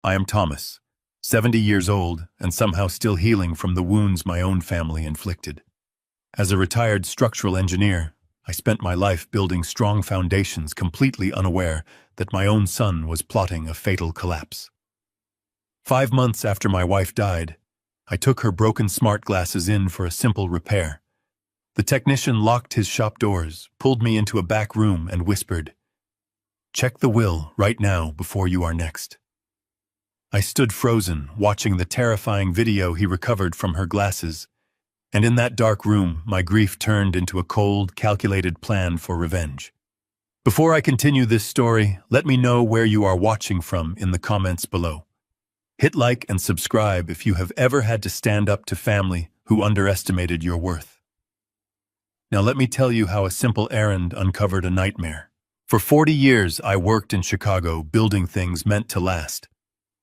I am Thomas, 70 years old and somehow still healing from the wounds my own family inflicted. As a retired structural engineer, I spent my life building strong foundations, completely unaware that my own son was plotting a fatal collapse. 5 months after my wife died, I took her broken smart glasses in for a simple repair. The technician locked his shop doors, pulled me into a back room and whispered, "Check the will right now before you are next." I stood frozen, watching the terrifying video he recovered from her glasses, and in that dark room, my grief turned into a cold, calculated plan for revenge. Before I continue this story, let me know where you are watching from in the comments below. Hit like and subscribe if you have ever had to stand up to family who underestimated your worth. Now let me tell you how a simple errand uncovered a nightmare. For 40 years, I worked in Chicago building things meant to last.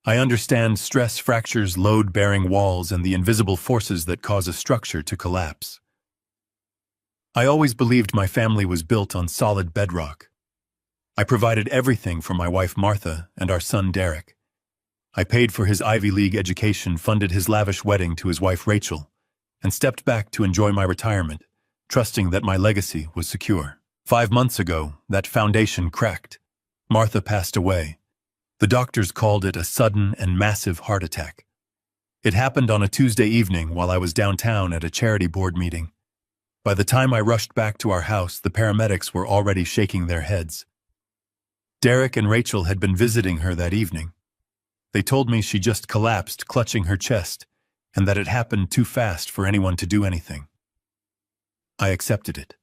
I understand stress fractures, load-bearing walls, and the invisible forces that cause a structure to collapse. I always believed my family was built on solid bedrock. I provided everything for my wife Martha and our son Derek. I paid for his Ivy League education, funded his lavish wedding to his wife Rachel, and stepped back to enjoy my retirement, trusting that my legacy was secure. 5 months ago, that foundation cracked. Martha passed away. The doctors called it a sudden and massive heart attack. It happened on a Tuesday evening while I was downtown at a charity board meeting. By the time I rushed back to our house, the paramedics were already shaking their heads. Derek and Rachel had been visiting her that evening. They told me she just collapsed, clutching her chest, and that it happened too fast for anyone to do anything. I accepted it.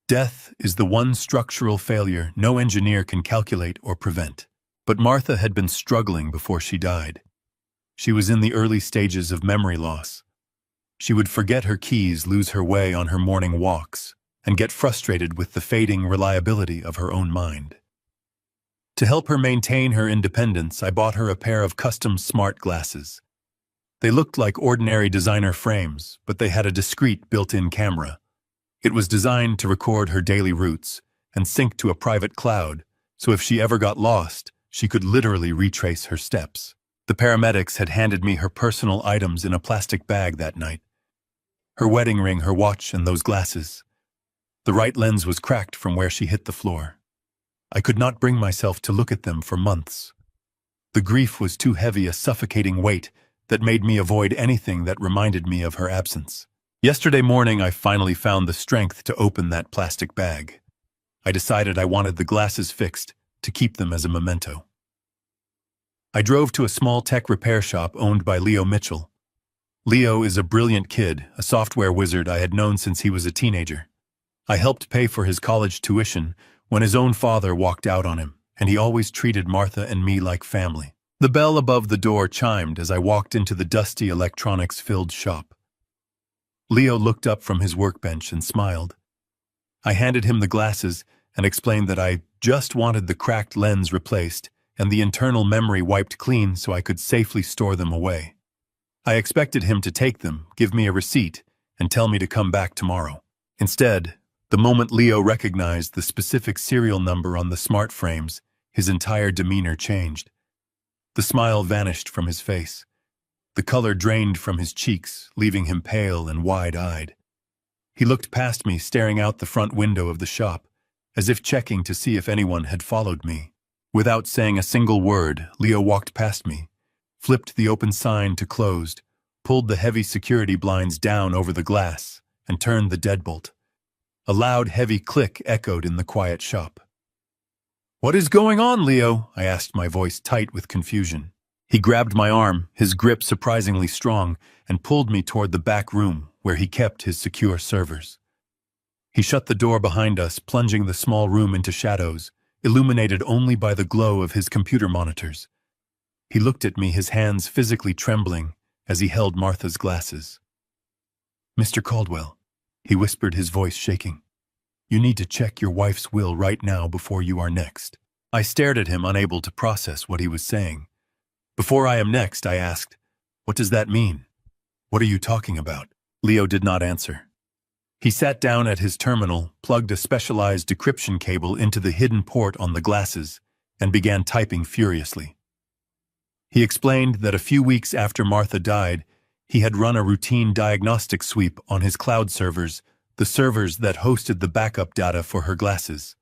Death is the one structural failure no engineer can calculate or prevent. But Martha had been struggling before she died. She was in the early stages of memory loss. She would forget her keys, lose her way on her morning walks, and get frustrated with the fading reliability of her own mind. To help her maintain her independence, I bought her a pair of custom smart glasses. They looked like ordinary designer frames, but they had a discreet built-in camera. It was designed to record her daily routes and sync to a private cloud, so if she ever got lost, she could literally retrace her steps. The paramedics had handed me her personal items in a plastic bag that night. Her wedding ring, her watch, and those glasses. The right lens was cracked from where she hit the floor. I could not bring myself to look at them for months. The grief was too heavy, a suffocating weight that made me avoid anything that reminded me of her absence. Yesterday morning, I finally found the strength to open that plastic bag. I decided I wanted the glasses fixed to keep them as a memento. I drove to a small tech repair shop owned by Leo Mitchell. Leo is a brilliant kid, a software wizard I had known since he was a teenager. I helped pay for his college tuition when his own father walked out on him, and he always treated Martha and me like family. The bell above the door chimed as I walked into the dusty electronics-filled shop. Leo looked up from his workbench and smiled. I handed him the glasses and explained that I just wanted the cracked lens replaced and the internal memory wiped clean so I could safely store them away. I expected him to take them, give me a receipt, and tell me to come back tomorrow. Instead, the moment Leo recognized the specific serial number on the smart frames, his entire demeanor changed. The smile vanished from his face. The color drained from his cheeks, leaving him pale and wide-eyed. He looked past me, staring out the front window of the shop, as if checking to see if anyone had followed me. Without saying a single word, Leo walked past me, flipped the open sign to closed, pulled the heavy security blinds down over the glass, and turned the deadbolt. A loud, heavy click echoed in the quiet shop. "What is going on, Leo?" I asked, my voice tight with confusion. He grabbed my arm, his grip surprisingly strong, and pulled me toward the back room where he kept his secure servers. He shut the door behind us, plunging the small room into shadows, illuminated only by the glow of his computer monitors. He looked at me, his hands physically trembling as he held Martha's glasses. "Mr. Caldwell," he whispered, his voice shaking. "You need to check your wife's will right now before you are next." I stared at him, unable to process what he was saying. "Before I am next," I asked. "What does that mean? What are you talking about?" Leo did not answer. He sat down at his terminal, plugged a specialized decryption cable into the hidden port on the glasses, and began typing furiously. He explained that a few weeks after Martha died, he had run a routine diagnostic sweep on his cloud servers, the servers that hosted the backup data for her glasses.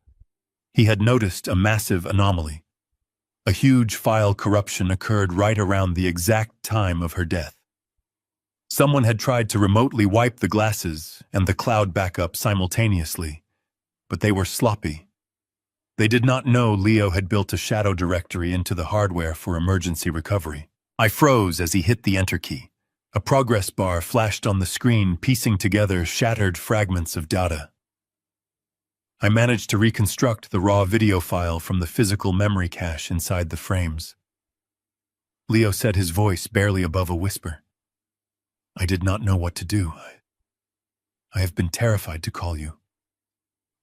He had noticed a massive anomaly. A huge file corruption occurred right around the exact time of her death. Someone had tried to remotely wipe the glasses and the cloud backup simultaneously, but they were sloppy. They did not know Leo had built a shadow directory into the hardware for emergency recovery. I froze as he hit the enter key. A progress bar flashed on the screen, piecing together shattered fragments of data. I managed to reconstruct the raw video file from the physical memory cache inside the frames. Leo said, his voice barely above a whisper. I did not know what to do. I have been terrified to call you.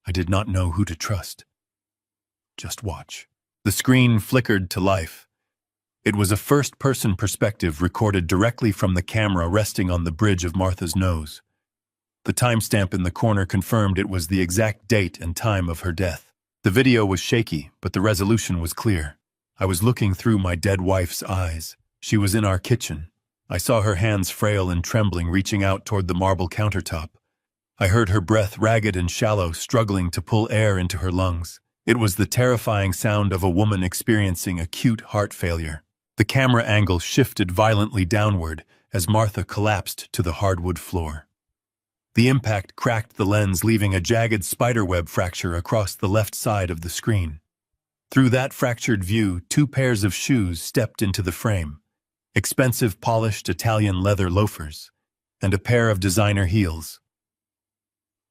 I did not know who to trust. Just watch. The screen flickered to life. It was a first-person perspective recorded directly from the camera resting on the bridge of Martha's nose. The timestamp in the corner confirmed it was the exact date and time of her death. The video was shaky, but the resolution was clear. I was looking through my dead wife's eyes. She was in our kitchen. I saw her hands frail and trembling, reaching out toward the marble countertop. I heard her breath, ragged and shallow, struggling to pull air into her lungs. It was the terrifying sound of a woman experiencing acute heart failure. The camera angle shifted violently downward as Martha collapsed to the hardwood floor. The impact cracked the lens, leaving a jagged spiderweb fracture across the left side of the screen. Through that fractured view, 2 pairs of shoes stepped into the frame. Expensive polished Italian leather loafers, and a pair of designer heels.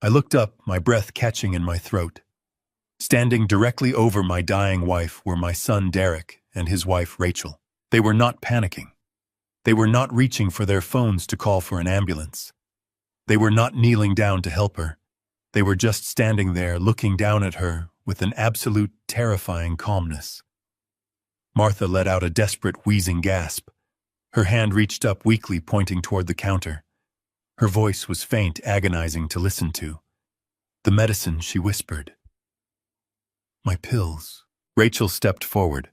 I looked up, my breath catching in my throat. Standing directly over my dying wife were my son Derek and his wife Rachel. They were not panicking. They were not reaching for their phones to call for an ambulance. They were not kneeling down to help her. They were just standing there, looking down at her with an absolute terrifying calmness. Martha let out a desperate, wheezing gasp. Her hand reached up weakly, pointing toward the counter. Her voice was faint, agonizing to listen to. The medicine, she whispered. My pills. Rachel stepped forward.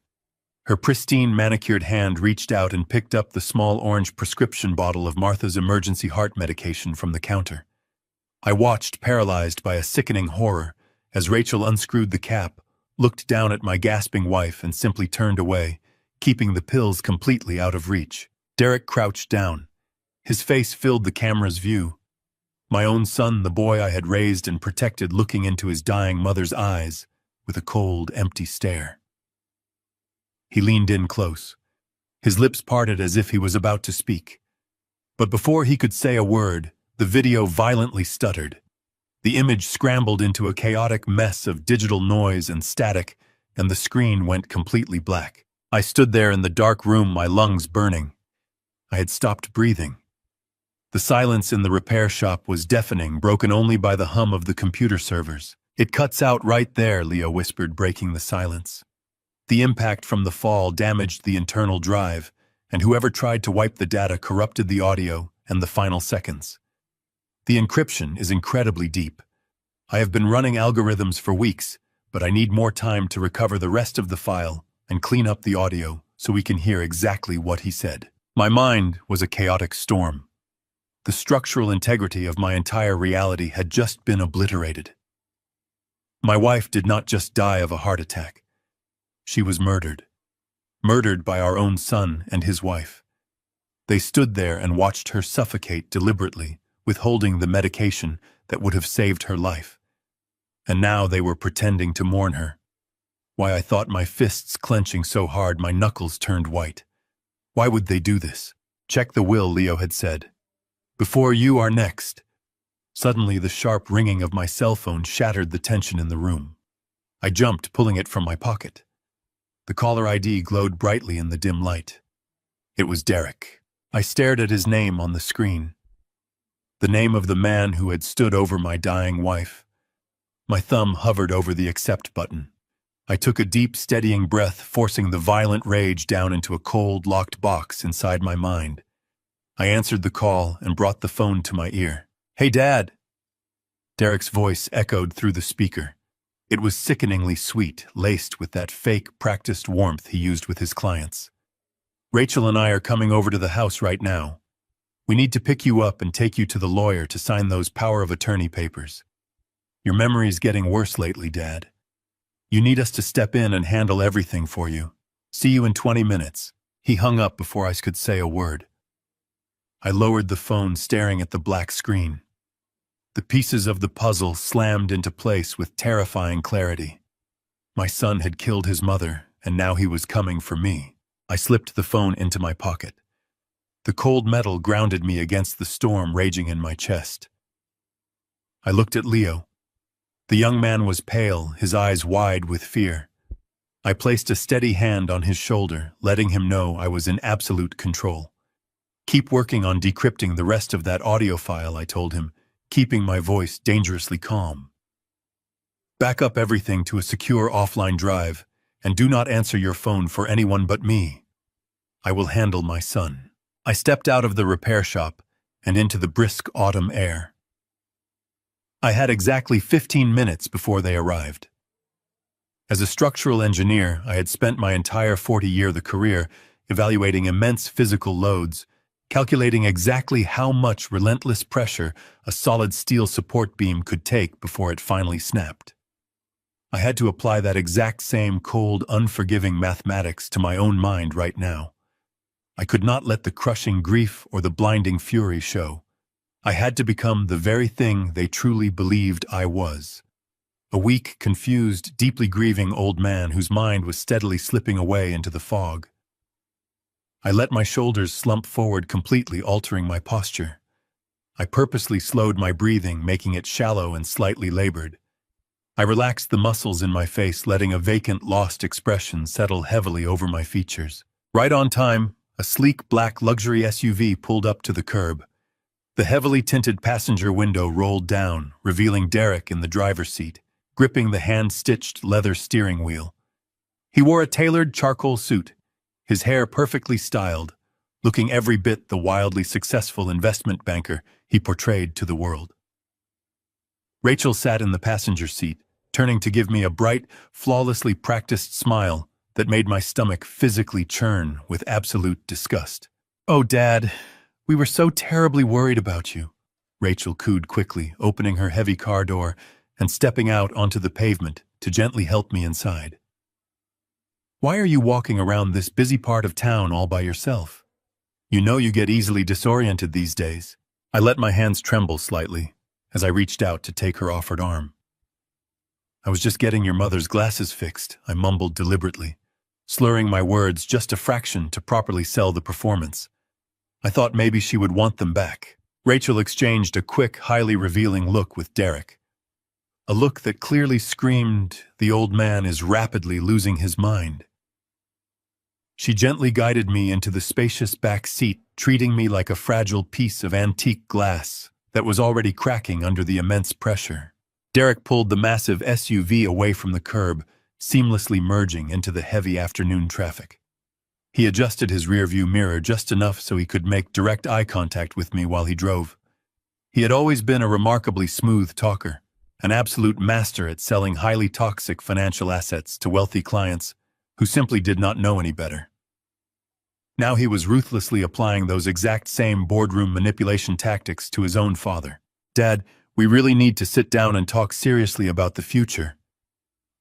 Her pristine, manicured hand reached out and picked up the small orange prescription bottle of Martha's emergency heart medication from the counter. I watched, paralyzed by a sickening horror, as Rachel unscrewed the cap, looked down at my gasping wife, and simply turned away, keeping the pills completely out of reach. Derek crouched down. His face filled the camera's view. My own son, the boy I had raised and protected, looking into his dying mother's eyes with a cold, empty stare. He leaned in close. His lips parted as if he was about to speak. But before he could say a word, the video violently stuttered. The image scrambled into a chaotic mess of digital noise and static, and the screen went completely black. I stood there in the dark room, my lungs burning. I had stopped breathing. The silence in the repair shop was deafening, broken only by the hum of the computer servers. It cuts out right there, Leo whispered, breaking the silence. The impact from the fall damaged the internal drive, and whoever tried to wipe the data corrupted the audio and the final seconds. The encryption is incredibly deep. I have been running algorithms for weeks, but I need more time to recover the rest of the file and clean up the audio so we can hear exactly what he said. My mind was a chaotic storm. The structural integrity of my entire reality had just been obliterated. My wife did not just die of a heart attack. She was murdered. Murdered by our own son and his wife. They stood there and watched her suffocate deliberately, withholding the medication that would have saved her life. And now they were pretending to mourn her. Why, I thought, my fists clenching so hard my knuckles turned white. Why would they do this? Check the will, Leo had said. Before you are next. Suddenly, the sharp ringing of my cell phone shattered the tension in the room. I jumped, pulling it from my pocket. The caller ID glowed brightly in the dim light. It was Derek. I stared at his name on the screen. The name of the man who had stood over my dying wife. My thumb hovered over the accept button. I took a deep, steadying breath, forcing the violent rage down into a cold, locked box inside my mind. I answered the call and brought the phone to my ear. Hey, Dad! Derek's voice echoed through the speaker. It was sickeningly sweet, laced with that fake, practiced warmth he used with his clients. Rachel and I are coming over to the house right now. We need to pick you up and take you to the lawyer to sign those power of attorney papers. Your memory's getting worse lately, Dad. You need us to step in and handle everything for you. See you in 20 minutes. He hung up before I could say a word. I lowered the phone, staring at the black screen. The pieces of the puzzle slammed into place with terrifying clarity. My son had killed his mother, and now he was coming for me. I slipped the phone into my pocket. The cold metal grounded me against the storm raging in my chest. I looked at Leo. The young man was pale, his eyes wide with fear. I placed a steady hand on his shoulder, letting him know I was in absolute control. Keep working on decrypting the rest of that audio file, I told him, keeping my voice dangerously calm. Back up everything to a secure offline drive, and do not answer your phone for anyone but me. I will handle my son. I stepped out of the repair shop and into the brisk autumn air. I had exactly 15 minutes before they arrived. As a structural engineer, I had spent my entire 40-year career evaluating immense physical loads, calculating exactly how much relentless pressure a solid steel support beam could take before it finally snapped. I had to apply that exact same cold, unforgiving mathematics to my own mind right now. I could not let the crushing grief or the blinding fury show. I had to become the very thing they truly believed I was. A weak, confused, deeply grieving old man whose mind was steadily slipping away into the fog. I let my shoulders slump forward, completely altering my posture. I purposely slowed my breathing, making it shallow and slightly labored. I relaxed the muscles in my face, letting a vacant, lost expression settle heavily over my features. Right on time, a sleek black luxury SUV pulled up to the curb. The heavily tinted passenger window rolled down, revealing Derek in the driver's seat, gripping the hand-stitched leather steering wheel. He wore a tailored charcoal suit, his hair perfectly styled, looking every bit the wildly successful investment banker he portrayed to the world. Rachel sat in the passenger seat, turning to give me a bright, flawlessly practiced smile that made my stomach physically churn with absolute disgust. "Oh, Dad, we were so terribly worried about you," Rachel cooed quickly, opening her heavy car door and stepping out onto the pavement to gently help me inside. "Why are you walking around this busy part of town all by yourself? You know you get easily disoriented these days." I let my hands tremble slightly as I reached out to take her offered arm. "I was just getting your mother's glasses fixed," I mumbled deliberately, slurring my words just a fraction to properly sell the performance. I thought maybe she would want them back. Rachel exchanged a quick, highly revealing look with Derek. A look that clearly screamed, "The old man is rapidly losing his mind." She gently guided me into the spacious back seat, treating me like a fragile piece of antique glass that was already cracking under the immense pressure. Derek pulled the massive SUV away from the curb, seamlessly merging into the heavy afternoon traffic. He adjusted his rearview mirror just enough so he could make direct eye contact with me while he drove. He had always been a remarkably smooth talker, an absolute master at selling highly toxic financial assets to wealthy clients who simply did not know any better. Now he was ruthlessly applying those exact same boardroom manipulation tactics to his own father. "Dad, we really need to sit down and talk seriously about the future."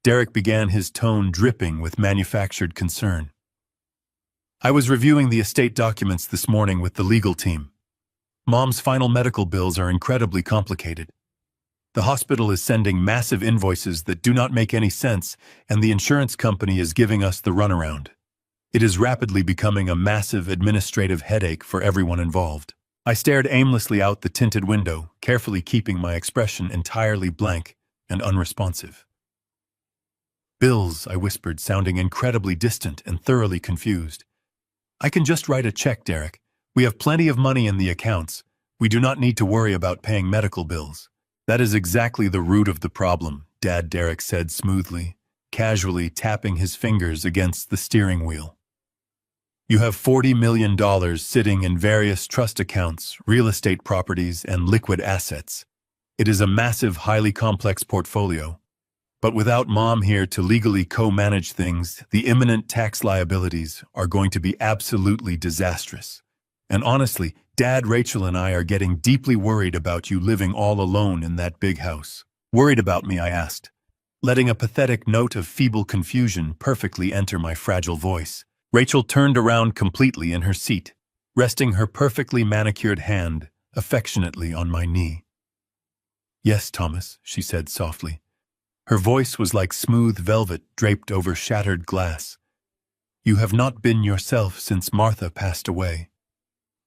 Derek began, his tone dripping with manufactured concern. "I was reviewing the estate documents this morning with the legal team. Mom's final medical bills are incredibly complicated. The hospital is sending massive invoices that do not make any sense, and the insurance company is giving us the runaround. It is rapidly becoming a massive administrative headache for everyone involved." I stared aimlessly out the tinted window, carefully keeping my expression entirely blank and unresponsive. "Bills," I whispered, sounding incredibly distant and thoroughly confused. "I can just write a check, Derek. We have plenty of money in the accounts. We do not need to worry about paying medical bills." "That is exactly the root of the problem," Dad, Derek said smoothly, casually tapping his fingers against the steering wheel. "You have $40 million sitting in various trust accounts, real estate properties, and liquid assets. It is a massive, highly complex portfolio. But without Mom here to legally co-manage things, the imminent tax liabilities are going to be absolutely disastrous. And honestly, Dad, Rachel, and I are getting deeply worried about you living all alone in that big house. Worried about me, I asked, letting a pathetic note of feeble confusion perfectly enter my fragile voice. Rachel turned around completely in her seat, resting her perfectly manicured hand affectionately on my knee. "Yes, Thomas," she said softly. Her voice was like smooth velvet draped over shattered glass. "You have not been yourself since Martha passed away.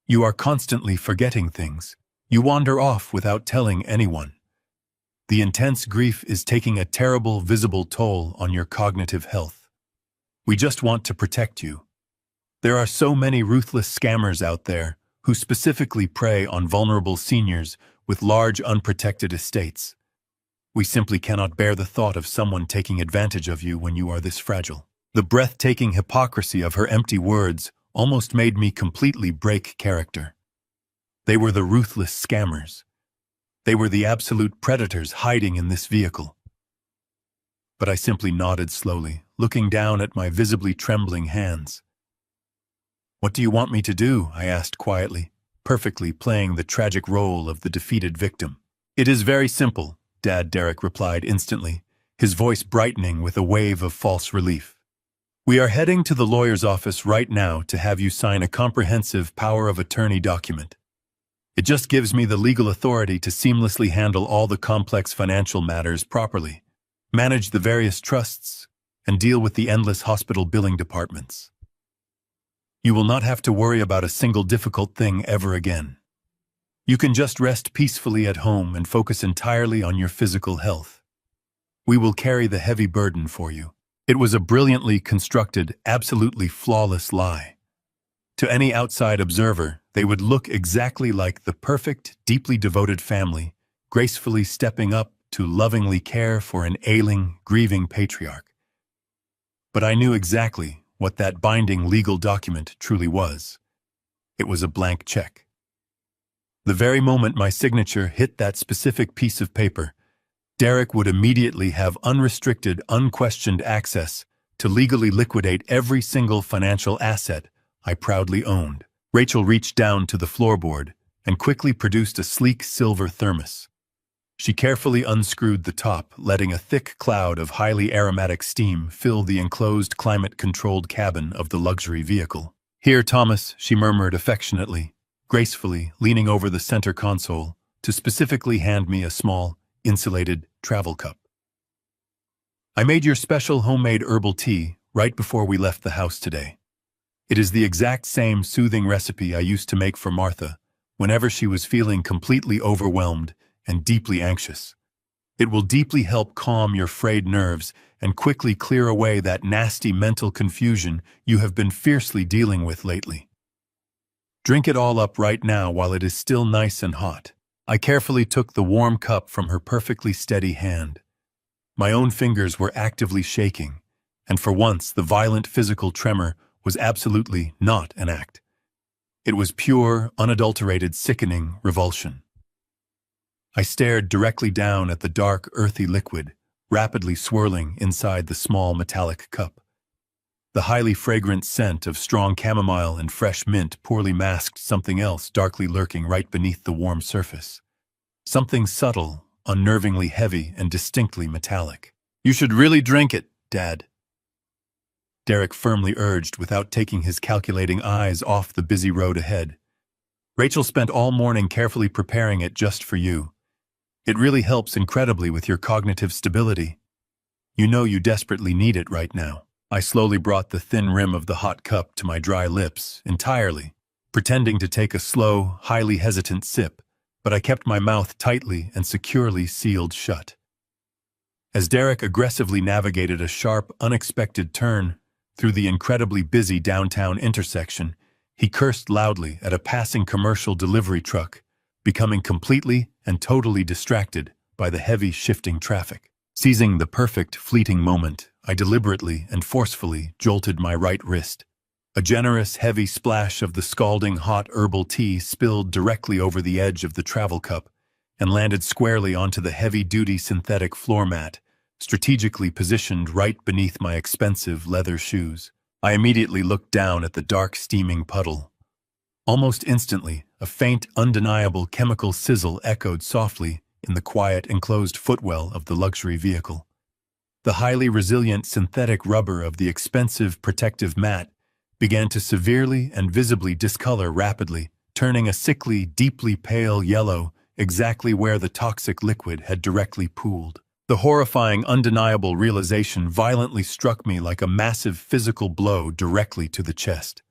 You are constantly forgetting things. You wander off without telling anyone. The intense grief is taking a terrible, visible toll on your cognitive health. We just want to protect you. There are so many ruthless scammers out there who specifically prey on vulnerable seniors with large unprotected estates. We simply cannot bear the thought of someone taking advantage of you when you are this fragile." The breathtaking hypocrisy of her empty words almost made me completely break character. They were the ruthless scammers. They were the absolute predators hiding in this vehicle. But I simply nodded slowly, looking down at my visibly trembling hands. "What do you want me to do?" I asked quietly, perfectly playing the tragic role of the defeated victim. "It is very simple," Dad Derek replied instantly, his voice brightening with a wave of false relief. "We are heading to the lawyer's office right now to have you sign a comprehensive power of attorney document. It just gives me the legal authority to seamlessly handle all the complex financial matters properly, manage the various trusts, and deal with the endless hospital billing departments. You will not have to worry about a single difficult thing ever again. You can just rest peacefully at home and focus entirely on your physical health. We will carry the heavy burden for you." It was a brilliantly constructed, absolutely flawless lie. To any outside observer, they would look exactly like the perfect, deeply devoted family, gracefully stepping up to lovingly care for an ailing, grieving patriarch. But I knew exactly what that binding legal document truly was. It was a blank check. The very moment my signature hit that specific piece of paper, Derek would immediately have unrestricted, unquestioned access to legally liquidate every single financial asset I proudly owned. Rachel reached down to the floorboard and quickly produced a sleek silver thermos. She carefully unscrewed the top, letting a thick cloud of highly aromatic steam fill the enclosed, climate-controlled cabin of the luxury vehicle. "Here, Thomas," she murmured affectionately, gracefully leaning over the center console to specifically hand me a small, insulated travel cup. "I made your special homemade herbal tea right before we left the house today. It is the exact same soothing recipe I used to make for Martha whenever she was feeling completely overwhelmed and deeply anxious. It will deeply help calm your frayed nerves and quickly clear away that nasty mental confusion you have been fiercely dealing with lately. Drink it all up right now while it is still nice and hot." I carefully took the warm cup from her perfectly steady hand. My own fingers were actively shaking, and for once the violent physical tremor was absolutely not an act. It was pure, unadulterated, sickening revulsion. I stared directly down at the dark, earthy liquid, rapidly swirling inside the small metallic cup. The highly fragrant scent of strong chamomile and fresh mint poorly masked something else darkly lurking right beneath the warm surface. Something subtle, unnervingly heavy, and distinctly metallic. "You should really drink it, Dad," Derek firmly urged without taking his calculating eyes off the busy road ahead. "Rachel spent all morning carefully preparing it just for you. It really helps incredibly with your cognitive stability. You know you desperately need it right now." I slowly brought the thin rim of the hot cup to my dry lips, entirely, pretending to take a slow, highly hesitant sip, but I kept my mouth tightly and securely sealed shut. As Derek aggressively navigated a sharp, unexpected turn through the incredibly busy downtown intersection, he cursed loudly at a passing commercial delivery truck, becoming completely and totally distracted by the heavy, shifting traffic. Seizing the perfect, fleeting moment, I deliberately and forcefully jolted my right wrist. A generous, heavy splash of the scalding hot herbal tea spilled directly over the edge of the travel cup and landed squarely onto the heavy-duty synthetic floor mat, strategically positioned right beneath my expensive leather shoes. I immediately looked down at the dark, steaming puddle. Almost instantly, a faint, undeniable chemical sizzle echoed softly in the quiet, enclosed footwell of the luxury vehicle. The highly resilient synthetic rubber of the expensive protective mat began to severely and visibly discolor rapidly, turning a sickly, deeply pale yellow exactly where the toxic liquid had directly pooled. The horrifying, undeniable realization violently struck me like a massive physical blow directly to the chest.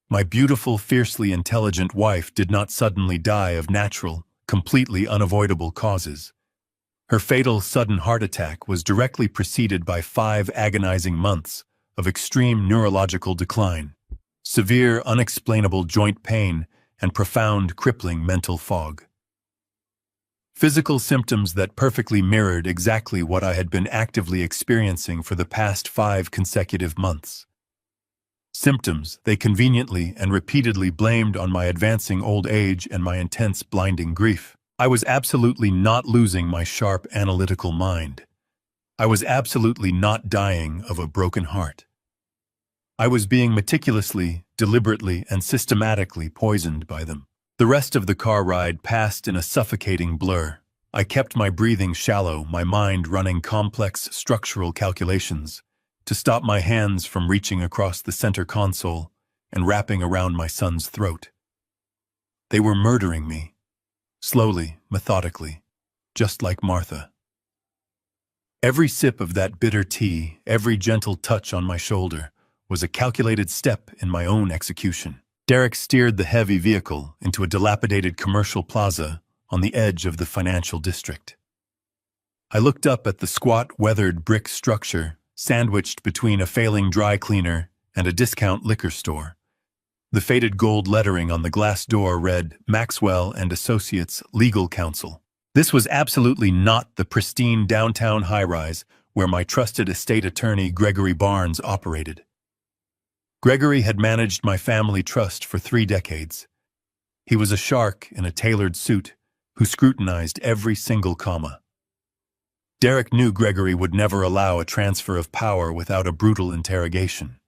My beautiful, fiercely intelligent wife did not suddenly die of natural, completely unavoidable causes. Her fatal, sudden heart attack was directly preceded by 5 agonizing months of extreme neurological decline, severe, unexplainable joint pain, and profound, crippling mental fog. Physical symptoms that perfectly mirrored exactly what I had been actively experiencing for the past 5 consecutive months. Symptoms they conveniently and repeatedly blamed on my advancing old age and my intense, blinding grief. I was absolutely not losing my sharp, analytical mind. I was absolutely not dying of a broken heart. I was being meticulously, deliberately, and systematically poisoned by them. The rest of the car ride passed in a suffocating blur. I kept my breathing shallow, my mind running complex structural calculations to stop my hands from reaching across the center console and wrapping around my son's throat. They were murdering me, slowly, methodically, just like Martha. Every sip of that bitter tea, every gentle touch on my shoulder, was a calculated step in my own execution. Derek steered the heavy vehicle into a dilapidated commercial plaza on the edge of the financial district. I looked up at the squat, weathered brick structure sandwiched between a failing dry cleaner and a discount liquor store. The faded gold lettering on the glass door read, "Maxwell and Associates Legal Counsel." This was absolutely not the pristine downtown high-rise where my trusted estate attorney Gregory Barnes operated. Gregory had managed my family trust for 3 decades. He was a shark in a tailored suit who scrutinized every single comma. Derek knew Gregory would never allow a transfer of power without a brutal interrogation.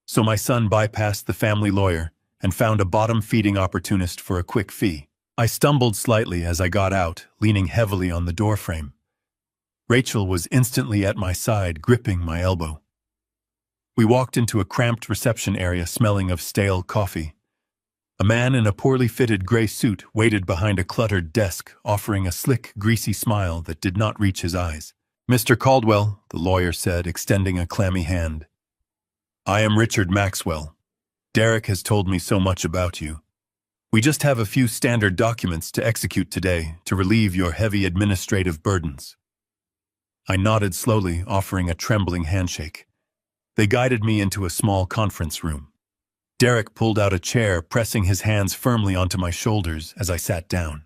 So my son bypassed the family lawyer and found a bottom-feeding opportunist for a quick fee. I stumbled slightly as I got out, leaning heavily on the doorframe. Rachel was instantly at my side, gripping my elbow. We walked into a cramped reception area smelling of stale coffee. A man in a poorly fitted gray suit waited behind a cluttered desk, offering a slick, greasy smile that did not reach his eyes. "Mr. Caldwell," the lawyer said, extending a clammy hand. "I am Richard Maxwell. Derek has told me so much about you. We just have a few standard documents to execute today to relieve your heavy administrative burdens." I nodded slowly, offering a trembling handshake. They guided me into a small conference room. Derek pulled out a chair, pressing his hands firmly onto my shoulders as I sat down.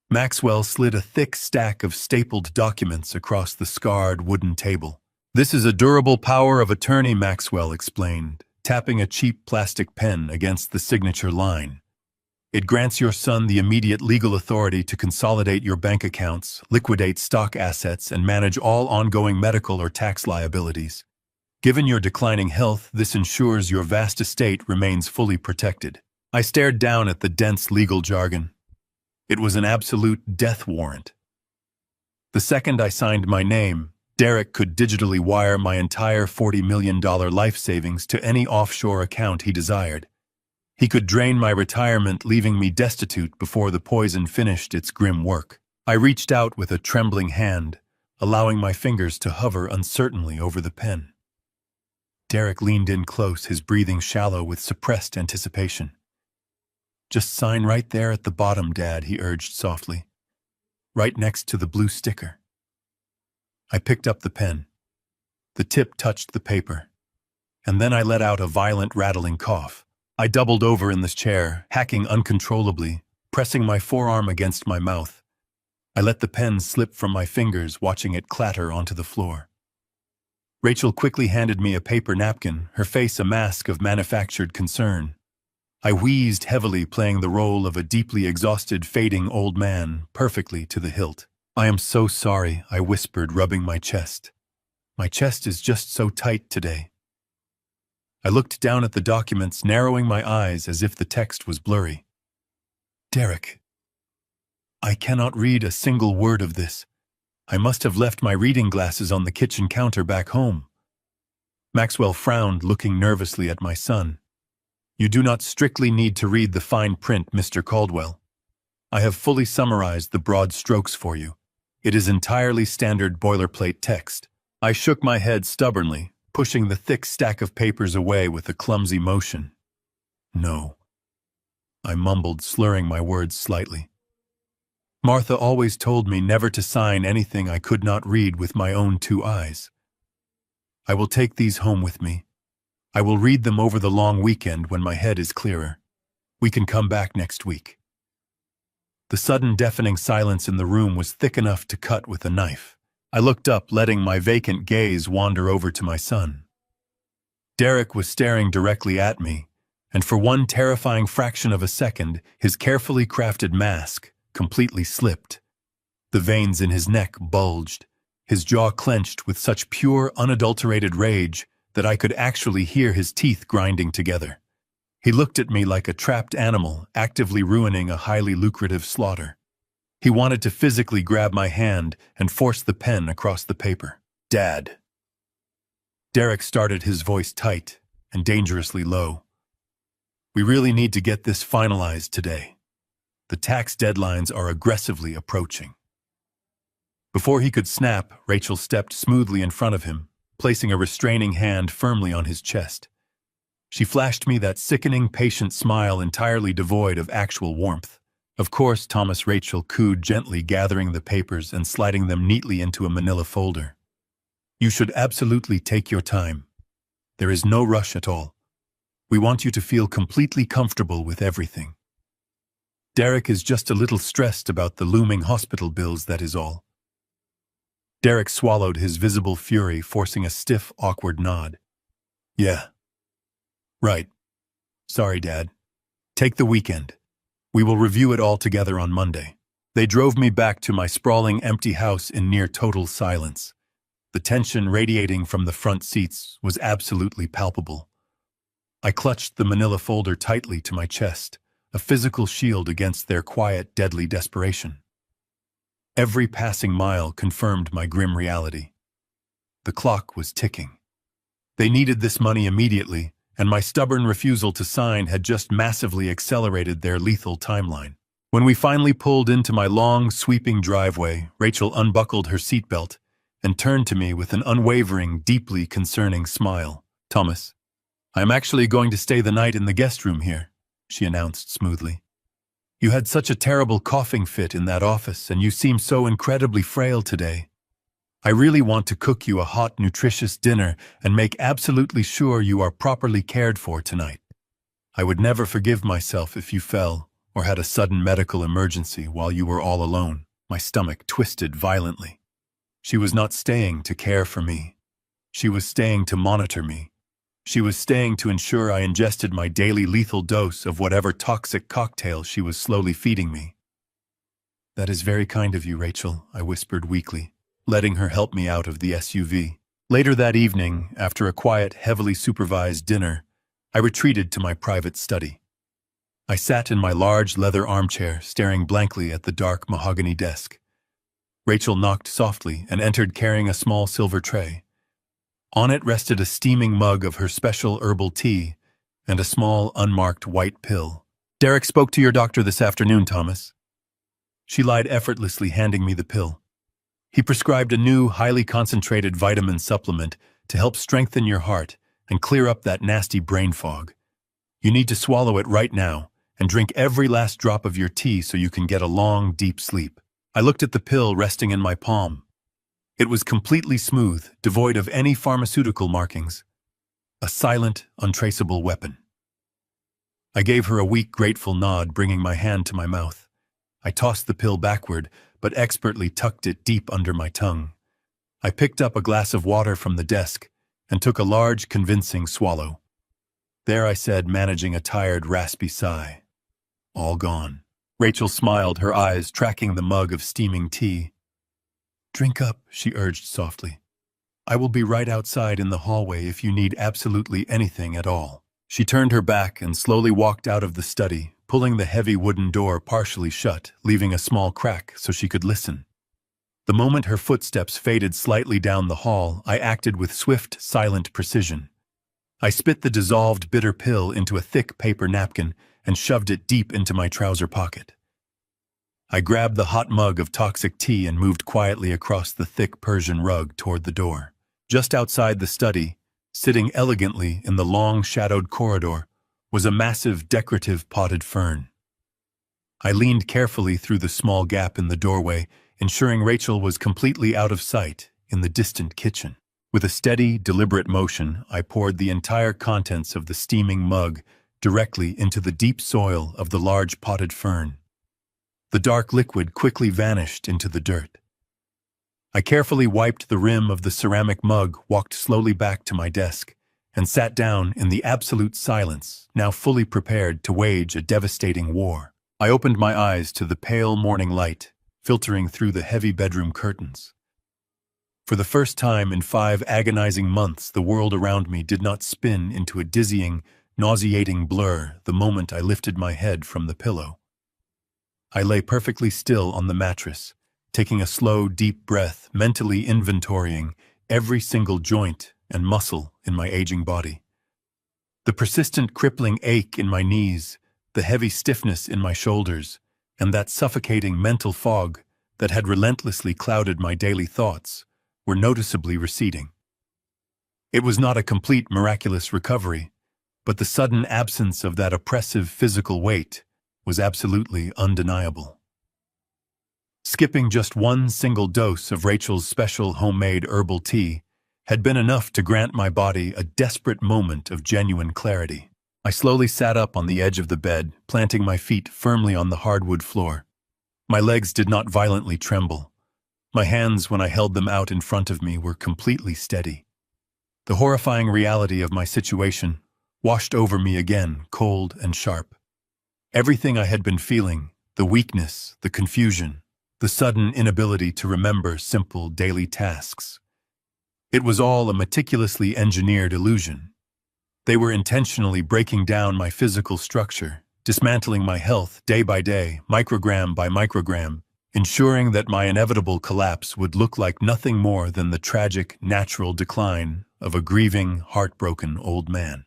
Maxwell slid a thick stack of stapled documents across the scarred wooden table. "This is a durable power of attorney," Maxwell explained, tapping a cheap plastic pen against the signature line. "It grants your son the immediate legal authority to consolidate your bank accounts, liquidate stock assets, and manage all ongoing medical or tax liabilities. Given your declining health, this ensures your vast estate remains fully protected." I stared down at the dense legal jargon. It was an absolute death warrant. The second I signed my name, Derek could digitally wire my entire $40 million life savings to any offshore account he desired. He could drain my retirement, leaving me destitute before the poison finished its grim work. I reached out with a trembling hand, allowing my fingers to hover uncertainly over the pen. Derek leaned in close, his breathing shallow with suppressed anticipation. "Just sign right there at the bottom, Dad," he urged softly. "Right next to the blue sticker." I picked up the pen. The tip touched the paper, and then I let out a violent rattling cough. I doubled over in this chair, hacking uncontrollably, pressing my forearm against my mouth. I let the pen slip from my fingers, watching it clatter onto the floor. Rachel quickly handed me a paper napkin, her face a mask of manufactured concern. I wheezed heavily, playing the role of a deeply exhausted, fading old man, perfectly to the hilt. I am so sorry, I whispered, rubbing my chest. My chest is just so tight today. I looked down at the documents, narrowing my eyes as if the text was blurry. Derek, I cannot read a single word of this. I must have left my reading glasses on the kitchen counter back home. Maxwell frowned, looking nervously at my son. You do not strictly need to read the fine print, Mr. Caldwell. I have fully summarized the broad strokes for you. It is entirely standard boilerplate text. I shook my head stubbornly, pushing the thick stack of papers away with a clumsy motion. No. I mumbled, slurring my words slightly. Martha always told me never to sign anything I could not read with my own two eyes. I will take these home with me. I will read them over the long weekend when my head is clearer. We can come back next week. The sudden deafening silence in the room was thick enough to cut with a knife. I looked up, letting my vacant gaze wander over to my son. Derek was staring directly at me, and for one terrifying fraction of a second, his carefully crafted mask completely slipped. The veins in his neck bulged, his jaw clenched with such pure, unadulterated rage that I could actually hear his teeth grinding together. He looked at me like a trapped animal, actively ruining a highly lucrative slaughter. He wanted to physically grab my hand and force the pen across the paper. Dad. Derek started, his voice tight and dangerously low. We really need to get this finalized today. The tax deadlines are aggressively approaching. Before he could snap, Rachel stepped smoothly in front of him, placing a restraining hand firmly on his chest. She flashed me that sickening, patient smile entirely devoid of actual warmth. Of course, Thomas, Rachel cooed, gently gathering the papers and sliding them neatly into a manila folder. You should absolutely take your time. There is no rush at all. We want you to feel completely comfortable with everything. Derek is just a little stressed about the looming hospital bills, that is all. Derek swallowed his visible fury, forcing a stiff, awkward nod. Yeah. Right. Sorry, Dad. Take the weekend. We will review it all together on Monday. They drove me back to my sprawling, empty house in near total silence. The tension radiating from the front seats was absolutely palpable. I clutched the manila folder tightly to my chest, a physical shield against their quiet, deadly desperation. Every passing mile confirmed my grim reality. The clock was ticking. They needed this money immediately, and my stubborn refusal to sign had just massively accelerated their lethal timeline. When we finally pulled into my long, sweeping driveway, Rachel unbuckled her seatbelt and turned to me with an unwavering, deeply concerning smile. Thomas, I am actually going to stay the night in the guest room here, she announced smoothly. You had such a terrible coughing fit in that office, and you seem so incredibly frail today. I really want to cook you a hot, nutritious dinner and make absolutely sure you are properly cared for tonight. I would never forgive myself if you fell or had a sudden medical emergency while you were all alone. My stomach twisted violently. She was not staying to care for me. She was staying to monitor me. She was staying to ensure I ingested my daily lethal dose of whatever toxic cocktail she was slowly feeding me. That is very kind of you, Rachel, I whispered weakly, letting her help me out of the SUV. Later that evening, after a quiet, heavily supervised dinner, I retreated to my private study. I sat in my large leather armchair, staring blankly at the dark mahogany desk. Rachel knocked softly and entered carrying a small silver tray. On it rested a steaming mug of her special herbal tea and a small, unmarked white pill. Derek spoke to your doctor this afternoon, Thomas. She lied effortlessly, handing me the pill. He prescribed a new, highly concentrated vitamin supplement to help strengthen your heart and clear up that nasty brain fog. You need to swallow it right now and drink every last drop of your tea so you can get a long, deep sleep. I looked at the pill resting in my palm. It was completely smooth, devoid of any pharmaceutical markings. A silent, untraceable weapon. I gave her a weak, grateful nod, bringing my hand to my mouth. I tossed the pill backward, but expertly tucked it deep under my tongue. I picked up a glass of water from the desk and took a large, convincing swallow. There I said, managing a tired, raspy sigh. All gone. Rachel smiled, her eyes tracking the mug of steaming tea. "Drink up," she urged softly. "I will be right outside in the hallway if you need absolutely anything at all." She turned her back and slowly walked out of the study, pulling the heavy wooden door partially shut, leaving a small crack so she could listen. The moment her footsteps faded slightly down the hall, I acted with swift, silent precision. I spit the dissolved bitter pill into a thick paper napkin and shoved it deep into my trouser pocket. I grabbed the hot mug of toxic tea and moved quietly across the thick Persian rug toward the door. Just outside the study, sitting elegantly in the long, shadowed corridor, was a massive decorative potted fern. I leaned carefully through the small gap in the doorway, ensuring Rachel was completely out of sight in the distant kitchen. With a steady, deliberate motion, I poured the entire contents of the steaming mug directly into the deep soil of the large potted fern. The dark liquid quickly vanished into the dirt. I carefully wiped the rim of the ceramic mug, walked slowly back to my desk, and sat down in the absolute silence, now fully prepared to wage a devastating war. I opened my eyes to the pale morning light, filtering through the heavy bedroom curtains. For the first time in 5 agonizing months, the world around me did not spin into a dizzying, nauseating blur the moment I lifted my head from the pillow. I lay perfectly still on the mattress, taking a slow, deep breath, mentally inventorying every single joint and muscle in my aging body. The persistent crippling ache in my knees, the heavy stiffness in my shoulders, and that suffocating mental fog that had relentlessly clouded my daily thoughts were noticeably receding. It was not a complete miraculous recovery, but the sudden absence of that oppressive physical weight was absolutely undeniable. Skipping just one single dose of Rachel's special homemade herbal tea had been enough to grant my body a desperate moment of genuine clarity. I slowly sat up on the edge of the bed, planting my feet firmly on the hardwood floor. My legs did not violently tremble. My hands, when I held them out in front of me, were completely steady. The horrifying reality of my situation washed over me again, cold and sharp. Everything I had been feeling, the weakness, the confusion, the sudden inability to remember simple daily tasks. It was all a meticulously engineered illusion. They were intentionally breaking down my physical structure, dismantling my health day by day, microgram by microgram, ensuring that my inevitable collapse would look like nothing more than the tragic, natural decline of a grieving, heartbroken old man.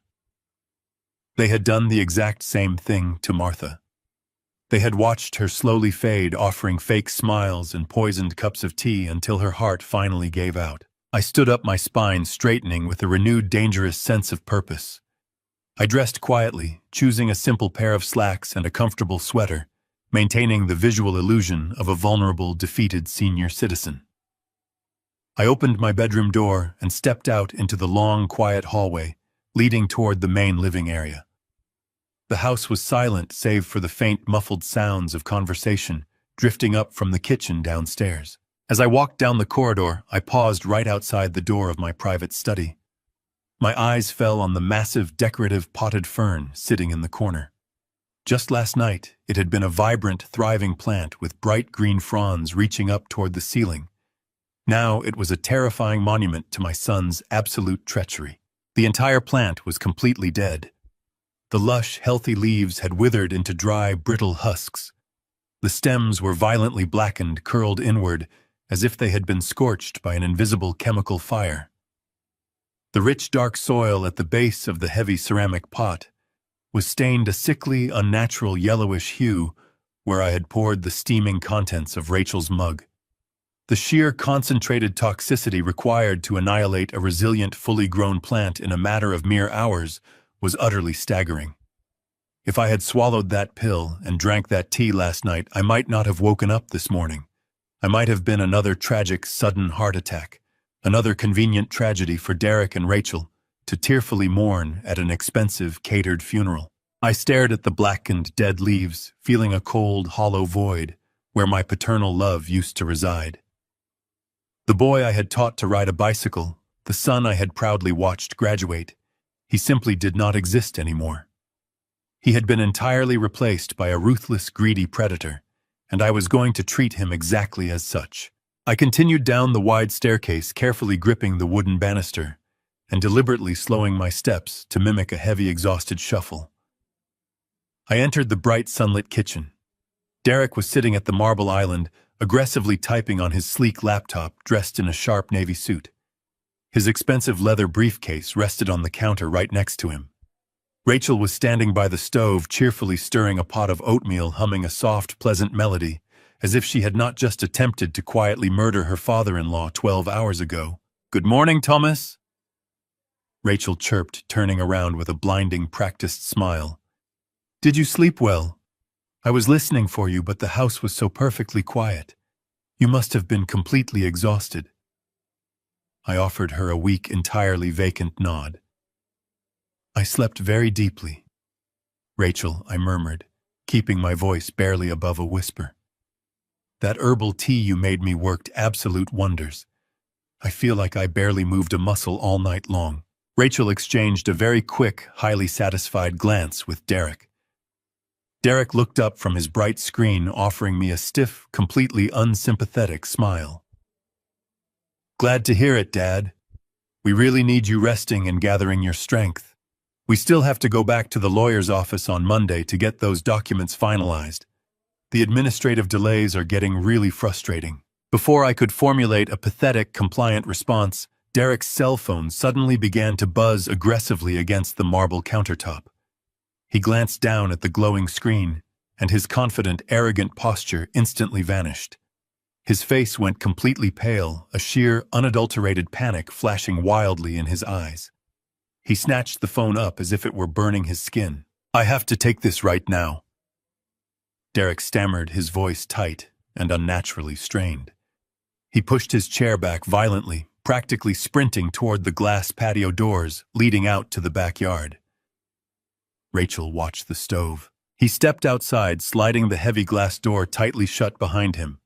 They had done the exact same thing to Martha. They had watched her slowly fade, offering fake smiles and poisoned cups of tea until her heart finally gave out. I stood up, my spine straightening with a renewed dangerous sense of purpose. I dressed quietly, choosing a simple pair of slacks and a comfortable sweater, maintaining the visual illusion of a vulnerable, defeated senior citizen. I opened my bedroom door and stepped out into the long, quiet hallway, leading toward the main living area. The house was silent save for the faint, muffled sounds of conversation drifting up from the kitchen downstairs. As I walked down the corridor, I paused right outside the door of my private study. My eyes fell on the massive, decorative potted fern sitting in the corner. Just last night, it had been a vibrant, thriving plant with bright green fronds reaching up toward the ceiling. Now it was a terrifying monument to my son's absolute treachery. The entire plant was completely dead. The lush, healthy leaves had withered into dry, brittle husks. The stems were violently blackened, curled inward, as if they had been scorched by an invisible chemical fire. The rich, dark soil at the base of the heavy ceramic pot was stained a sickly, unnatural yellowish hue where I had poured the steaming contents of Rachel's mug. The sheer concentrated toxicity required to annihilate a resilient, fully grown plant in a matter of mere hours was utterly staggering. If I had swallowed that pill and drank that tea last night, I might not have woken up this morning. I might have been another tragic, sudden heart attack, another convenient tragedy for Derek and Rachel to tearfully mourn at an expensive, catered funeral. I stared at the blackened, dead leaves, feeling a cold, hollow void where my paternal love used to reside. The boy I had taught to ride a bicycle, the son I had proudly watched graduate, he simply did not exist anymore. He had been entirely replaced by a ruthless, greedy predator, and I was going to treat him exactly as such. I continued down the wide staircase, carefully gripping the wooden banister and deliberately slowing my steps to mimic a heavy, exhausted shuffle. I entered the bright, sunlit kitchen. Derek was sitting at the marble island, aggressively typing on his sleek laptop, dressed in a sharp navy suit. His expensive leather briefcase rested on the counter right next to him. Rachel was standing by the stove, cheerfully stirring a pot of oatmeal, humming a soft, pleasant melody, as if she had not just attempted to quietly murder her father-in-law 12 hours ago. "Good morning, Thomas," Rachel chirped, turning around with a blinding, practiced smile. "Did you sleep well? I was listening for you, but the house was so perfectly quiet. You must have been completely exhausted." I offered her a weak, entirely vacant nod. "I slept very deeply, Rachel," I murmured, keeping my voice barely above a whisper. "That herbal tea you made me worked absolute wonders. I feel like I barely moved a muscle all night long." Rachel exchanged a very quick, highly satisfied glance with Derek. Derek looked up from his bright screen, offering me a stiff, completely unsympathetic smile. "Glad to hear it, Dad. We really need you resting and gathering your strength. We still have to go back to the lawyer's office on Monday to get those documents finalized. The administrative delays are getting really frustrating." Before I could formulate a pathetic, compliant response, Derek's cell phone suddenly began to buzz aggressively against the marble countertop. He glanced down at the glowing screen, and his confident, arrogant posture instantly vanished. His face went completely pale, a sheer, unadulterated panic flashing wildly in his eyes. He snatched the phone up as if it were burning his skin. "I have to take this right now." Derek stammered, his voice tight and unnaturally strained. He pushed his chair back violently, practically sprinting toward the glass patio doors leading out to the backyard. Rachel watched the stove. He stepped outside, sliding the heavy glass door tightly shut behind him,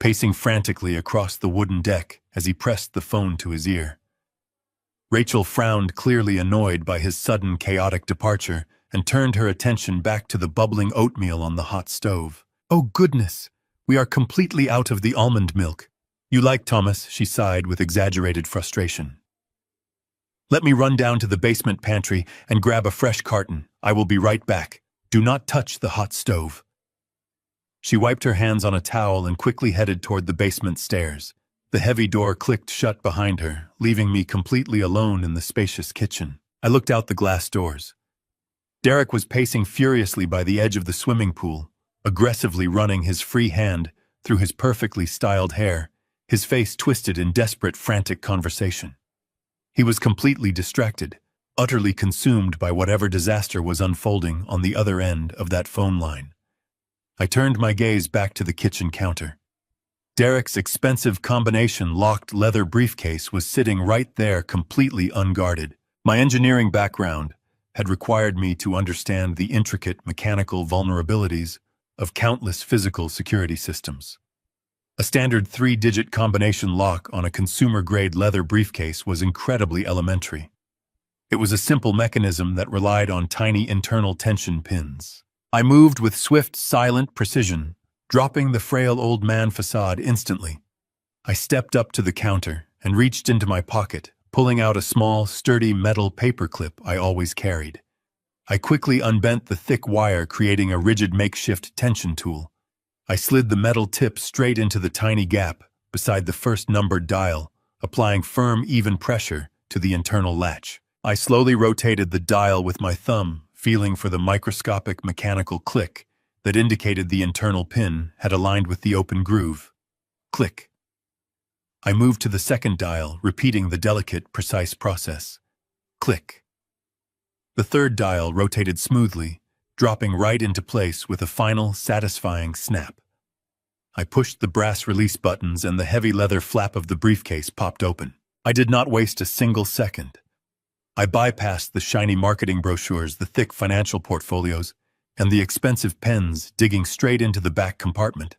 pacing frantically across the wooden deck as he pressed the phone to his ear. Rachel frowned, clearly annoyed by his sudden, chaotic departure, and turned her attention back to the bubbling oatmeal on the hot stove. "Oh goodness, we are completely out of the almond milk." "You like, Thomas," she sighed with exaggerated frustration. "Let me run down to the basement pantry and grab a fresh carton. I will be right back. Do not touch the hot stove." She wiped her hands on a towel and quickly headed toward the basement stairs. The heavy door clicked shut behind her, leaving me completely alone in the spacious kitchen. I looked out the glass doors. Derek was pacing furiously by the edge of the swimming pool, aggressively running his free hand through his perfectly styled hair, his face twisted in desperate, frantic conversation. He was completely distracted, utterly consumed by whatever disaster was unfolding on the other end of that phone line. I turned my gaze back to the kitchen counter. Derek's expensive combination-locked leather briefcase was sitting right there, completely unguarded. My engineering background had required me to understand the intricate mechanical vulnerabilities of countless physical security systems. A standard 3-digit combination lock on a consumer-grade leather briefcase was incredibly elementary. It was a simple mechanism that relied on tiny internal tension pins. I moved with swift, silent precision, dropping the frail old man facade instantly. I stepped up to the counter and reached into my pocket, pulling out a small, sturdy metal paperclip I always carried. I quickly unbent the thick wire, creating a rigid makeshift tension tool. I slid the metal tip straight into the tiny gap beside the first numbered dial, applying firm, even pressure to the internal latch. I slowly rotated the dial with my thumb, feeling for the microscopic mechanical click that indicated the internal pin had aligned with the open groove. Click. I moved to the second dial, repeating the delicate, precise process. Click. The third dial rotated smoothly, dropping right into place with a final, satisfying snap. I pushed the brass release buttons and the heavy leather flap of the briefcase popped open. I did not waste a single second. I bypassed the shiny marketing brochures, the thick financial portfolios, and the expensive pens, digging straight into the back compartment.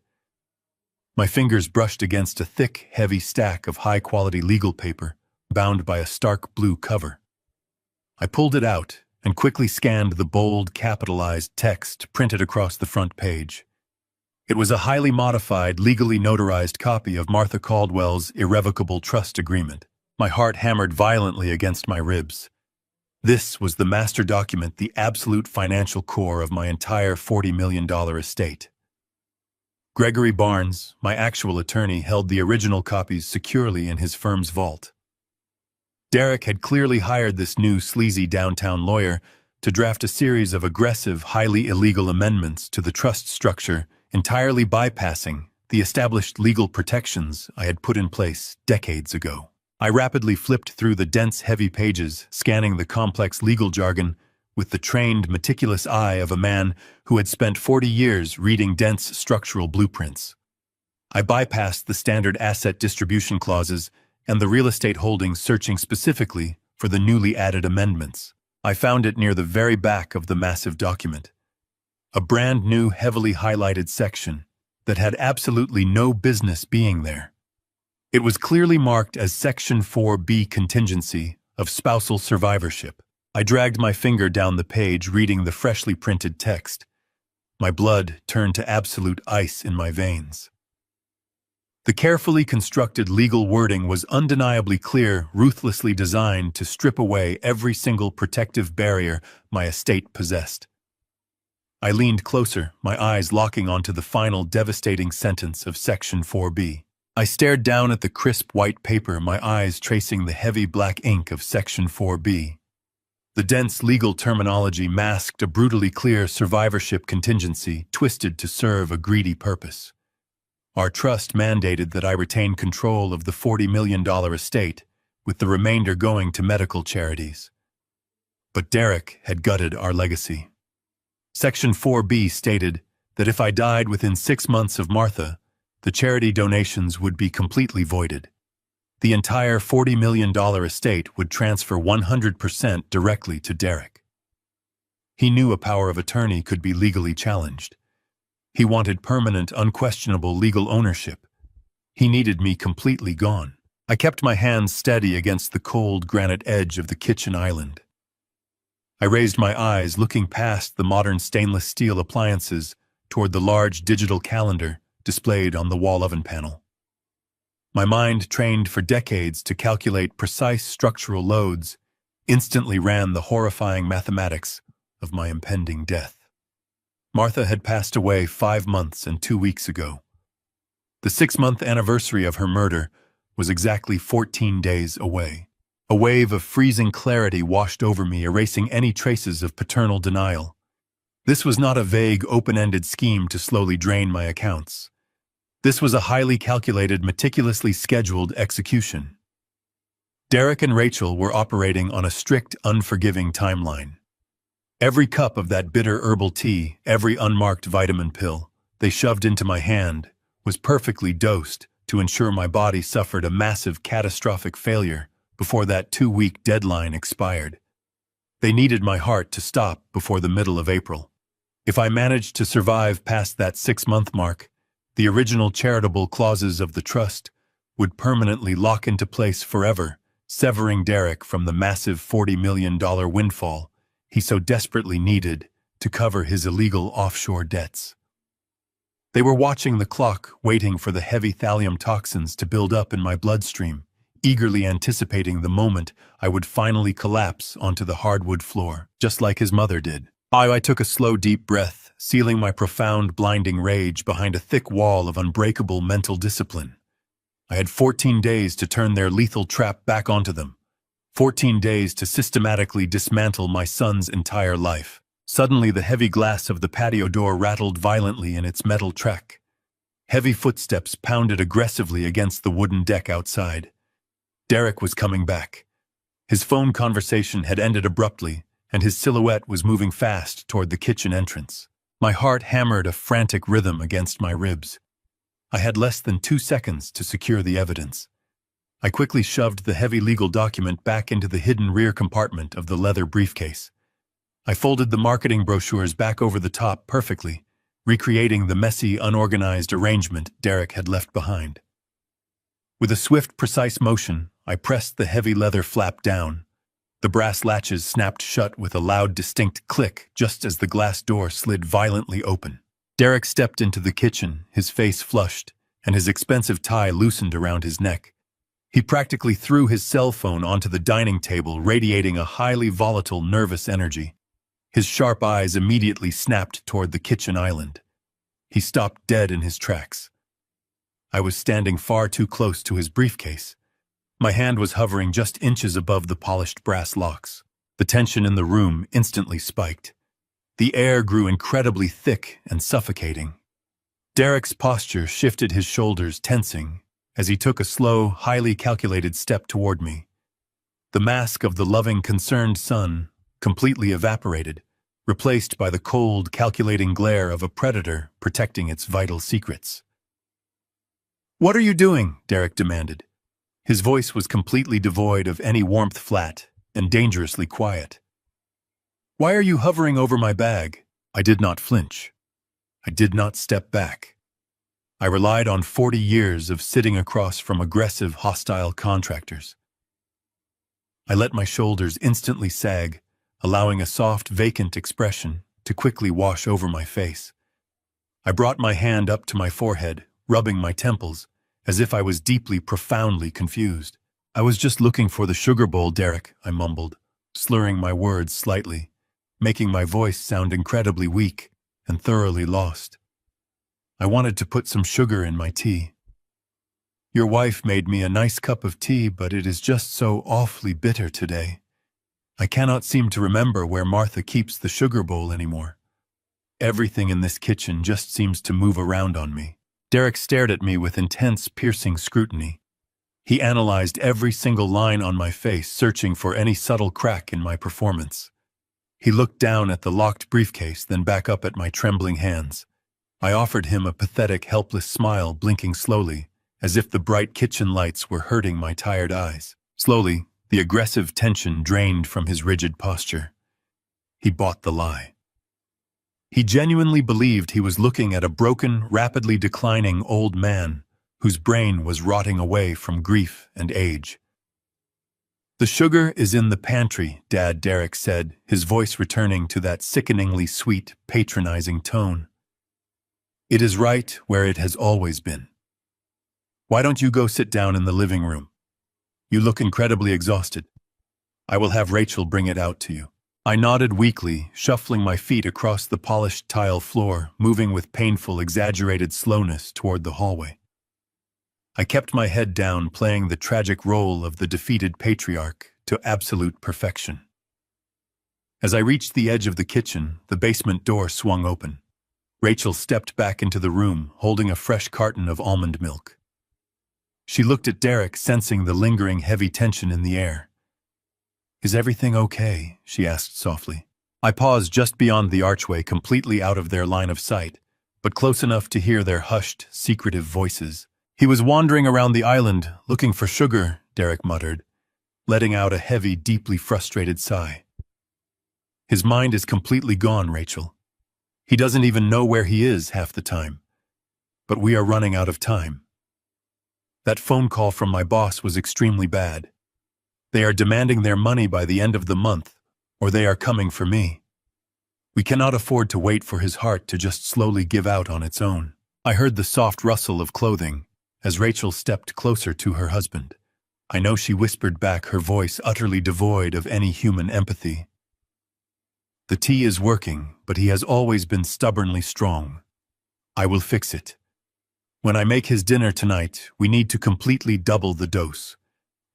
My fingers brushed against a thick, heavy stack of high-quality legal paper, bound by a stark blue cover. I pulled it out and quickly scanned the bold, capitalized text printed across the front page. It was a highly modified, legally notarized copy of Martha Caldwell's irrevocable trust agreement. My heart hammered violently against my ribs. This was the master document, the absolute financial core of my entire $40 million estate. Gregory Barnes, my actual attorney, held the original copies securely in his firm's vault. Derek had clearly hired this new sleazy downtown lawyer to draft a series of aggressive, highly illegal amendments to the trust structure, entirely bypassing the established legal protections I had put in place decades ago. I rapidly flipped through the dense, heavy pages, scanning the complex legal jargon with the trained, meticulous eye of a man who had spent 40 years reading dense structural blueprints. I bypassed the standard asset distribution clauses and the real estate holdings, searching specifically for the newly added amendments. I found it near the very back of the massive document. A brand new, heavily highlighted section that had absolutely no business being there. It was clearly marked as Section 4B, contingency of spousal survivorship. I dragged my finger down the page, reading the freshly printed text. My blood turned to absolute ice in my veins. The carefully constructed legal wording was undeniably clear, ruthlessly designed to strip away every single protective barrier my estate possessed. I leaned closer, my eyes locking onto the final devastating sentence of Section 4B. I stared down at the crisp white paper, my eyes tracing the heavy black ink of Section 4B. The dense legal terminology masked a brutally clear survivorship contingency twisted to serve a greedy purpose. Our trust mandated that I retain control of the $40 million estate, with the remainder going to medical charities. But Derek had gutted our legacy. Section 4B stated that if I died within 6 months of Martha, the charity donations would be completely voided. The entire $40 million estate would transfer 100% directly to Derek. He knew a power of attorney could be legally challenged. He wanted permanent, unquestionable legal ownership. He needed me completely gone. I kept my hands steady against the cold granite edge of the kitchen island. I raised my eyes, looking past the modern stainless steel appliances toward the large digital calendar displayed on the wall oven panel. My mind, trained for decades to calculate precise structural loads, instantly ran the horrifying mathematics of my impending death. Martha had passed away 5 months and 2 weeks ago. The 6-month anniversary of her murder was exactly 14 days away. A wave of freezing clarity washed over me, erasing any traces of paternal denial. This was not a vague, open-ended scheme to slowly drain my accounts. This was a highly calculated, meticulously scheduled execution. Derek and Rachel were operating on a strict, unforgiving timeline. Every cup of that bitter herbal tea, every unmarked vitamin pill they shoved into my hand was perfectly dosed to ensure my body suffered a massive, catastrophic failure before that 2-week deadline expired. They needed my heart to stop before the middle of April. If I managed to survive past that 6-month mark, the original charitable clauses of the trust would permanently lock into place forever, severing Derek from the massive $40 million windfall he so desperately needed to cover his illegal offshore debts. They were watching the clock, waiting for the heavy thallium toxins to build up in my bloodstream, eagerly anticipating the moment I would finally collapse onto the hardwood floor, just like his mother did. I took a slow, deep breath, sealing my profound, blinding rage behind a thick wall of unbreakable mental discipline. I had 14 days to turn their lethal trap back onto them. 14 days to systematically dismantle my son's entire life. Suddenly, the heavy glass of the patio door rattled violently in its metal track. Heavy footsteps pounded aggressively against the wooden deck outside. Derek was coming back. His phone conversation had ended abruptly, and his silhouette was moving fast toward the kitchen entrance. My heart hammered a frantic rhythm against my ribs. I had less than 2 seconds to secure the evidence. I quickly shoved the heavy legal document back into the hidden rear compartment of the leather briefcase. I folded the marketing brochures back over the top perfectly, recreating the messy, unorganized arrangement Derek had left behind. With a swift, precise motion, I pressed the heavy leather flap down. The brass latches snapped shut with a loud, distinct click just as the glass door slid violently open. Derek stepped into the kitchen, his face flushed, and his expensive tie loosened around his neck. He practically threw his cell phone onto the dining table, radiating a highly volatile, nervous energy. His sharp eyes immediately snapped toward the kitchen island. He stopped dead in his tracks. I was standing far too close to his briefcase. My hand was hovering just inches above the polished brass locks. The tension in the room instantly spiked. The air grew incredibly thick and suffocating. Derek's posture shifted, his shoulders tensing, as he took a slow, highly calculated step toward me. The mask of the loving, concerned son completely evaporated, replaced by the cold, calculating glare of a predator protecting its vital secrets. "What are you doing?" Derek demanded. His voice was completely devoid of any warmth, flat and dangerously quiet. "Why are you hovering over my bag?" I did not flinch. I did not step back. I relied on 40 years of sitting across from aggressive, hostile contractors. I let my shoulders instantly sag, allowing a soft, vacant expression to quickly wash over my face. I brought my hand up to my forehead, rubbing my temples, as if I was deeply, profoundly confused. "I was just looking for the sugar bowl, Derek," I mumbled, slurring my words slightly, making my voice sound incredibly weak and thoroughly lost. "I wanted to put some sugar in my tea. Your wife made me a nice cup of tea, but it is just so awfully bitter today. I cannot seem to remember where Martha keeps the sugar bowl anymore. Everything in this kitchen just seems to move around on me." Derek stared at me with intense, piercing scrutiny. He analyzed every single line on my face, searching for any subtle crack in my performance. He looked down at the locked briefcase, then back up at my trembling hands. I offered him a pathetic, helpless smile, blinking slowly, as if the bright kitchen lights were hurting my tired eyes. Slowly, the aggressive tension drained from his rigid posture. He bought the lie. He genuinely believed he was looking at a broken, rapidly declining old man whose brain was rotting away from grief and age. "The sugar is in the pantry, Dad," Derek said, his voice returning to that sickeningly sweet, patronizing tone. "It is right where it has always been. Why don't you go sit down in the living room? You look incredibly exhausted. I will have Rachel bring it out to you." I nodded weakly, shuffling my feet across the polished tile floor, moving with painful, exaggerated slowness toward the hallway. I kept my head down, playing the tragic role of the defeated patriarch to absolute perfection. As I reached the edge of the kitchen, the basement door swung open. Rachel stepped back into the room, holding a fresh carton of almond milk. She looked at Derek, sensing the lingering heavy tension in the air. "Is everything okay?" she asked softly. I paused just beyond the archway, completely out of their line of sight, but close enough to hear their hushed, secretive voices. "He was wandering around the island, looking for sugar," Derek muttered, letting out a heavy, deeply frustrated sigh. "His mind is completely gone, Rachel. He doesn't even know where he is half the time. But we are running out of time. That phone call from my boss was extremely bad. They are demanding their money by the end of the month, or they are coming for me. We cannot afford to wait for his heart to just slowly give out on its own." I heard the soft rustle of clothing as Rachel stepped closer to her husband. I know she whispered back, her voice utterly devoid of any human empathy. "The tea is working, but he has always been stubbornly strong. I will fix it. When I make his dinner tonight, we need to completely double the dose.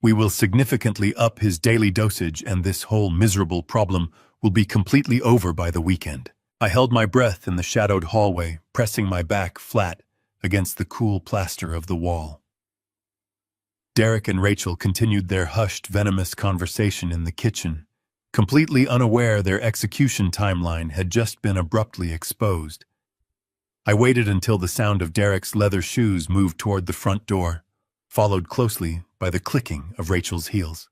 We will significantly up his daily dosage, and this whole miserable problem will be completely over by the weekend." I held my breath in the shadowed hallway, pressing my back flat against the cool plaster of the wall. Derek and Rachel continued their hushed, venomous conversation in the kitchen, completely unaware their execution timeline had just been abruptly exposed. I waited until the sound of Derek's leather shoes moved toward the front door, followed closely by the clicking of Rachel's heels.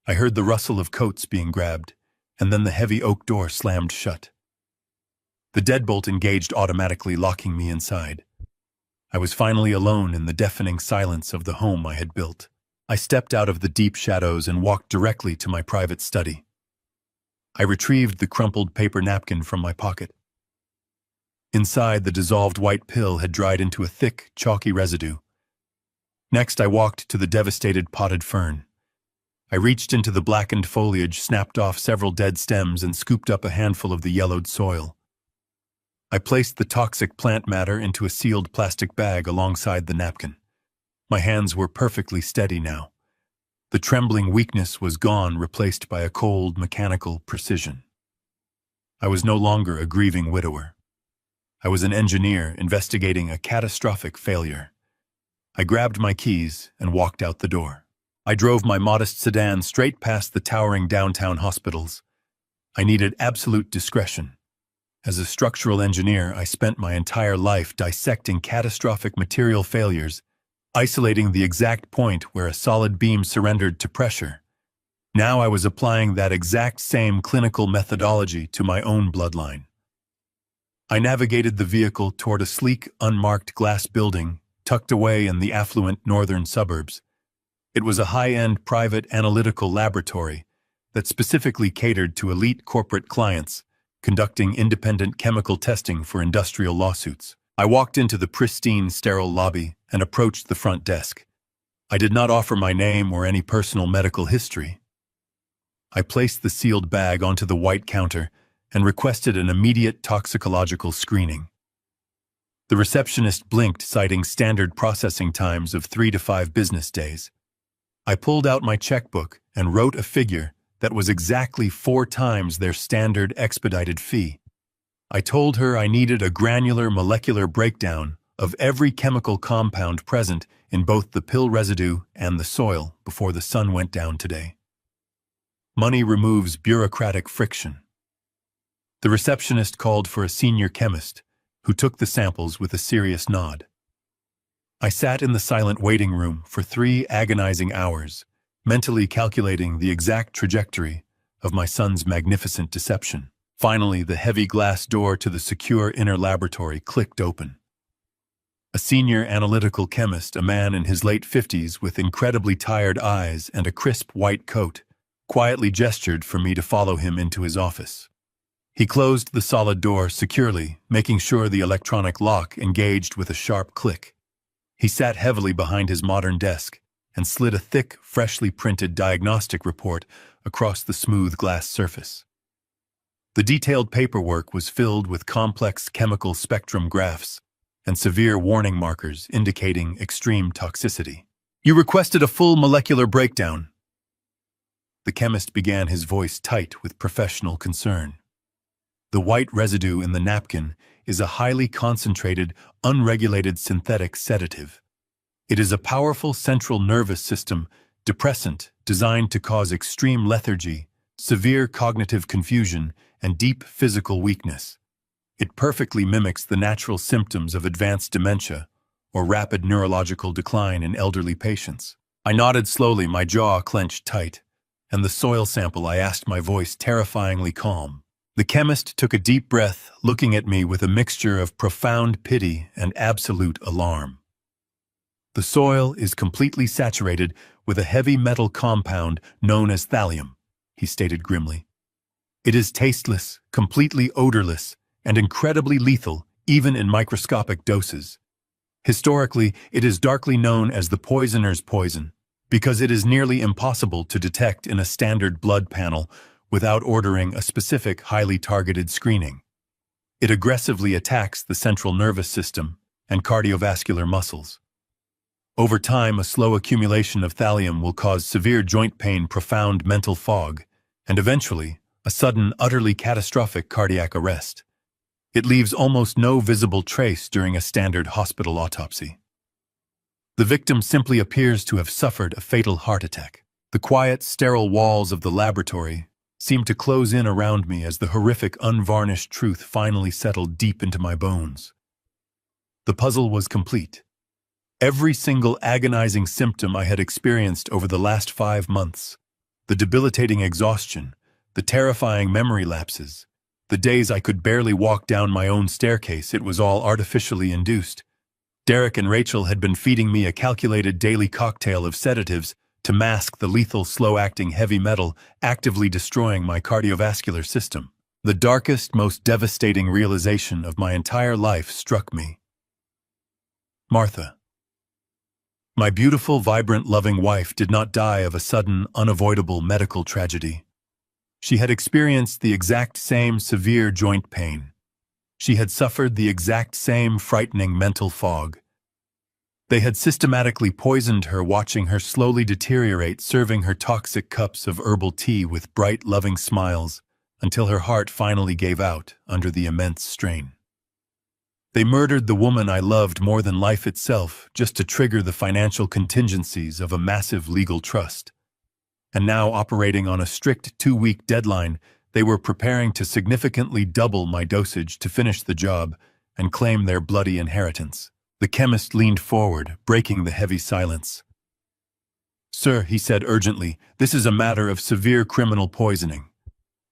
I heard the rustle of coats being grabbed, and then the heavy oak door slammed shut. The deadbolt engaged automatically, locking me inside. I was finally alone in the deafening silence of the home I had built. I stepped out of the deep shadows and walked directly to my private study. I retrieved the crumpled paper napkin from my pocket. Inside, the dissolved white pill had dried into a thick, chalky residue. Next, I walked to the devastated potted fern. I reached into the blackened foliage, snapped off several dead stems, and scooped up a handful of the yellowed soil. I placed the toxic plant matter into a sealed plastic bag alongside the napkin. My hands were perfectly steady now. The trembling weakness was gone, replaced by a cold, mechanical precision. I was no longer a grieving widower. I was an engineer investigating a catastrophic failure. I grabbed my keys and walked out the door. I drove my modest sedan straight past the towering downtown hospitals. I needed absolute discretion. As a structural engineer, I spent my entire life dissecting catastrophic material failures, isolating the exact point where a solid beam surrendered to pressure. Now I was applying that exact same clinical methodology to my own bloodline. I navigated the vehicle toward a sleek, unmarked glass building tucked away in the affluent northern suburbs. It was a high-end private analytical laboratory that specifically catered to elite corporate clients, conducting independent chemical testing for industrial lawsuits. I walked into the pristine, sterile lobby and approached the front desk. I did not offer my name or any personal medical history. I placed the sealed bag onto the white counter and requested an immediate toxicological screening. The receptionist blinked, citing standard processing times of 3 to 5 business days. I pulled out my checkbook and wrote a figure that was exactly 4 times their standard expedited fee. I told her I needed a granular molecular breakdown of every chemical compound present in both the pill residue and the soil before the sun went down today. Money removes bureaucratic friction. The receptionist called for a senior chemist, who took the samples with a serious nod. I sat in the silent waiting room for 3 agonizing hours, mentally calculating the exact trajectory of my son's magnificent deception. Finally, the heavy glass door to the secure inner laboratory clicked open. A senior analytical chemist, a man in his late 50s with incredibly tired eyes and a crisp white coat, quietly gestured for me to follow him into his office. He closed the solid door securely, making sure the electronic lock engaged with a sharp click. He sat heavily behind his modern desk and slid a thick, freshly printed diagnostic report across the smooth glass surface. The detailed paperwork was filled with complex chemical spectrum graphs and severe warning markers indicating extreme toxicity. "You requested a full molecular breakdown." The chemist began, his voice tight with professional concern. "The white residue in the napkin is a highly concentrated, unregulated synthetic sedative. It is a powerful central nervous system depressant designed to cause extreme lethargy, severe cognitive confusion, and deep physical weakness. It perfectly mimics the natural symptoms of advanced dementia or rapid neurological decline in elderly patients." I nodded slowly, my jaw clenched tight, and the soil sample I asked, my voice terrifyingly calm. The chemist took a deep breath, looking at me with a mixture of profound pity and absolute alarm. "The soil is completely saturated with a heavy metal compound known as thallium," he stated grimly. "It is tasteless, completely odorless, and incredibly lethal, even in microscopic doses. Historically, it is darkly known as the poisoner's poison, because it is nearly impossible to detect in a standard blood panel without ordering a specific, highly targeted screening. It aggressively attacks the central nervous system and cardiovascular muscles. Over time, a slow accumulation of thallium will cause severe joint pain, profound mental fog, and eventually, a sudden, utterly catastrophic cardiac arrest. It leaves almost no visible trace during a standard hospital autopsy. The victim simply appears to have suffered a fatal heart attack." The quiet, sterile walls of the laboratory seemed to close in around me as the horrific, unvarnished truth finally settled deep into my bones. The puzzle was complete. Every single agonizing symptom I had experienced over the last 5 months, the debilitating exhaustion, the terrifying memory lapses, the days I could barely walk down my own staircase, it was all artificially induced. Derek and Rachel had been feeding me a calculated daily cocktail of sedatives to mask the lethal, slow-acting heavy metal actively destroying my cardiovascular system. The darkest, most devastating realization of my entire life struck me. Martha. My beautiful, vibrant, loving wife did not die of a sudden, unavoidable medical tragedy. She had experienced the exact same severe joint pain. She had suffered the exact same frightening mental fog. They had systematically poisoned her, watching her slowly deteriorate, serving her toxic cups of herbal tea with bright, loving smiles, until her heart finally gave out under the immense strain. They murdered the woman I loved more than life itself, just to trigger the financial contingencies of a massive legal trust. And now, operating on a strict 2-week deadline, they were preparing to significantly double my dosage to finish the job and claim their bloody inheritance. The chemist leaned forward, breaking the heavy silence. "Sir," he said urgently, "this is a matter of severe criminal poisoning.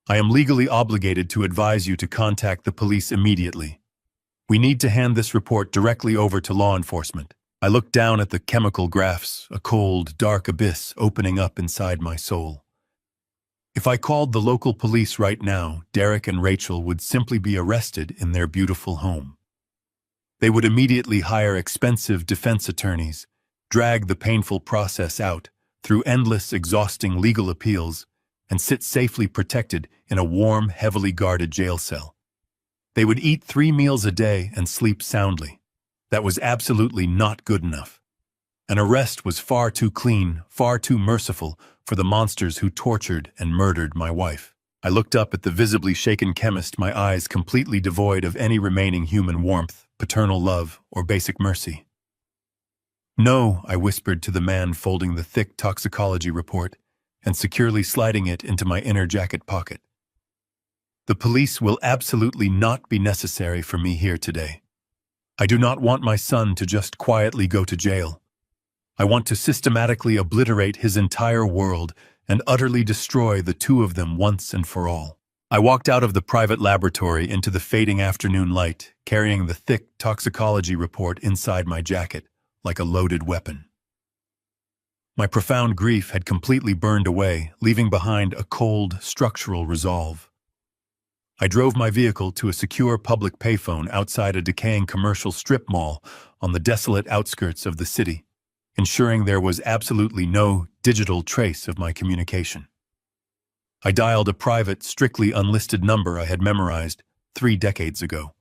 I am legally obligated to advise you to contact the police immediately. We need to hand this report directly over to law enforcement." I looked down at the chemical graphs, a cold, dark abyss opening up inside my soul. If I called the local police right now, Derek and Rachel would simply be arrested in their beautiful home. They would immediately hire expensive defense attorneys, drag the painful process out through endless, exhausting legal appeals, and sit safely protected in a warm, heavily guarded jail cell. They would eat 3 meals a day and sleep soundly. That was absolutely not good enough. An arrest was far too clean, far too merciful for the monsters who tortured and murdered my wife. I looked up at the visibly shaken chemist, my eyes completely devoid of any remaining human warmth, paternal love, or basic mercy. "No," I whispered to the man folding the thick toxicology report and securely sliding it into my inner jacket pocket. "The police will absolutely not be necessary for me here today. I do not want my son to just quietly go to jail. I want to systematically obliterate his entire world and utterly destroy the two of them once and for all." I walked out of the private laboratory into the fading afternoon light, carrying the thick toxicology report inside my jacket like a loaded weapon. My profound grief had completely burned away, leaving behind a cold, structural resolve. I drove my vehicle to a secure public payphone outside a decaying commercial strip mall on the desolate outskirts of the city, ensuring there was absolutely no digital trace of my communication. I dialed a private, strictly unlisted number I had memorized 3 decades ago.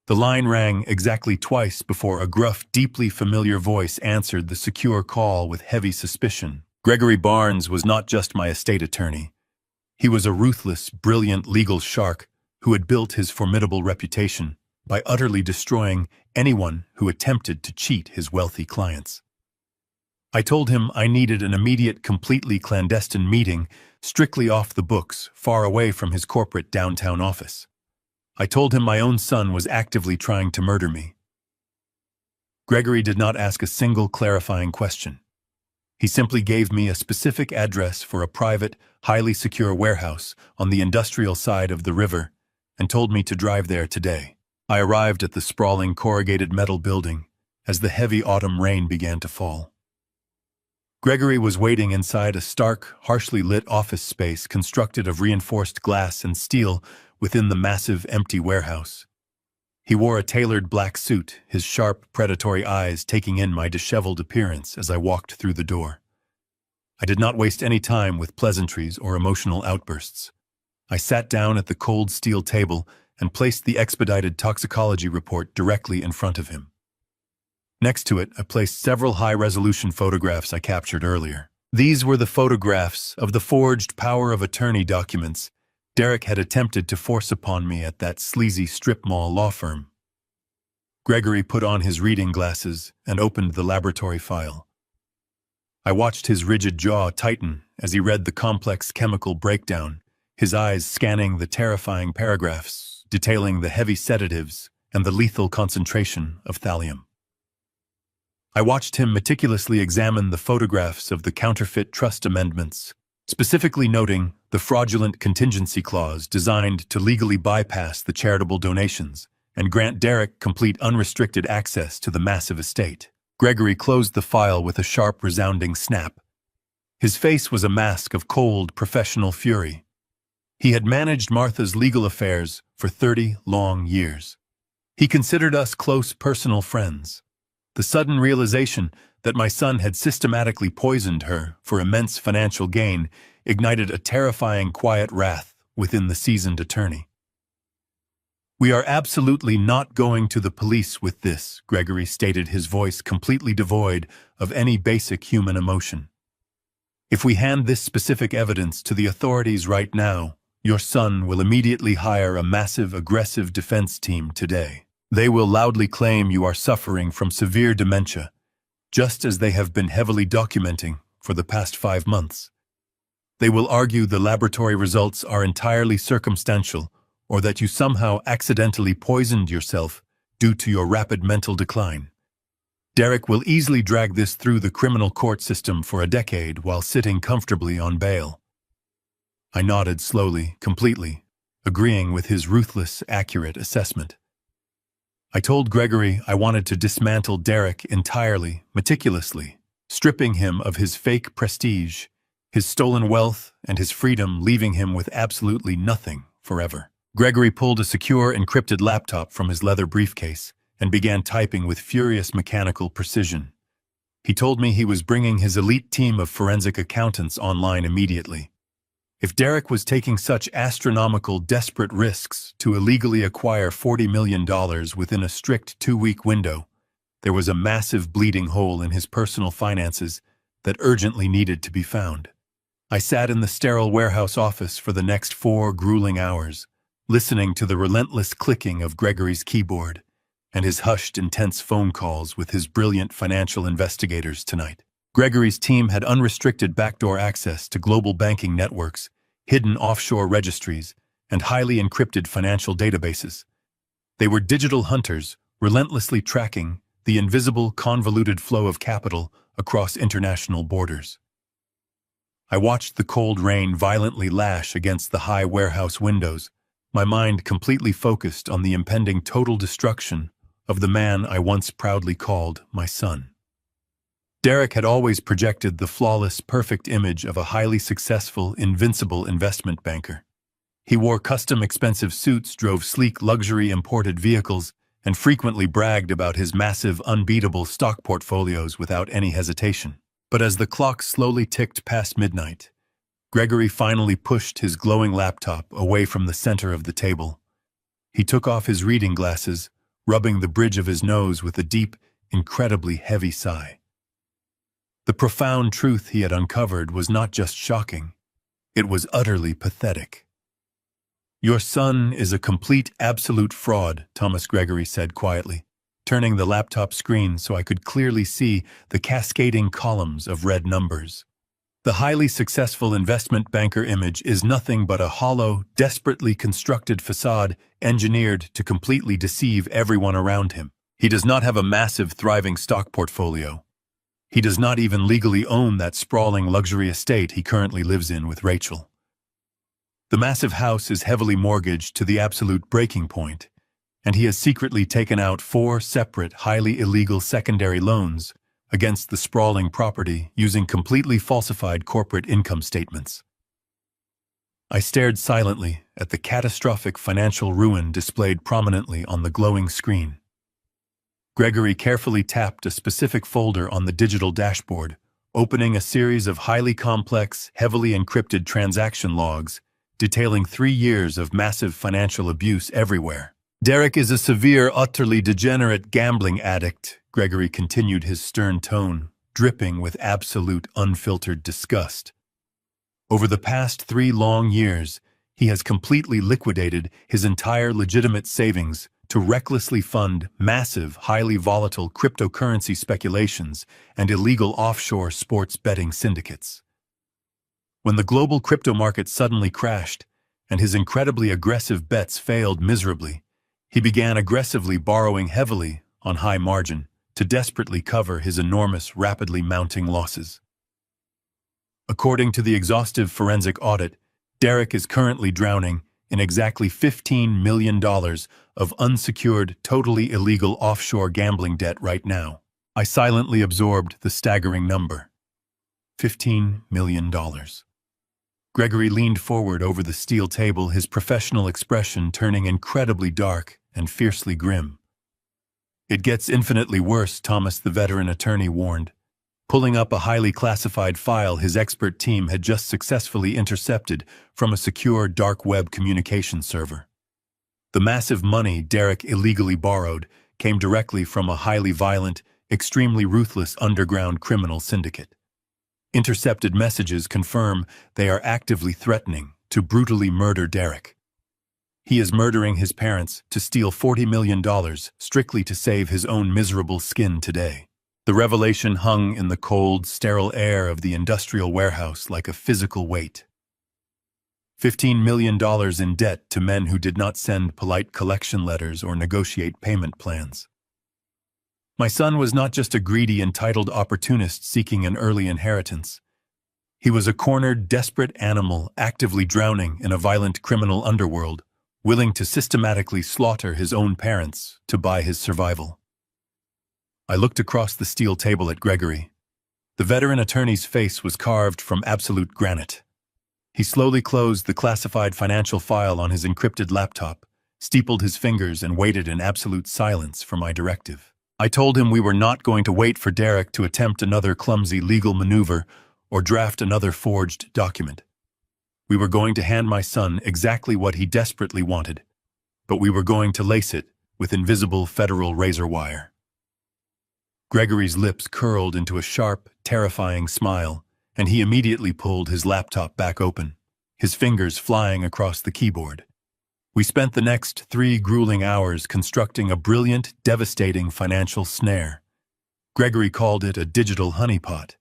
The line rang exactly twice before a gruff, deeply familiar voice answered the secure call with heavy suspicion. Gregory Barnes was not just my estate attorney. He was a ruthless, brilliant legal shark who had built his formidable reputation by utterly destroying anyone who attempted to cheat his wealthy clients. I told him I needed an immediate, completely clandestine meeting, strictly off the books, far away from his corporate downtown office. I told him my own son was actively trying to murder me. Gregory did not ask a single clarifying question. He simply gave me a specific address for a private, highly secure warehouse on the industrial side of the river and told me to drive there today. I arrived at the sprawling corrugated metal building as the heavy autumn rain began to fall. Gregory was waiting inside a stark, harshly lit office space constructed of reinforced glass and steel within the massive, empty warehouse. He wore a tailored black suit, his sharp, predatory eyes taking in my disheveled appearance as I walked through the door. I did not waste any time with pleasantries or emotional outbursts. I sat down at the cold steel table and placed the expedited toxicology report directly in front of him. Next to it, I placed several high-resolution photographs I captured earlier. These were the photographs of the forged power of attorney documents Derek had attempted to force upon me at that sleazy strip mall law firm. Gregory put on his reading glasses and opened the laboratory file. I watched his rigid jaw tighten as he read the complex chemical breakdown, his eyes scanning the terrifying paragraphs detailing the heavy sedatives and the lethal concentration of thallium. I watched him meticulously examine the photographs of the counterfeit trust amendments, specifically noting the fraudulent contingency clause designed to legally bypass the charitable donations and grant Derek complete unrestricted access to the massive estate. Gregory closed the file with a sharp, resounding snap. His face was a mask of cold, professional fury. He had managed Martha's legal affairs for 30 long years. He considered us close personal friends. The sudden realization that my son had systematically poisoned her for immense financial gain ignited a terrifying quiet wrath within the seasoned attorney. "We are absolutely not going to the police with this," Gregory stated, his voice completely devoid of any basic human emotion. "If we hand this specific evidence to the authorities right now, your son will immediately hire a massive, aggressive defense team today. They will loudly claim you are suffering from severe dementia, just as they have been heavily documenting for the past 5 months. They will argue the laboratory results are entirely circumstantial, or that you somehow accidentally poisoned yourself due to your rapid mental decline. Derek will easily drag this through the criminal court system for a decade while sitting comfortably on bail." I nodded slowly, completely, agreeing with his ruthless, accurate assessment. I told Gregory I wanted to dismantle Derek entirely, meticulously, stripping him of his fake prestige, his stolen wealth, and his freedom, leaving him with absolutely nothing forever. Gregory pulled a secure, encrypted laptop from his leather briefcase and began typing with furious mechanical precision. He told me he was bringing his elite team of forensic accountants online immediately. If Derek was taking such astronomical, desperate risks to illegally acquire $40 million within a strict 2-week window, there was a massive bleeding hole in his personal finances that urgently needed to be found. I sat in the sterile warehouse office for the next 4 grueling hours, listening to the relentless clicking of Gregory's keyboard and his hushed, intense phone calls with his brilliant financial investigators tonight. Gregory's team had unrestricted backdoor access to global banking networks, hidden offshore registries, and highly encrypted financial databases. They were digital hunters, relentlessly tracking the invisible, convoluted flow of capital across international borders. I watched the cold rain violently lash against the high warehouse windows, my mind completely focused on the impending total destruction of the man I once proudly called my son. Derek had always projected the flawless, perfect image of a highly successful, invincible investment banker. He wore custom expensive suits, drove sleek luxury imported vehicles, and frequently bragged about his massive, unbeatable stock portfolios without any hesitation. But as the clock slowly ticked past midnight, Gregory finally pushed his glowing laptop away from the center of the table. He took off his reading glasses, rubbing the bridge of his nose with a deep, incredibly heavy sigh. The profound truth he had uncovered was not just shocking, it was utterly pathetic. "Your son is a complete, absolute fraud," Thomas Gregory said quietly, turning the laptop screen so I could clearly see the cascading columns of red numbers. "The highly successful investment banker image is nothing but a hollow, desperately constructed facade engineered to completely deceive everyone around him. He does not have a massive, thriving stock portfolio. He does not even legally own that sprawling luxury estate he currently lives in with Rachel. The massive house is heavily mortgaged to the absolute breaking point, and he has secretly taken out 4 separate, highly illegal secondary loans against the sprawling property using completely falsified corporate income statements." I stared silently at the catastrophic financial ruin displayed prominently on the glowing screen. Gregory carefully tapped a specific folder on the digital dashboard, opening a series of highly complex, heavily encrypted transaction logs detailing 3 years of massive financial abuse everywhere. "Derek is a severe, utterly degenerate gambling addict," Gregory continued, his stern tone dripping with absolute, unfiltered disgust. "Over the past 3 long years, he has completely liquidated his entire legitimate savings to recklessly fund massive, highly volatile cryptocurrency speculations and illegal offshore sports betting syndicates. When the global crypto market suddenly crashed and his incredibly aggressive bets failed miserably, he began aggressively borrowing heavily on high margin to desperately cover his enormous, rapidly mounting losses. According to the exhaustive forensic audit, Derek is currently drowning in exactly $15 million of unsecured, totally illegal offshore gambling debt right now." I silently absorbed the staggering number. $15 million. Gregory leaned forward over the steel table, his professional expression turning incredibly dark and fiercely grim. "It gets infinitely worse," Thomas, the veteran attorney, warned, pulling up a highly classified file his expert team had just successfully intercepted from a secure dark web communication server. The massive money Derek illegally borrowed came directly from a highly violent, extremely ruthless underground criminal syndicate. Intercepted messages confirm they are actively threatening to brutally murder Derek. He is murdering his parents to steal $40 million strictly to save his own miserable skin today. The revelation hung in the cold, sterile air of the industrial warehouse like a physical weight. $15 million in debt to men who did not send polite collection letters or negotiate payment plans. My son was not just a greedy, entitled opportunist seeking an early inheritance. He was a cornered, desperate animal actively drowning in a violent criminal underworld, willing to systematically slaughter his own parents to buy his survival. I looked across the steel table at Gregory. The veteran attorney's face was carved from absolute granite. He slowly closed the classified financial file on his encrypted laptop, steepled his fingers, and waited in absolute silence for my directive. I told him we were not going to wait for Derek to attempt another clumsy legal maneuver or draft another forged document. We were going to hand my son exactly what he desperately wanted, but we were going to lace it with invisible federal razor wire. Gregory's lips curled into a sharp, terrifying smile, and he immediately pulled his laptop back open, his fingers flying across the keyboard. We spent the next 3 grueling hours constructing a brilliant, devastating financial snare. Gregory called it a digital honeypot.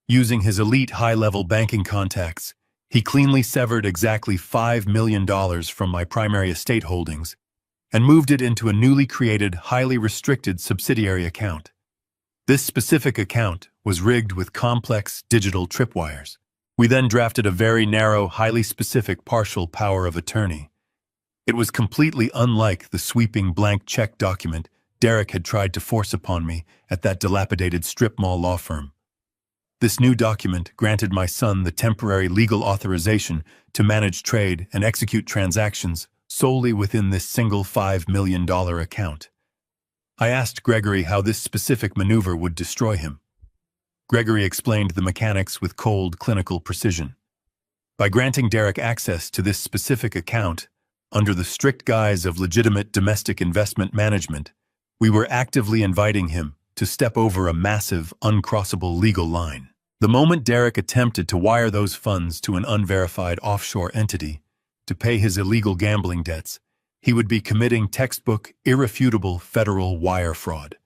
Using his elite high-level banking contacts, he cleanly severed exactly $5 million from my primary estate holdings and moved it into a newly created, highly restricted subsidiary account. This specific account was rigged with complex digital tripwires. We then drafted a very narrow, highly specific partial power of attorney. It was completely unlike the sweeping blank check document Derek had tried to force upon me at that dilapidated strip mall law firm. This new document granted my son the temporary legal authorization to manage trade and execute transactions solely within this single $5 million account. I asked Gregory how this specific maneuver would destroy him. Gregory explained the mechanics with cold, clinical precision. By granting Derek access to this specific account, under the strict guise of legitimate domestic investment management, we were actively inviting him to step over a massive, uncrossable legal line. The moment Derek attempted to wire those funds to an unverified offshore entity to pay his illegal gambling debts, he would be committing textbook, irrefutable federal wire fraud.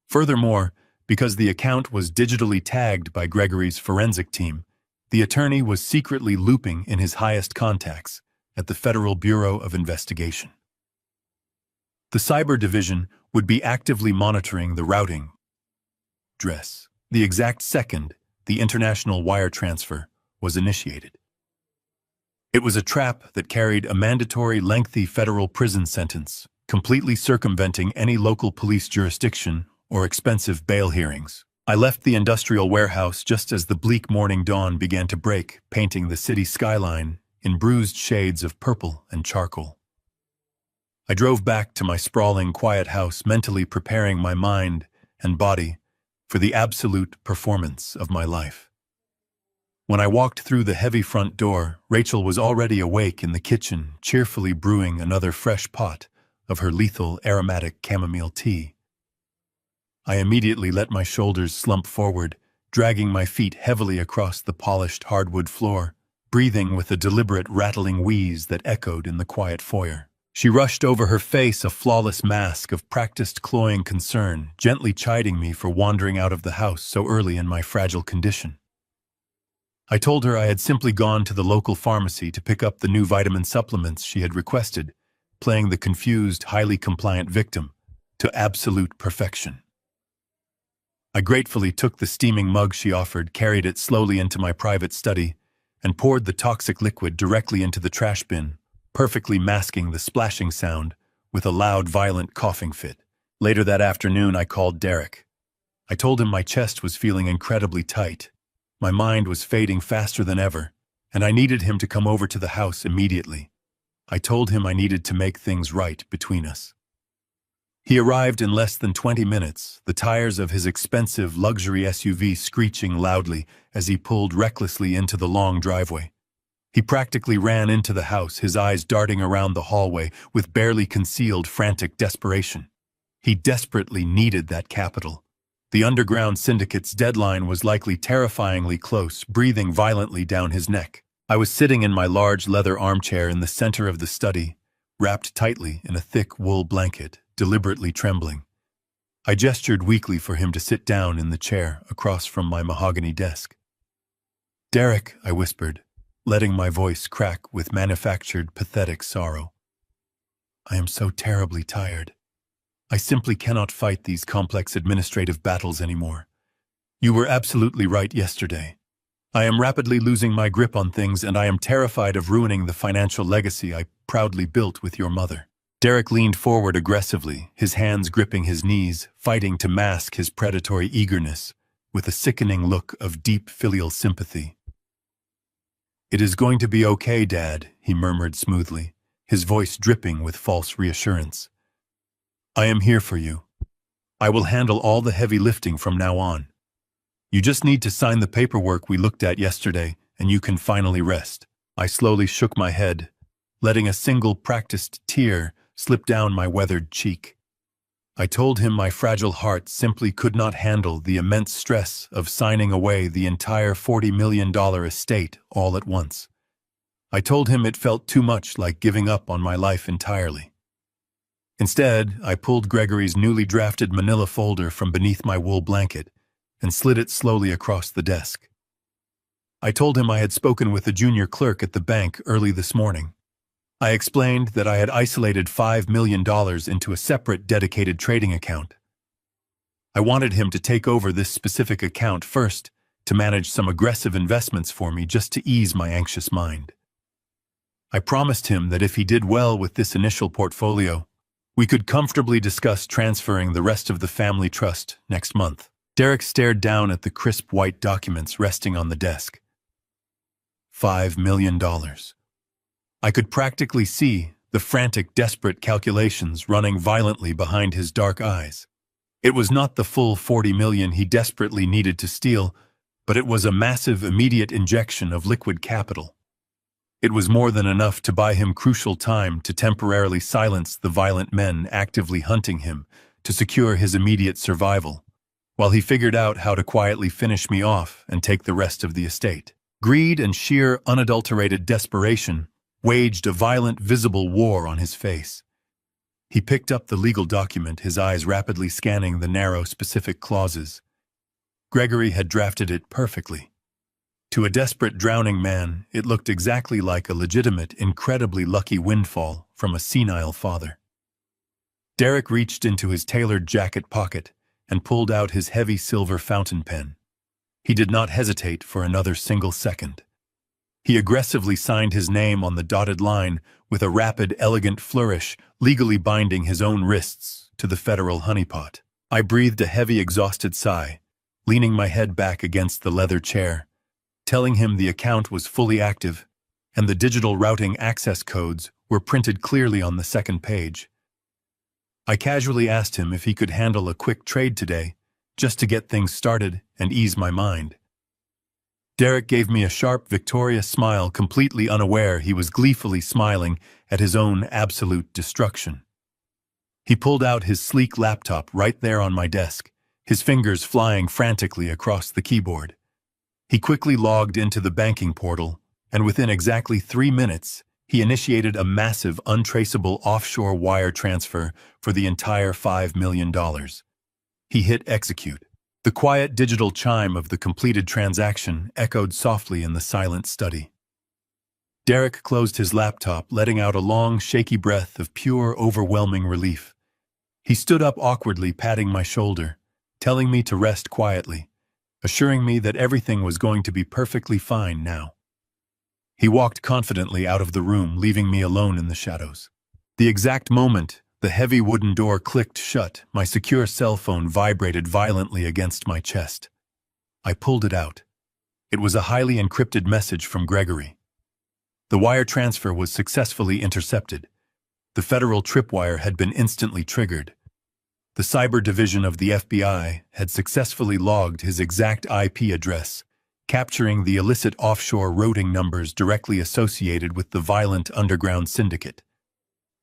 Furthermore, because the account was digitally tagged by Gregory's forensic team, the attorney was secretly looping in his highest contacts at the Federal Bureau of Investigation. The Cyber Division would be actively monitoring the routing address the exact second the international wire transfer was initiated. It was a trap that carried a mandatory lengthy federal prison sentence, completely circumventing any local police jurisdiction or expensive bail hearings. I left the industrial warehouse just as the bleak morning dawn began to break, painting the city skyline in bruised shades of purple and charcoal. I drove back to my sprawling, quiet house, mentally preparing my mind and body for the absolute performance of my life. When I walked through the heavy front door, Rachel was already awake in the kitchen, cheerfully brewing another fresh pot of her lethal aromatic chamomile tea. I immediately let my shoulders slump forward, dragging my feet heavily across the polished hardwood floor, breathing with a deliberate rattling wheeze that echoed in the quiet foyer. She rushed over her face a flawless mask of practiced cloying concern, gently chiding me for wandering out of the house so early in my fragile condition. I told her I had simply gone to the local pharmacy to pick up the new vitamin supplements she had requested, playing the confused, highly compliant victim to absolute perfection. I gratefully took the steaming mug she offered, carried it slowly into my private study, and poured the toxic liquid directly into the trash bin, perfectly masking the splashing sound with a loud, violent coughing fit. Later that afternoon, I called Derek. I told him my chest was feeling incredibly tight. My mind was fading faster than ever, and I needed him to come over to the house immediately. I told him I needed to make things right between us. He arrived in less than 20 minutes, the tires of his expensive luxury SUV screeching loudly as he pulled recklessly into the long driveway. He practically ran into the house, his eyes darting around the hallway with barely concealed frantic desperation. He desperately needed that capital. The underground syndicate's deadline was likely terrifyingly close, breathing violently down his neck. I was sitting in my large leather armchair in the center of the study, wrapped tightly in a thick wool blanket, deliberately trembling. I gestured weakly for him to sit down in the chair across from my mahogany desk. "Derek," I whispered, letting my voice crack with manufactured, pathetic sorrow. "I am so terribly tired. I simply cannot fight these complex administrative battles anymore. You were absolutely right yesterday. I am rapidly losing my grip on things, and I am terrified of ruining the financial legacy I proudly built with your mother." Derek leaned forward aggressively, his hands gripping his knees, fighting to mask his predatory eagerness, with a sickening look of deep filial sympathy. "It is going to be okay, Dad," he murmured smoothly, his voice dripping with false reassurance. "I am here for you. I will handle all the heavy lifting from now on. You just need to sign the paperwork we looked at yesterday, and you can finally rest." I slowly shook my head, letting a single practiced tear slip down my weathered cheek. I told him my fragile heart simply could not handle the immense stress of signing away the entire $40 million estate all at once. I told him it felt too much like giving up on my life entirely. Instead, I pulled Gregory's newly drafted manila folder from beneath my wool blanket and slid it slowly across the desk. I told him I had spoken with a junior clerk at the bank early this morning. I explained that I had isolated $5 million into a separate dedicated trading account. I wanted him to take over this specific account first to manage some aggressive investments for me just to ease my anxious mind. I promised him that if he did well with this initial portfolio, we could comfortably discuss transferring the rest of the family trust next month. Derek stared down at the crisp white documents resting on the desk. $5 million. I could practically see the frantic, desperate calculations running violently behind his dark eyes. It was not the full $40 million he desperately needed to steal, but it was a massive, immediate injection of liquid capital. It was more than enough to buy him crucial time to temporarily silence the violent men actively hunting him, to secure his immediate survival, while he figured out how to quietly finish me off and take the rest of the estate. Greed and sheer, unadulterated desperation waged a violent, visible war on his face. He picked up the legal document, his eyes rapidly scanning the narrow, specific clauses. Gregory had drafted it perfectly. To a desperate, drowning man, it looked exactly like a legitimate, incredibly lucky windfall from a senile father. Derek reached into his tailored jacket pocket and pulled out his heavy silver fountain pen. He did not hesitate for another single second. He aggressively signed his name on the dotted line with a rapid, elegant flourish, legally binding his own wrists to the federal honeypot. I breathed a heavy, exhausted sigh, leaning my head back against the leather chair, telling him the account was fully active, and the digital routing access codes were printed clearly on the second page. I casually asked him if he could handle a quick trade today, just to get things started and ease my mind. Derek gave me a sharp, victorious smile, completely unaware he was gleefully smiling at his own absolute destruction. He pulled out his sleek laptop right there on my desk, his fingers flying frantically across the keyboard. He quickly logged into the banking portal, and within exactly 3 minutes, he initiated a massive, untraceable offshore wire transfer for the entire $5 million. He hit execute. The quiet digital chime of the completed transaction echoed softly in the silent study. Derek closed his laptop, letting out a long, shaky breath of pure, overwhelming relief. He stood up awkwardly, patting my shoulder, telling me to rest quietly, assuring me that everything was going to be perfectly fine now. He walked confidently out of the room, leaving me alone in the shadows. The exact moment the heavy wooden door clicked shut, my secure cell phone vibrated violently against my chest. I pulled it out. It was a highly encrypted message from Gregory. The wire transfer was successfully intercepted. The federal tripwire had been instantly triggered. The cyber division of the FBI had successfully logged his exact IP address, capturing the illicit offshore routing numbers directly associated with the violent underground syndicate.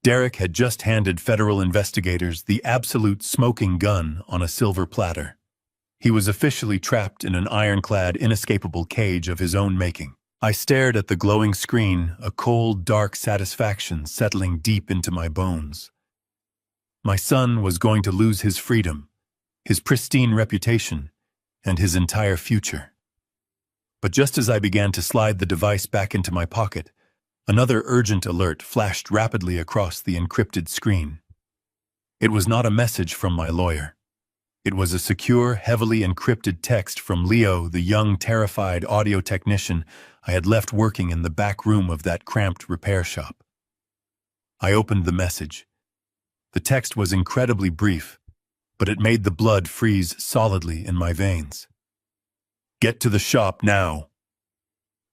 Derek had just handed federal investigators the absolute smoking gun on a silver platter. He was officially trapped in an ironclad, inescapable cage of his own making. I stared at the glowing screen, a cold, dark satisfaction settling deep into my bones. My son was going to lose his freedom, his pristine reputation, and his entire future. But just as I began to slide the device back into my pocket, another urgent alert flashed rapidly across the encrypted screen. It was not a message from my lawyer. It was a secure, heavily encrypted text from Leo, the young, terrified audio technician I had left working in the back room of that cramped repair shop. I opened the message. The text was incredibly brief, but it made the blood freeze solidly in my veins. "Get to the shop now."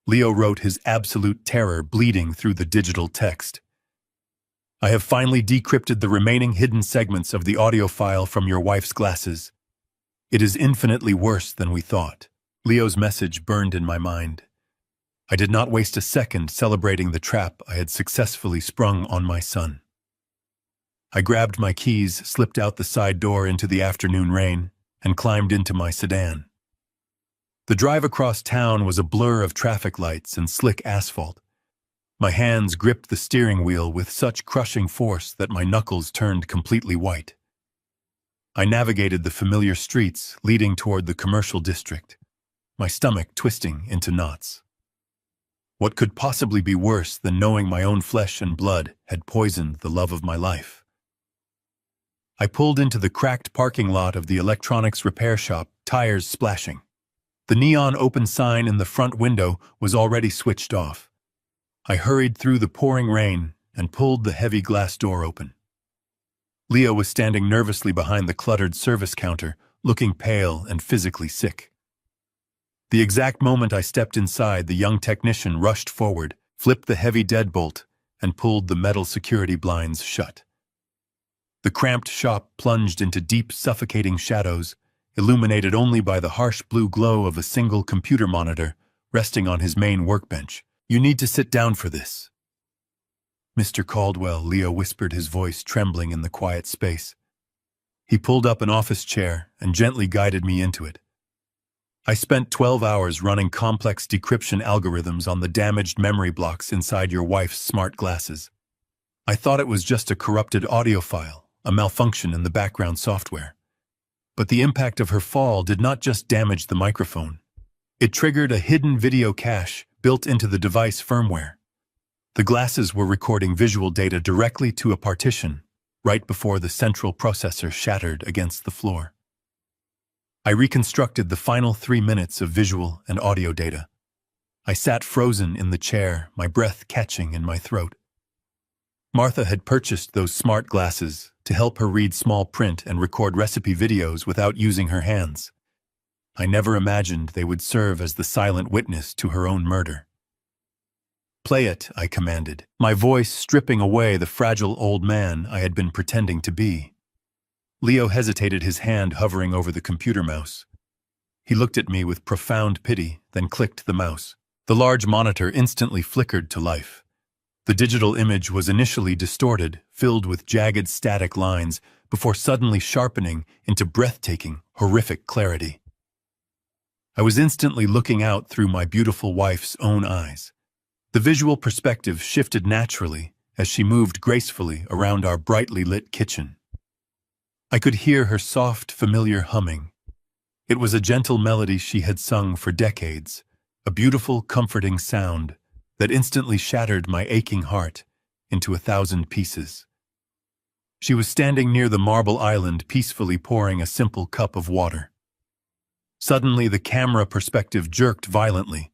Leo wrote, his absolute terror bleeding through the digital text. "I have finally decrypted the remaining hidden segments of the audio file from your wife's glasses. It is infinitely worse than we thought." Leo's message burned in my mind. I did not waste a second celebrating the trap I had successfully sprung on my son. I grabbed my keys, slipped out the side door into the afternoon rain, and climbed into my sedan. The drive across town was a blur of traffic lights and slick asphalt. My hands gripped the steering wheel with such crushing force that my knuckles turned completely white. I navigated the familiar streets leading toward the commercial district, my stomach twisting into knots. What could possibly be worse than knowing my own flesh and blood had poisoned the love of my life? I pulled into the cracked parking lot of the electronics repair shop, tires splashing. The neon open sign in the front window was already switched off. I hurried through the pouring rain and pulled the heavy glass door open. Leo was standing nervously behind the cluttered service counter, looking pale and physically sick. The exact moment I stepped inside, the young technician rushed forward, flipped the heavy deadbolt, and pulled the metal security blinds shut. The cramped shop plunged into deep, suffocating shadows, illuminated only by the harsh blue glow of a single computer monitor resting on his main workbench. "You need to sit down for this." "Mr. Caldwell," Leo whispered, his voice trembling in the quiet space. He pulled up an office chair and gently guided me into it. "I spent 12 hours running complex decryption algorithms on the damaged memory blocks inside your wife's smart glasses. I thought it was just a corrupted audio file, a malfunction in the background software. But the impact of her fall did not just damage the microphone. It triggered a hidden video cache built into the device firmware. The glasses were recording visual data directly to a partition, right before the central processor shattered against the floor. I reconstructed the final 3 minutes of visual and audio data. I sat frozen in the chair, my breath catching in my throat. Martha had purchased those smart glasses to help her read small print and record recipe videos without using her hands. I never imagined they would serve as the silent witness to her own murder. "Play it," I commanded, my voice stripping away the fragile old man I had been pretending to be. Leo hesitated, his hand hovering over the computer mouse. He looked at me with profound pity, then clicked the mouse. The large monitor instantly flickered to life. The digital image was initially distorted, filled with jagged static lines, before suddenly sharpening into breathtaking, horrific clarity. I was instantly looking out through my beautiful wife's own eyes. The visual perspective shifted naturally as she moved gracefully around our brightly lit kitchen. I could hear her soft, familiar humming. It was a gentle melody she had sung for decades, a beautiful, comforting sound that instantly shattered my aching heart into 1,000 pieces. She was standing near the marble island, peacefully pouring a simple cup of water. Suddenly, the camera perspective jerked violently.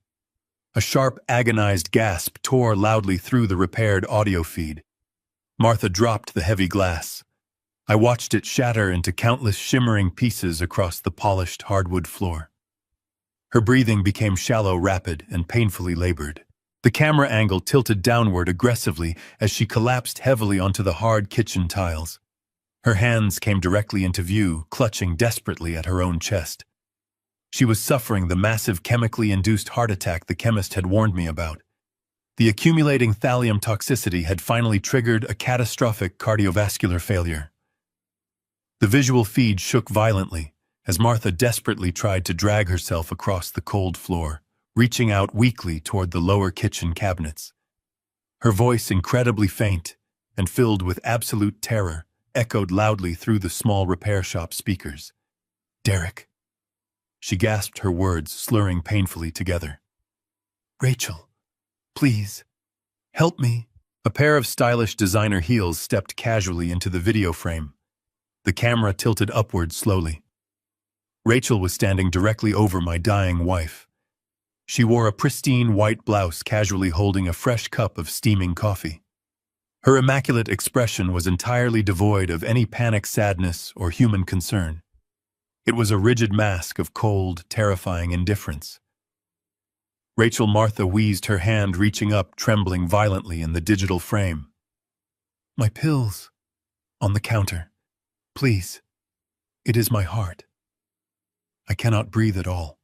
A sharp, agonized gasp tore loudly through the repaired audio feed. Martha dropped the heavy glass. I watched it shatter into countless shimmering pieces across the polished hardwood floor. Her breathing became shallow, rapid, and painfully labored. The camera angle tilted downward aggressively as she collapsed heavily onto the hard kitchen tiles. Her hands came directly into view, clutching desperately at her own chest. She was suffering the massive chemically induced heart attack the chemist had warned me about. The accumulating thallium toxicity had finally triggered a catastrophic cardiovascular failure. The visual feed shook violently as Martha desperately tried to drag herself across the cold floor, reaching out weakly toward the lower kitchen cabinets. Her voice, incredibly faint and filled with absolute terror, echoed loudly through the small repair shop speakers. "Derek." She gasped her words, slurring painfully together. "Rachel, please, help me." A pair of stylish designer heels stepped casually into the video frame. The camera tilted upward slowly. Rachel was standing directly over my dying wife. She wore a pristine white blouse, casually holding a fresh cup of steaming coffee. Her immaculate expression was entirely devoid of any panic sadness or human concern. It was a rigid mask of cold, terrifying indifference. Rachel Martha wheezed, her hand reaching up, trembling violently in the digital frame. "My pills. On the counter. Please. It is my heart. I cannot breathe at all."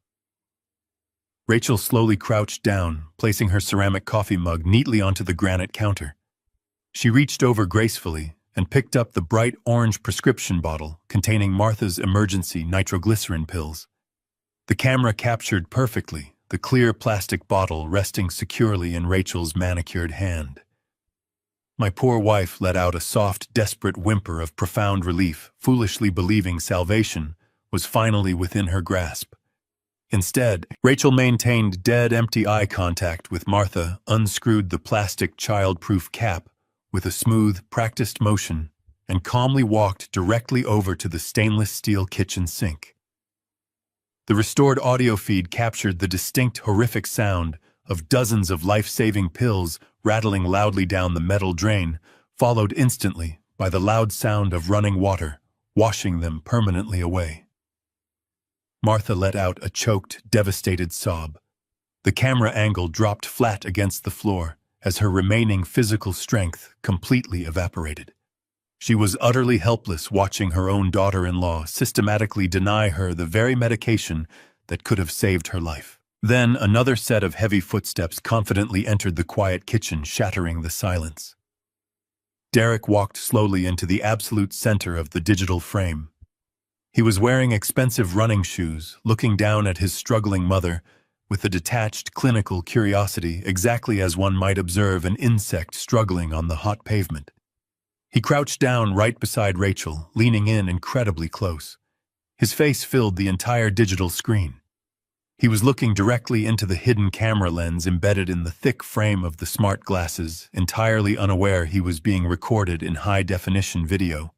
Rachel slowly crouched down, placing her ceramic coffee mug neatly onto the granite counter. She reached over gracefully and picked up the bright orange prescription bottle containing Martha's emergency nitroglycerin pills. The camera captured perfectly the clear plastic bottle resting securely in Rachel's manicured hand. My poor wife let out a soft, desperate whimper of profound relief, foolishly believing salvation was finally within her grasp. Instead, Rachel maintained dead, empty eye contact with Martha, unscrewed the plastic child-proof cap with a smooth, practiced motion, and calmly walked directly over to the stainless steel kitchen sink. The restored audio feed captured the distinct, horrific sound of dozens of life-saving pills rattling loudly down the metal drain, followed instantly by the loud sound of running water, washing them permanently away. Martha let out a choked, devastated sob. The camera angle dropped flat against the floor as her remaining physical strength completely evaporated. She was utterly helpless, watching her own daughter-in-law systematically deny her the very medication that could have saved her life. Then another set of heavy footsteps confidently entered the quiet kitchen, shattering the silence. Derek walked slowly into the absolute center of the digital frame. He was wearing expensive running shoes, looking down at his struggling mother with a detached, clinical curiosity, exactly as one might observe an insect struggling on the hot pavement. He crouched down right beside Rachel, leaning in incredibly close. His face filled the entire digital screen. He was looking directly into the hidden camera lens embedded in the thick frame of the smart glasses, entirely unaware he was being recorded in high-definition video.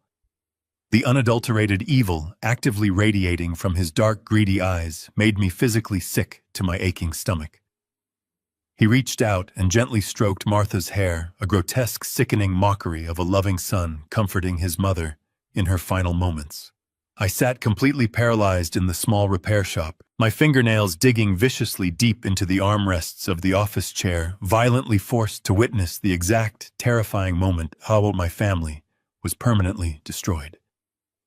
The unadulterated evil actively radiating from his dark, greedy eyes made me physically sick to my aching stomach. He reached out and gently stroked Martha's hair, a grotesque, sickening mockery of a loving son comforting his mother in her final moments. I sat completely paralyzed in the small repair shop, my fingernails digging viciously deep into the armrests of the office chair, violently forced to witness the exact, terrifying moment how my family was permanently destroyed.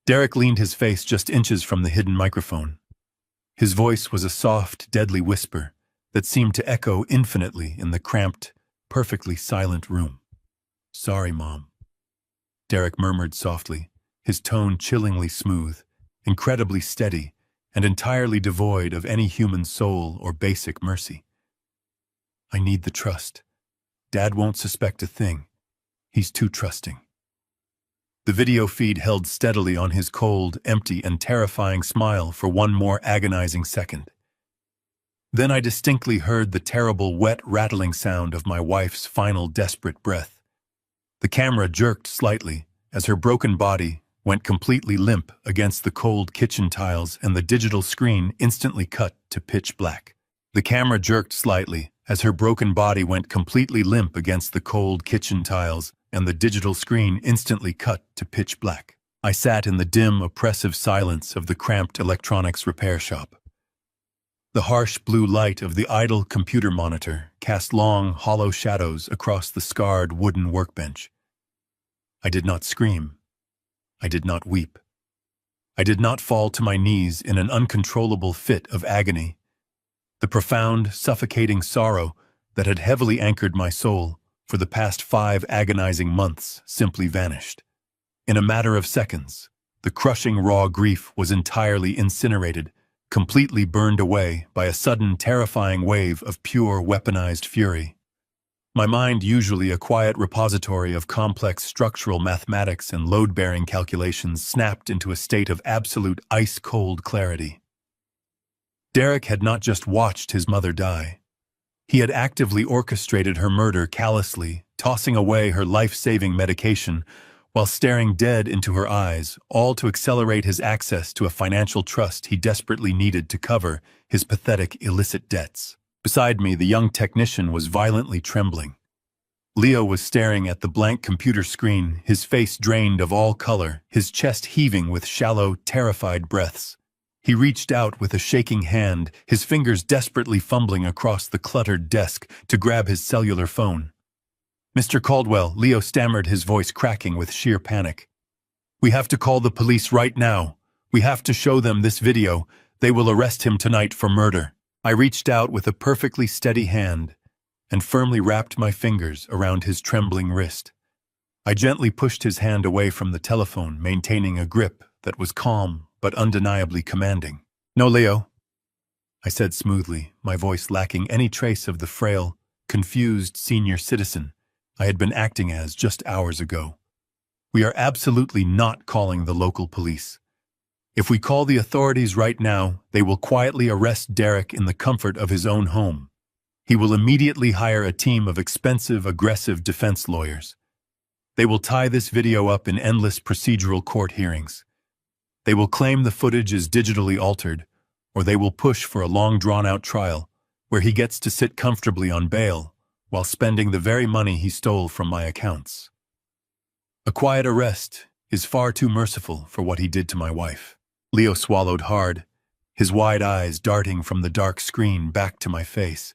Derek leaned his face just inches from the hidden microphone. His voice was a soft, deadly whisper that seemed to echo infinitely in the cramped, perfectly silent room. "Sorry, Mom," Derek murmured softly, his tone chillingly smooth, incredibly steady, and entirely devoid of any human soul or basic mercy. "I need the trust. Dad won't suspect a thing. He's too trusting." The video feed held steadily on his cold, empty, and terrifying smile for one more agonizing second. Then I distinctly heard the terrible, wet, rattling sound of my wife's final desperate breath. The camera jerked slightly as her broken body went completely limp against the cold kitchen tiles, and the digital screen instantly cut to pitch black. The camera jerked slightly as her broken body went completely limp against the cold kitchen tiles, and the digital screen instantly cut to pitch black. I sat in the dim, oppressive silence of the cramped electronics repair shop. The harsh blue light of the idle computer monitor cast long, hollow shadows across the scarred wooden workbench. I did not scream. I did not weep. I did not fall to my knees in an uncontrollable fit of agony. The profound, suffocating sorrow that had heavily anchored my soul for the past 5 agonizing months simply vanished. In a matter of seconds, the crushing raw grief was entirely incinerated, completely burned away by a sudden terrifying wave of pure weaponized fury. My mind, usually a quiet repository of complex structural mathematics and load-bearing calculations, snapped into a state of absolute ice-cold clarity. Derek had not just watched his mother die. He had actively orchestrated her murder callously, tossing away her life-saving medication while staring dead into her eyes, all to accelerate his access to a financial trust he desperately needed to cover his pathetic illicit debts. Beside me, the young technician was violently trembling. Leo was staring at the blank computer screen, his face drained of all color, his chest heaving with shallow, terrified breaths. He reached out with a shaking hand, his fingers desperately fumbling across the cluttered desk to grab his cellular phone. "Mr. Caldwell," Leo stammered, his voice cracking with sheer panic. "We have to call the police right now. We have to show them this video. They will arrest him tonight for murder." I reached out with a perfectly steady hand and firmly wrapped my fingers around his trembling wrist. I gently pushed his hand away from the telephone, maintaining a grip that was calm but undeniably commanding. "No, Leo," I said smoothly, my voice lacking any trace of the frail, confused senior citizen I had been acting as just hours ago. "We are absolutely not calling the local police. If we call the authorities right now, they will quietly arrest Derek in the comfort of his own home. He will immediately hire a team of expensive, aggressive defense lawyers. They will tie this video up in endless procedural court hearings. They will claim the footage is digitally altered, or they will push for a long drawn-out trial where he gets to sit comfortably on bail while spending the very money he stole from my accounts. A quiet arrest is far too merciful for what he did to my wife." Leo swallowed hard, his wide eyes darting from the dark screen back to my face.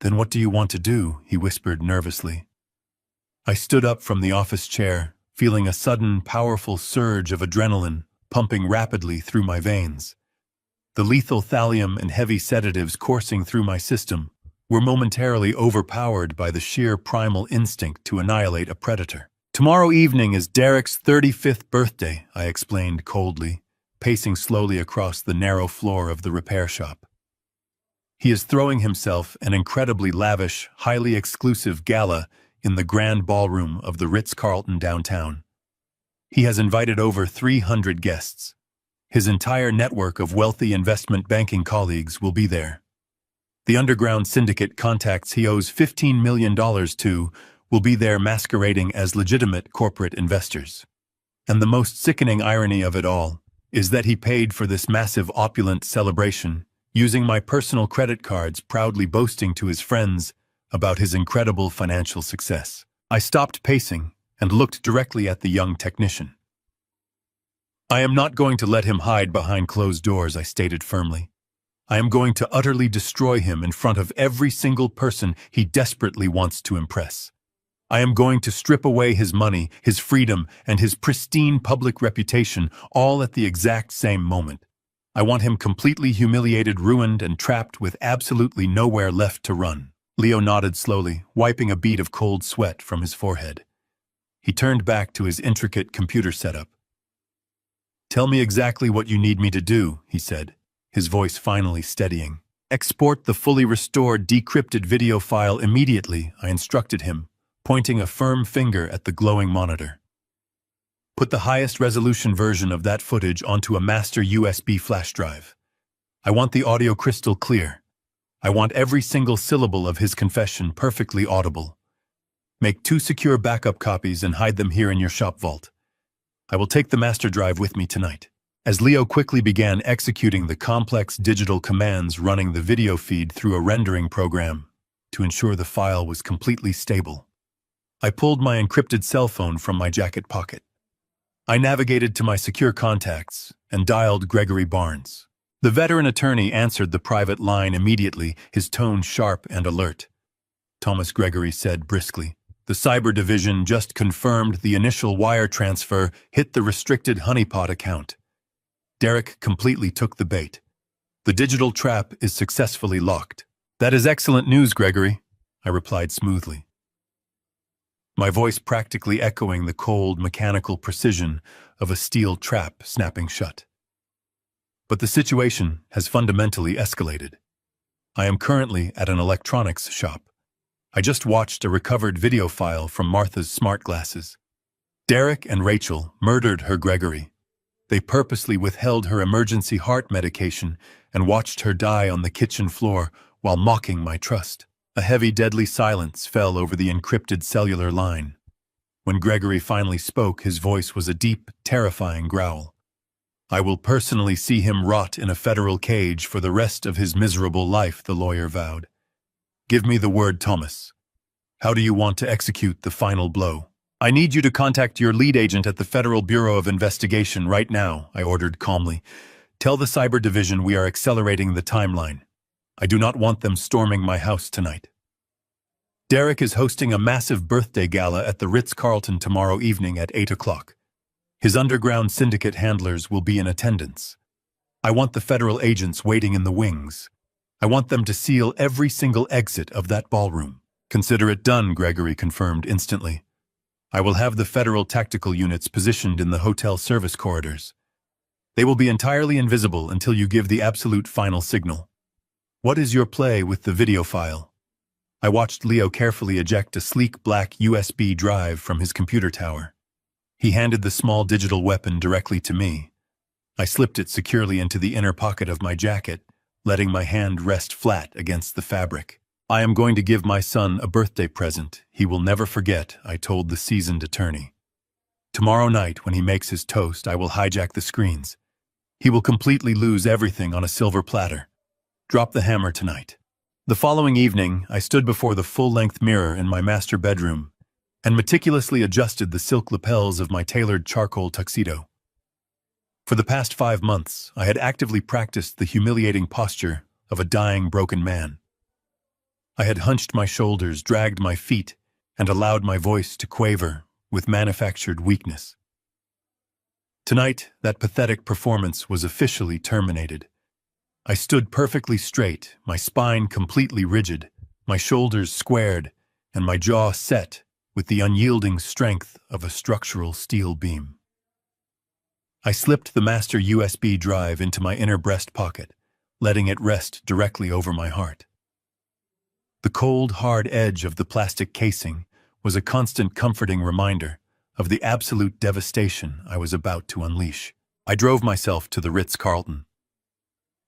"Then what do you want to do?" he whispered nervously. I stood up from the office chair, feeling a sudden, powerful surge of adrenaline pumping rapidly through my veins. The lethal thallium and heavy sedatives coursing through my system were momentarily overpowered by the sheer primal instinct to annihilate a predator. "Tomorrow evening is Derek's 35th birthday," I explained coldly, pacing slowly across the narrow floor of the repair shop. "He is throwing himself an incredibly lavish, highly exclusive gala in the grand ballroom of the Ritz-Carlton downtown. He has invited over 300 guests. His entire network of wealthy investment banking colleagues will be there. The underground syndicate contacts he owes $15 million to will be there masquerading as legitimate corporate investors. And the most sickening irony of it all is that he paid for this massive opulent celebration using my personal credit cards, proudly boasting to his friends about his incredible financial success." I stopped pacing and looked directly at the young technician. "I am not going to let him hide behind closed doors," I stated firmly. "I am going to utterly destroy him in front of every single person he desperately wants to impress. I am going to strip away his money, his freedom, and his pristine public reputation, all at the exact same moment. I want him completely humiliated, ruined, and trapped with absolutely nowhere left to run." Leo nodded slowly, wiping a bead of cold sweat from his forehead. He turned back to his intricate computer setup. "Tell me exactly what you need me to do," he said, his voice finally steadying. "Export the fully restored, decrypted video file immediately," I instructed him, pointing a firm finger at the glowing monitor. "Put the highest resolution version of that footage onto a master USB flash drive. I want the audio crystal clear. I want every single syllable of his confession perfectly audible. Make 2 secure backup copies and hide them here in your shop vault. I will take the master drive with me tonight." As Leo quickly began executing the complex digital commands running the video feed through a rendering program to ensure the file was completely stable, I pulled my encrypted cell phone from my jacket pocket. I navigated to my secure contacts and dialed Gregory Barnes. The veteran attorney answered the private line immediately, his tone sharp and alert. Thomas Gregory said briskly, "The cyber division just confirmed the initial wire transfer hit the restricted honeypot account." Derek completely took the bait. "The digital trap is successfully locked." "That is excellent news, Gregory," I replied smoothly, my voice practically echoing the cold, mechanical precision of a steel trap snapping shut. "But the situation has fundamentally escalated. I am currently at an electronics shop. I just watched a recovered video file from Martha's smart glasses. Derek and Rachel murdered her, Gregory. They purposely withheld her emergency heart medication and watched her die on the kitchen floor while mocking my trust." A heavy, deadly silence fell over the encrypted cellular line. When Gregory finally spoke, his voice was a deep, terrifying growl. "I will personally see him rot in a federal cage for the rest of his miserable life," the lawyer vowed. "Give me the word, Thomas. How do you want to execute the final blow?" "I need you to contact your lead agent at the Federal Bureau of Investigation right now," I ordered calmly. "Tell the cyber division we are accelerating the timeline. I do not want them storming my house tonight." "Derek is hosting a massive birthday gala at the Ritz-Carlton tomorrow evening at 8 o'clock. His underground syndicate handlers will be in attendance. I want the federal agents waiting in the wings. I want them to seal every single exit of that ballroom." "Consider it done," Gregory confirmed instantly. "I will have the federal tactical units positioned in the hotel service corridors. They will be entirely invisible until you give the absolute final signal. What is your play with the video file?" I watched Leo carefully eject a sleek black USB drive from his computer tower. He handed the small digital weapon directly to me. I slipped it securely into the inner pocket of my jacket, letting my hand rest flat against the fabric. "I am going to give my son a birthday present he will never forget," I told the seasoned attorney. "Tomorrow night, when he makes his toast, I will hijack the screens. He will completely lose everything on a silver platter. Drop the hammer tonight." The following evening, I stood before the full-length mirror in my master bedroom and meticulously adjusted the silk lapels of my tailored charcoal tuxedo. For the past 5 months, I had actively practiced the humiliating posture of a dying, broken man. I had hunched my shoulders, dragged my feet, and allowed my voice to quaver with manufactured weakness. Tonight, that pathetic performance was officially terminated. I stood perfectly straight, my spine completely rigid, my shoulders squared, and my jaw set with the unyielding strength of a structural steel beam. I slipped the master USB drive into my inner breast pocket, letting it rest directly over my heart. The cold, hard edge of the plastic casing was a constant comforting reminder of the absolute devastation I was about to unleash. I drove myself to the Ritz-Carlton.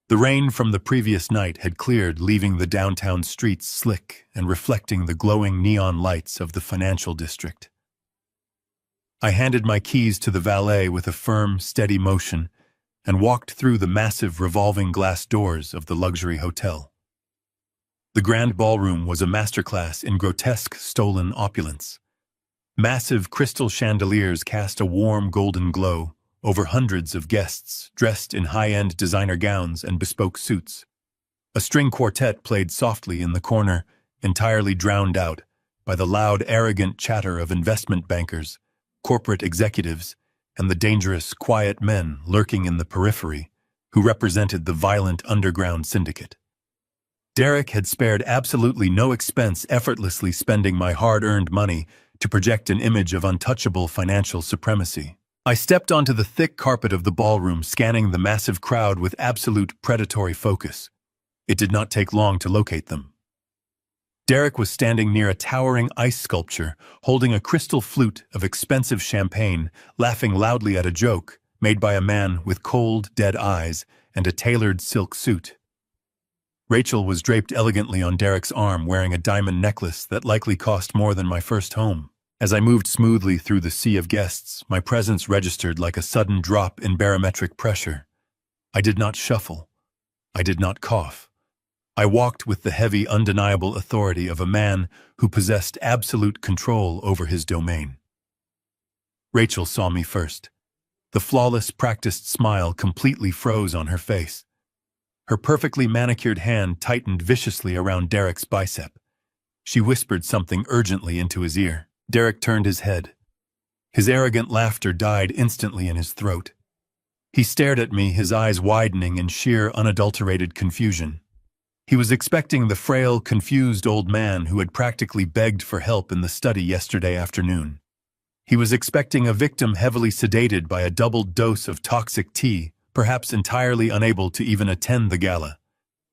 The rain from the previous night had cleared, leaving the downtown streets slick and reflecting the glowing neon lights of the financial district. I handed my keys to the valet with a firm, steady motion and walked through the massive revolving glass doors of the luxury hotel. The grand ballroom was a masterclass in grotesque stolen opulence. Massive crystal chandeliers cast a warm golden glow over hundreds of guests dressed in high-end designer gowns and bespoke suits. A string quartet played softly in the corner, entirely drowned out by the loud, arrogant chatter of investment bankers, corporate executives, and the dangerous, quiet men lurking in the periphery who represented the violent underground syndicate. Derek had spared absolutely no expense, effortlessly spending my hard-earned money to project an image of untouchable financial supremacy. I stepped onto the thick carpet of the ballroom, scanning the massive crowd with absolute predatory focus. It did not take long to locate them. Derek was standing near a towering ice sculpture, holding a crystal flute of expensive champagne, laughing loudly at a joke made by a man with cold, dead eyes and a tailored silk suit. Rachel was draped elegantly on Derek's arm, wearing a diamond necklace that likely cost more than my first home. As I moved smoothly through the sea of guests, my presence registered like a sudden drop in barometric pressure. I did not shuffle. I did not cough. I walked with the heavy, undeniable authority of a man who possessed absolute control over his domain. Rachel saw me first. The flawless, practiced smile completely froze on her face. Her perfectly manicured hand tightened viciously around Derek's bicep. She whispered something urgently into his ear. Derek turned his head. His arrogant laughter died instantly in his throat. He stared at me, his eyes widening in sheer, unadulterated confusion. He was expecting the frail, confused old man who had practically begged for help in the study yesterday afternoon. He was expecting a victim heavily sedated by a doubled dose of toxic tea, perhaps entirely unable to even attend the gala.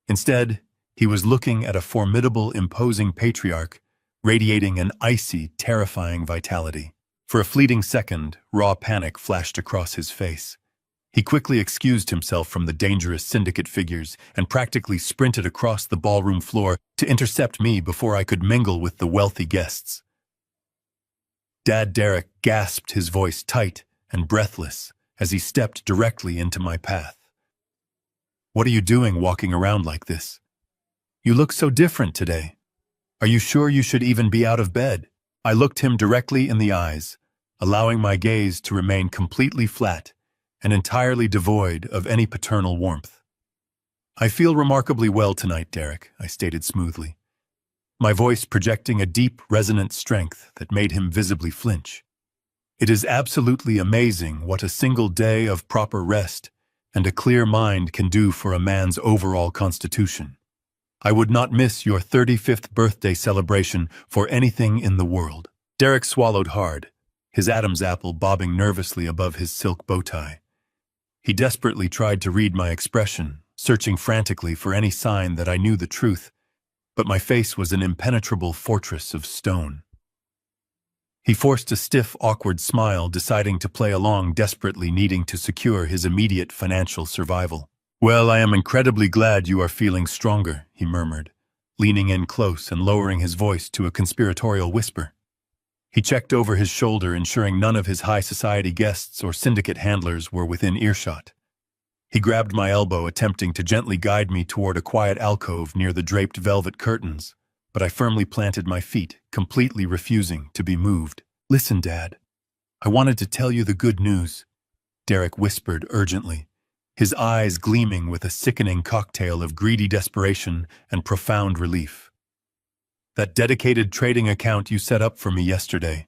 Instead, he was looking at a formidable, imposing patriarch, radiating an icy, terrifying vitality. For a fleeting second, raw panic flashed across his face. He quickly excused himself from the dangerous syndicate figures and practically sprinted across the ballroom floor to intercept me before I could mingle with the wealthy guests. Dad Derek gasped, his voice tight and breathless, as he stepped directly into my path. "What are you doing walking around like this? You look so different today. Are you sure you should even be out of bed?" I looked him directly in the eyes, allowing my gaze to remain completely flat and entirely devoid of any paternal warmth. "I feel remarkably well tonight, Derek," I stated smoothly, my voice projecting a deep, resonant strength that made him visibly flinch. "It is absolutely amazing what a single day of proper rest and a clear mind can do for a man's overall constitution. I would not miss your 35th birthday celebration for anything in the world." Derek swallowed hard, his Adam's apple bobbing nervously above his silk bow tie. He desperately tried to read my expression, searching frantically for any sign that I knew the truth, but my face was an impenetrable fortress of stone. He forced a stiff, awkward smile, deciding to play along, desperately needing to secure his immediate financial survival. "Well, I am incredibly glad you are feeling stronger," he murmured, leaning in close and lowering his voice to a conspiratorial whisper. He checked over his shoulder, ensuring none of his high society guests or syndicate handlers were within earshot. He grabbed my elbow, attempting to gently guide me toward a quiet alcove near the draped velvet curtains, but I firmly planted my feet, completely refusing to be moved. "Listen, Dad. I wanted to tell you the good news," Derek whispered urgently, his eyes gleaming with a sickening cocktail of greedy desperation and profound relief. "That dedicated trading account you set up for me yesterday,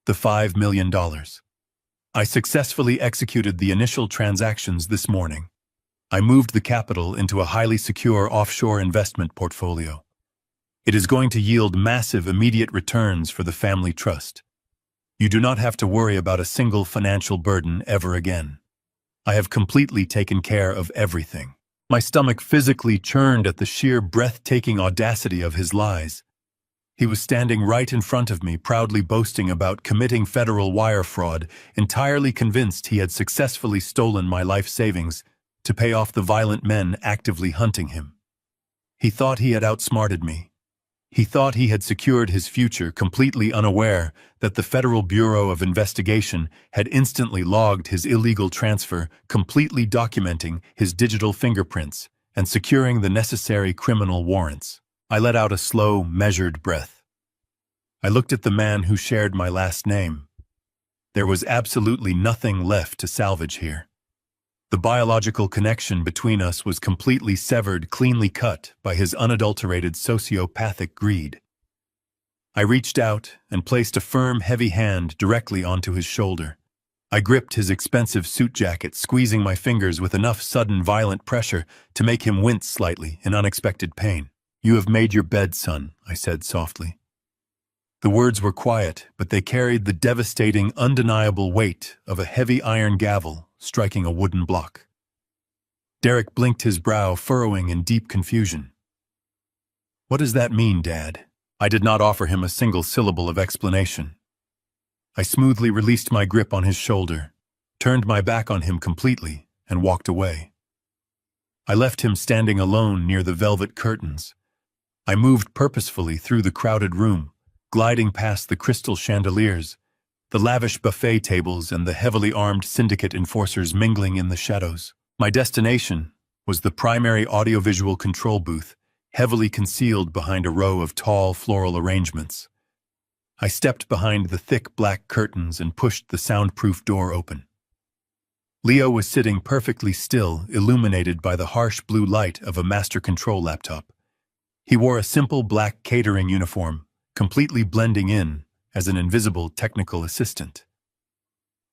the $5 million. I successfully executed the initial transactions this morning. I moved the capital into a highly secure offshore investment portfolio. It is going to yield massive immediate returns for the family trust. You do not have to worry about a single financial burden ever again. I have completely taken care of everything." My stomach physically churned at the sheer breathtaking audacity of his lies. He was standing right in front of me, proudly boasting about committing federal wire fraud, entirely convinced he had successfully stolen my life savings to pay off the violent men actively hunting him. He thought he had outsmarted me. He thought he had secured his future, completely unaware that the Federal Bureau of Investigation had instantly logged his illegal transfer, completely documenting his digital fingerprints and securing the necessary criminal warrants. I let out a slow, measured breath. I looked at the man who shared my last name. There was absolutely nothing left to salvage here. The biological connection between us was completely severed, cleanly cut by his unadulterated sociopathic greed. I reached out and placed a firm, heavy hand directly onto his shoulder. I gripped his expensive suit jacket, squeezing my fingers with enough sudden, violent pressure to make him wince slightly in unexpected pain. "You have made your bed, son," I said softly. The words were quiet, but they carried the devastating, undeniable weight of a heavy iron gavel striking a wooden block. Derek blinked, his brow furrowing in deep confusion. "What does that mean, Dad?" I did not offer him a single syllable of explanation. I smoothly released my grip on his shoulder, turned my back on him completely, and walked away. I left him standing alone near the velvet curtains. I moved purposefully through the crowded room, gliding past the crystal chandeliers, the lavish buffet tables, and the heavily armed syndicate enforcers mingling in the shadows. My destination was the primary audiovisual control booth, heavily concealed behind a row of tall floral arrangements. I stepped behind the thick black curtains and pushed the soundproof door open. Leo was sitting perfectly still, illuminated by the harsh blue light of a master control laptop. He wore a simple black catering uniform, completely blending in as an invisible technical assistant.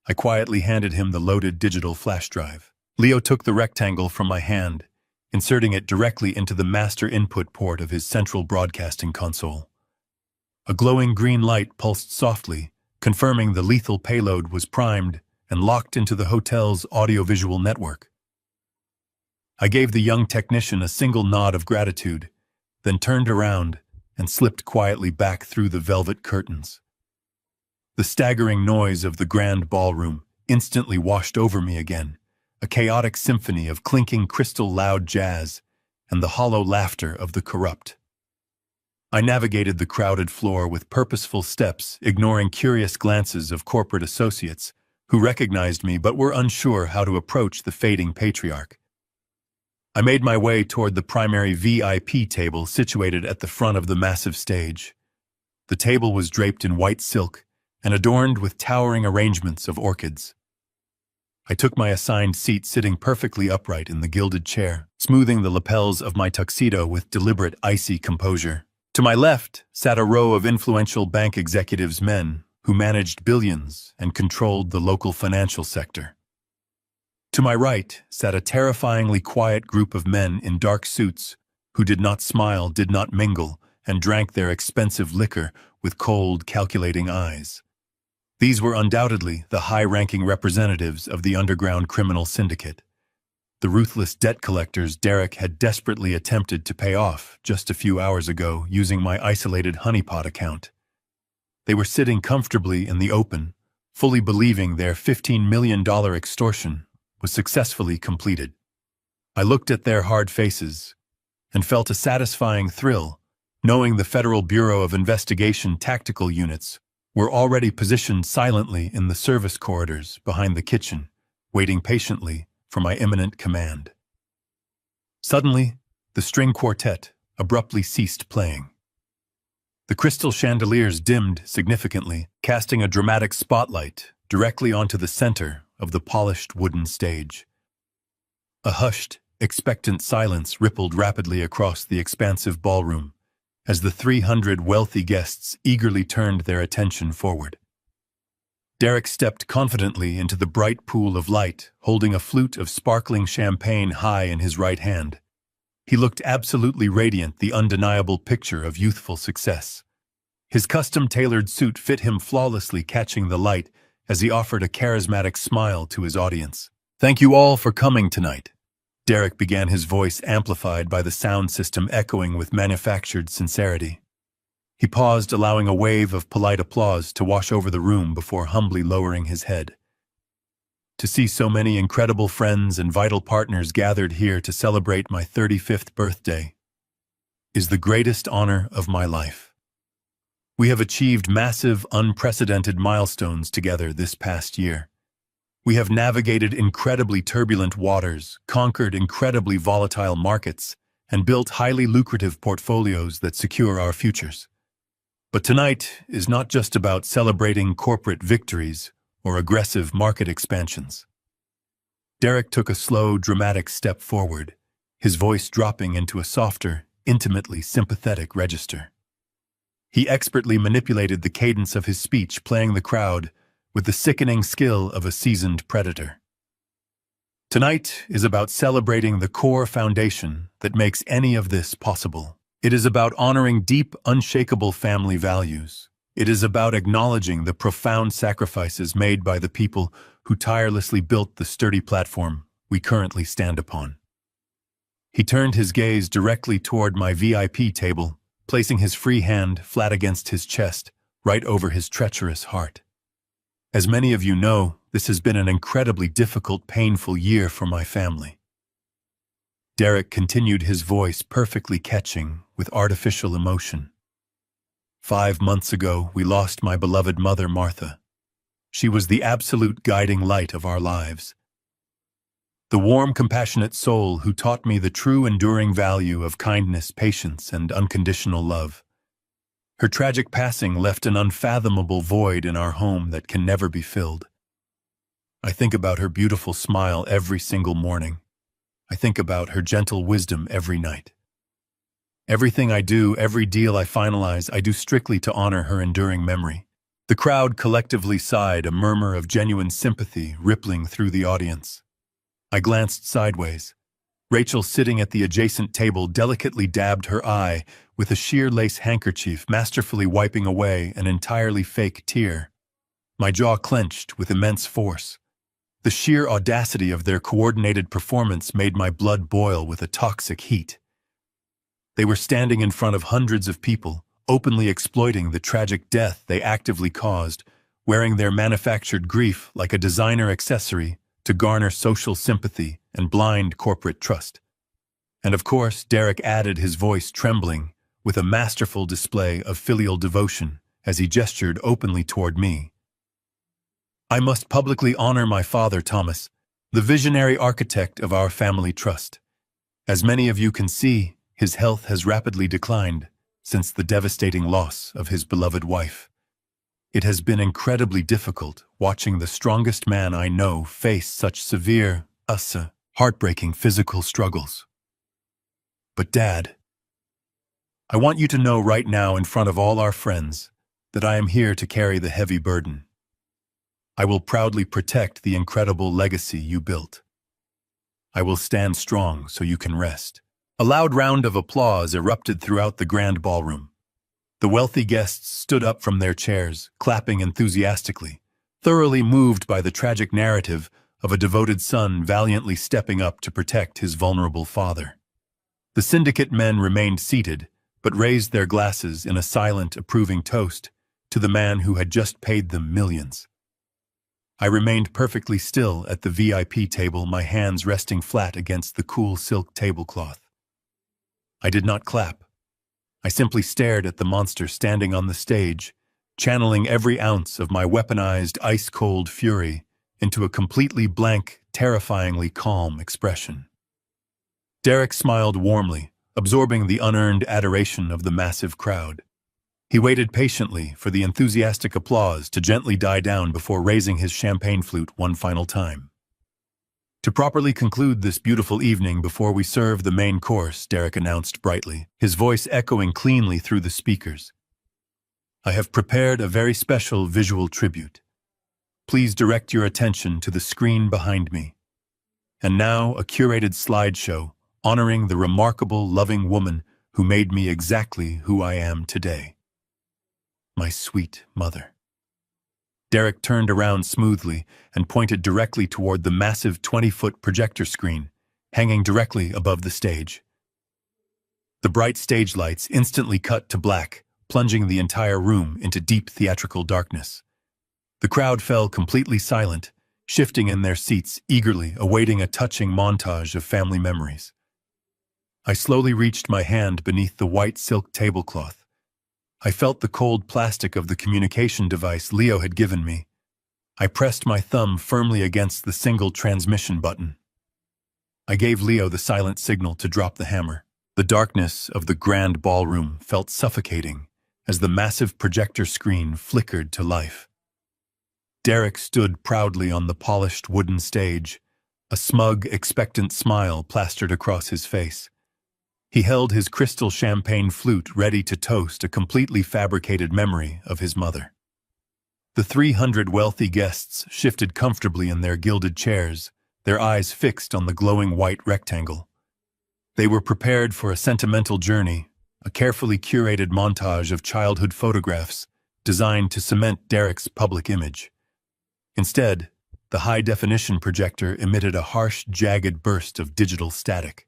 I quietly handed him the loaded digital flash drive. Leo took the rectangle from my hand, inserting it directly into the master input port of his central broadcasting console. A glowing green light pulsed softly, confirming the lethal payload was primed and locked into the hotel's audiovisual network. I gave the young technician a single nod of gratitude, then turned around and slipped quietly back through the velvet curtains. The staggering noise of the grand ballroom instantly washed over me again, a chaotic symphony of clinking crystal-loud jazz and the hollow laughter of the corrupt. I navigated the crowded floor with purposeful steps, ignoring curious glances of corporate associates who recognized me but were unsure how to approach the fading patriarch. I made my way toward the primary VIP table situated at the front of the massive stage. The table was draped in white silk and adorned with towering arrangements of orchids. I took my assigned seat, sitting perfectly upright in the gilded chair, smoothing the lapels of my tuxedo with deliberate icy composure. To my left sat a row of influential bank executives, men who managed billions and controlled the local financial sector. To my right sat a terrifyingly quiet group of men in dark suits who did not smile, did not mingle, and drank their expensive liquor with cold, calculating eyes. These were undoubtedly the high-ranking representatives of the underground criminal syndicate, the ruthless debt collectors Derek had desperately attempted to pay off just a few hours ago using my isolated honeypot account. They were sitting comfortably in the open, fully believing their $15 million extortion was successfully completed. I looked at their hard faces and felt a satisfying thrill, knowing the Federal Bureau of Investigation tactical units were already positioned silently in the service corridors behind the kitchen, waiting patiently for my imminent command. Suddenly, the string quartet abruptly ceased playing. The crystal chandeliers dimmed significantly, casting a dramatic spotlight directly onto the center of the polished wooden stage. A hushed, expectant silence rippled rapidly across the expansive ballroom as the 300 wealthy guests eagerly turned their attention forward. Derek stepped confidently into the bright pool of light, holding a flute of sparkling champagne high in his right hand. He looked absolutely radiant, the undeniable picture of youthful success. His custom-tailored suit fit him flawlessly, catching the light as he offered a charismatic smile to his audience. "Thank you all for coming tonight." Derek began, his voice amplified by the sound system echoing with manufactured sincerity. He paused, allowing a wave of polite applause to wash over the room before humbly lowering his head. "To see so many incredible friends and vital partners gathered here to celebrate my 35th birthday is the greatest honor of my life. We have achieved massive, unprecedented milestones together this past year. We have navigated incredibly turbulent waters, conquered incredibly volatile markets, and built highly lucrative portfolios that secure our futures. But tonight is not just about celebrating corporate victories or aggressive market expansions." Derek took a slow, dramatic step forward, his voice dropping into a softer, intimately sympathetic register. He expertly manipulated the cadence of his speech, playing the crowd with the sickening skill of a seasoned predator. "Tonight is about celebrating the core foundation that makes any of this possible. It is about honoring deep, unshakable family values. It is about acknowledging the profound sacrifices made by the people who tirelessly built the sturdy platform we currently stand upon." He turned his gaze directly toward my VIP table, placing his free hand flat against his chest, right over his treacherous heart. "As many of you know, this has been an incredibly difficult, painful year for my family." Derek continued, his voice perfectly catching with artificial emotion. 5 months ago, we lost my beloved mother, Martha. She was the absolute guiding light of our lives. The warm, compassionate soul who taught me the true, enduring value of kindness, patience, and unconditional love. Her tragic passing left an unfathomable void in our home that can never be filled. I think about her beautiful smile every single morning. I think about her gentle wisdom every night. Everything I do, every deal I finalize, I do strictly to honor her enduring memory. The crowd collectively sighed, a murmur of genuine sympathy rippling through the audience. I glanced sideways. Rachel, sitting at the adjacent table, delicately dabbed her eye with a sheer lace handkerchief, masterfully wiping away an entirely fake tear. My jaw clenched with immense force. The sheer audacity of their coordinated performance made my blood boil with a toxic heat. They were standing in front of hundreds of people, openly exploiting the tragic death they actively caused, wearing their manufactured grief like a designer accessory to garner social sympathy and blind corporate trust. And of course, Derek added, his voice trembling, with a masterful display of filial devotion as he gestured openly toward me. I must publicly honor my father, Thomas, the visionary architect of our family trust. As many of you can see, his health has rapidly declined since the devastating loss of his beloved wife. It has been incredibly difficult watching the strongest man I know face such severe, heartbreaking physical struggles. But Dad, I want you to know right now in front of all our friends that I am here to carry the heavy burden. I will proudly protect the incredible legacy you built. I will stand strong so you can rest. A loud round of applause erupted throughout the grand ballroom. The wealthy guests stood up from their chairs, clapping enthusiastically, thoroughly moved by the tragic narrative of a devoted son valiantly stepping up to protect his vulnerable father. The syndicate men remained seated, but raised their glasses in a silent, approving toast to the man who had just paid them millions. I remained perfectly still at the VIP table, my hands resting flat against the cool silk tablecloth. I did not clap. I simply stared at the monster standing on the stage, channeling every ounce of my weaponized, ice-cold fury into a completely blank, terrifyingly calm expression. Derek smiled warmly, absorbing the unearned adoration of the massive crowd. He waited patiently for the enthusiastic applause to gently die down before raising his champagne flute one final time. To properly conclude this beautiful evening before we serve the main course, Derek announced brightly, his voice echoing cleanly through the speakers, I have prepared a very special visual tribute. Please direct your attention to the screen behind me. And now a curated slideshow honoring the remarkable, loving woman who made me exactly who I am today. My sweet mother. Derek turned around smoothly and pointed directly toward the massive 20-foot projector screen, hanging directly above the stage. The bright stage lights instantly cut to black, plunging the entire room into deep theatrical darkness. The crowd fell completely silent, shifting in their seats, eagerly awaiting a touching montage of family memories. I slowly reached my hand beneath the white silk tablecloth. I felt the cold plastic of the communication device Leo had given me. I pressed my thumb firmly against the single transmission button. I gave Leo the silent signal to drop the hammer. The darkness of the grand ballroom felt suffocating as the massive projector screen flickered to life. Derek stood proudly on the polished wooden stage, a smug, expectant smile plastered across his face. He held his crystal champagne flute ready to toast a completely fabricated memory of his mother. The 300 wealthy guests shifted comfortably in their gilded chairs, their eyes fixed on the glowing white rectangle. They were prepared for a sentimental journey, a carefully curated montage of childhood photographs designed to cement Derek's public image. Instead, the high-definition projector emitted a harsh, jagged burst of digital static.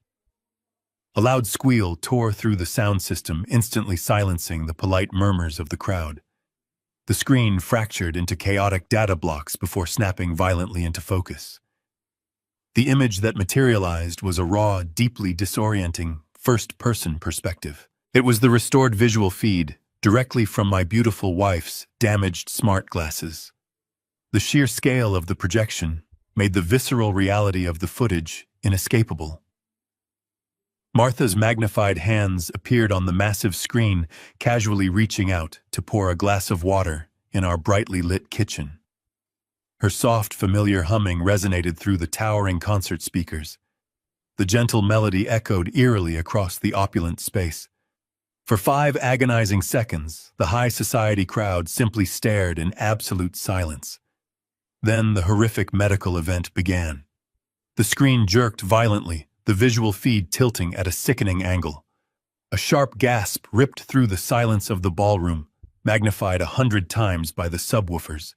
A loud squeal tore through the sound system, instantly silencing the polite murmurs of the crowd. The screen fractured into chaotic data blocks before snapping violently into focus. The image that materialized was a raw, deeply disorienting, first-person perspective. It was the restored visual feed, directly from my beautiful wife's damaged smart glasses. The sheer scale of the projection made the visceral reality of the footage inescapable. Martha's magnified hands appeared on the massive screen, casually reaching out to pour a glass of water in our brightly lit kitchen. Her soft, familiar humming resonated through the towering concert speakers. The gentle melody echoed eerily across the opulent space. For 5 agonizing seconds, the high society crowd simply stared in absolute silence. Then the horrific medical event began. The screen jerked violently, the visual feed tilting at a sickening angle. A sharp gasp ripped through the silence of the ballroom, magnified 100 times by the subwoofers.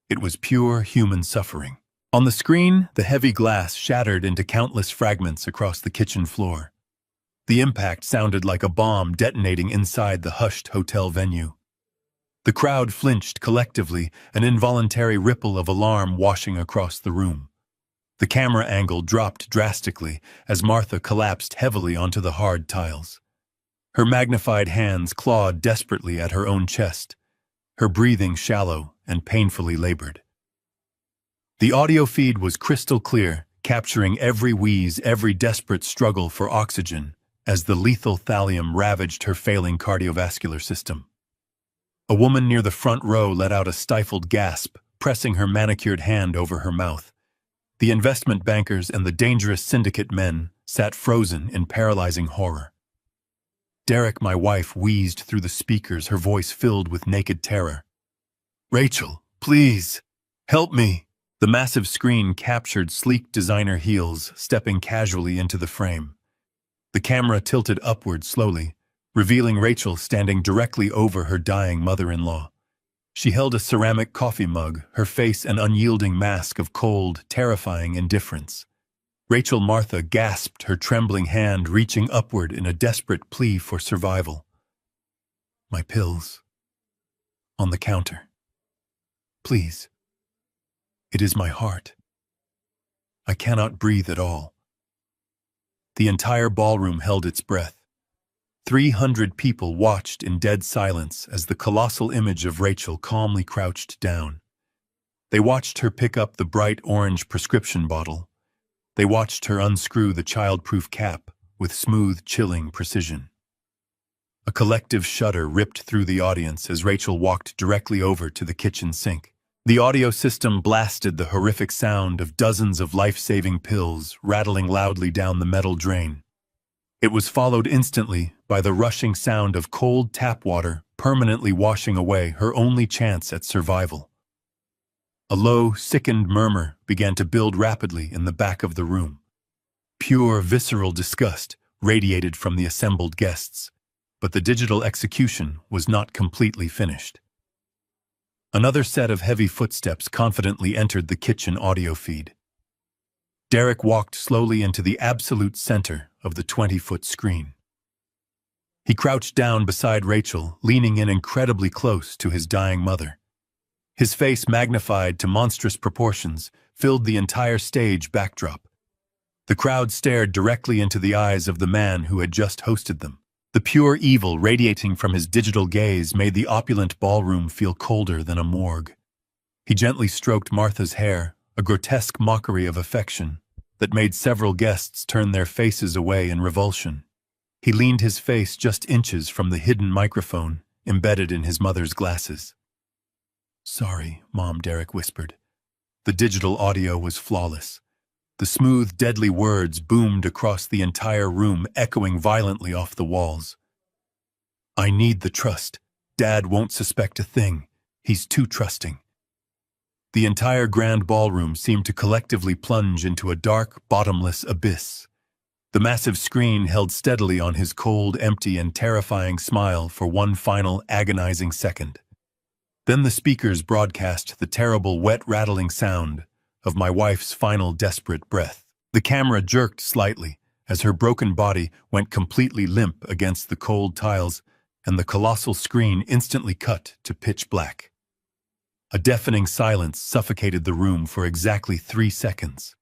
It was pure human suffering. On the screen, the heavy glass shattered into countless fragments across the kitchen floor. The impact sounded like a bomb detonating inside the hushed hotel venue. The crowd flinched collectively, an involuntary ripple of alarm washing across the room. The camera angle dropped drastically as Martha collapsed heavily onto the hard tiles. Her magnified hands clawed desperately at her own chest, her breathing shallow and painfully labored. The audio feed was crystal clear, capturing every wheeze, every desperate struggle for oxygen, as the lethal thallium ravaged her failing cardiovascular system. A woman near the front row let out a stifled gasp, pressing her manicured hand over her mouth. The investment bankers and the dangerous syndicate men sat frozen in paralyzing horror. Derek, my wife, wheezed through the speakers, her voice filled with naked terror. "Rachel, please, help me." The massive screen captured sleek designer heels stepping casually into the frame. The camera tilted upward slowly, revealing Rachel standing directly over her dying mother-in-law. She held a ceramic coffee mug, her face an unyielding mask of cold, terrifying indifference. Rachel Martha gasped, her trembling hand reaching upward in a desperate plea for survival. "My pills. On the counter. Please. It is my heart. I cannot breathe at all." The entire ballroom held its breath. 300 people watched in dead silence as the colossal image of Rachel calmly crouched down. They watched her pick up the bright orange prescription bottle. They watched her unscrew the child-proof cap with smooth, chilling precision. A collective shudder ripped through the audience as Rachel walked directly over to the kitchen sink. The audio system blasted the horrific sound of dozens of life-saving pills rattling loudly down the metal drain. It was followed instantly by the rushing sound of cold tap water permanently washing away her only chance at survival. A low, sickened murmur began to build rapidly in the back of the room. Pure, visceral disgust radiated from the assembled guests, but the digital execution was not completely finished. Another set of heavy footsteps confidently entered the kitchen audio feed. Derek walked slowly into the absolute center of the 20-foot screen. He crouched down beside Rachel, leaning in incredibly close to his dying mother. His face, magnified to monstrous proportions, filled the entire stage backdrop. The crowd stared directly into the eyes of the man who had just hosted them. The pure evil radiating from his digital gaze made the opulent ballroom feel colder than a morgue. He gently stroked Martha's hair, a grotesque mockery of affection that made several guests turn their faces away in revulsion. He leaned his face just inches from the hidden microphone embedded in his mother's glasses. "Sorry, Mom," Derek whispered. The digital audio was flawless. The smooth, deadly words boomed across the entire room, echoing violently off the walls. "I need the trust. Dad won't suspect a thing. He's too trusting." The entire grand ballroom seemed to collectively plunge into a dark, bottomless abyss. The massive screen held steadily on his cold, empty, and terrifying smile for one final, agonizing second. Then the speakers broadcast the terrible, wet, rattling sound of my wife's final, desperate breath. The camera jerked slightly as her broken body went completely limp against the cold tiles, and the colossal screen instantly cut to pitch black. A deafening silence suffocated the room for exactly 3 seconds.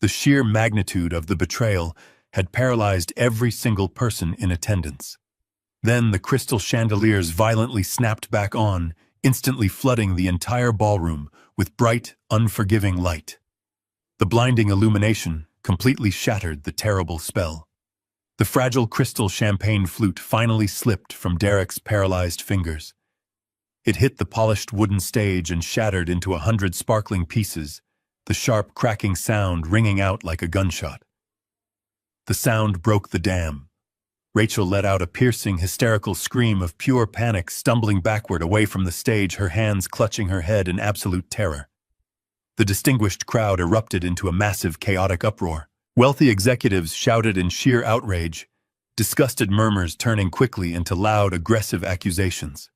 The sheer magnitude of the betrayal had paralyzed every single person in attendance. Then the crystal chandeliers violently snapped back on, instantly flooding the entire ballroom with bright, unforgiving light. The blinding illumination completely shattered the terrible spell. The fragile crystal champagne flute finally slipped from Derek's paralyzed fingers. It hit the polished wooden stage and shattered into 100 sparkling pieces, the sharp cracking sound ringing out like a gunshot. The sound broke the dam. Rachel let out a piercing, hysterical scream of pure panic, stumbling backward away from the stage, her hands clutching her head in absolute terror. The distinguished crowd erupted into a massive, chaotic uproar. Wealthy executives shouted in sheer outrage, disgusted murmurs turning quickly into loud, aggressive accusations.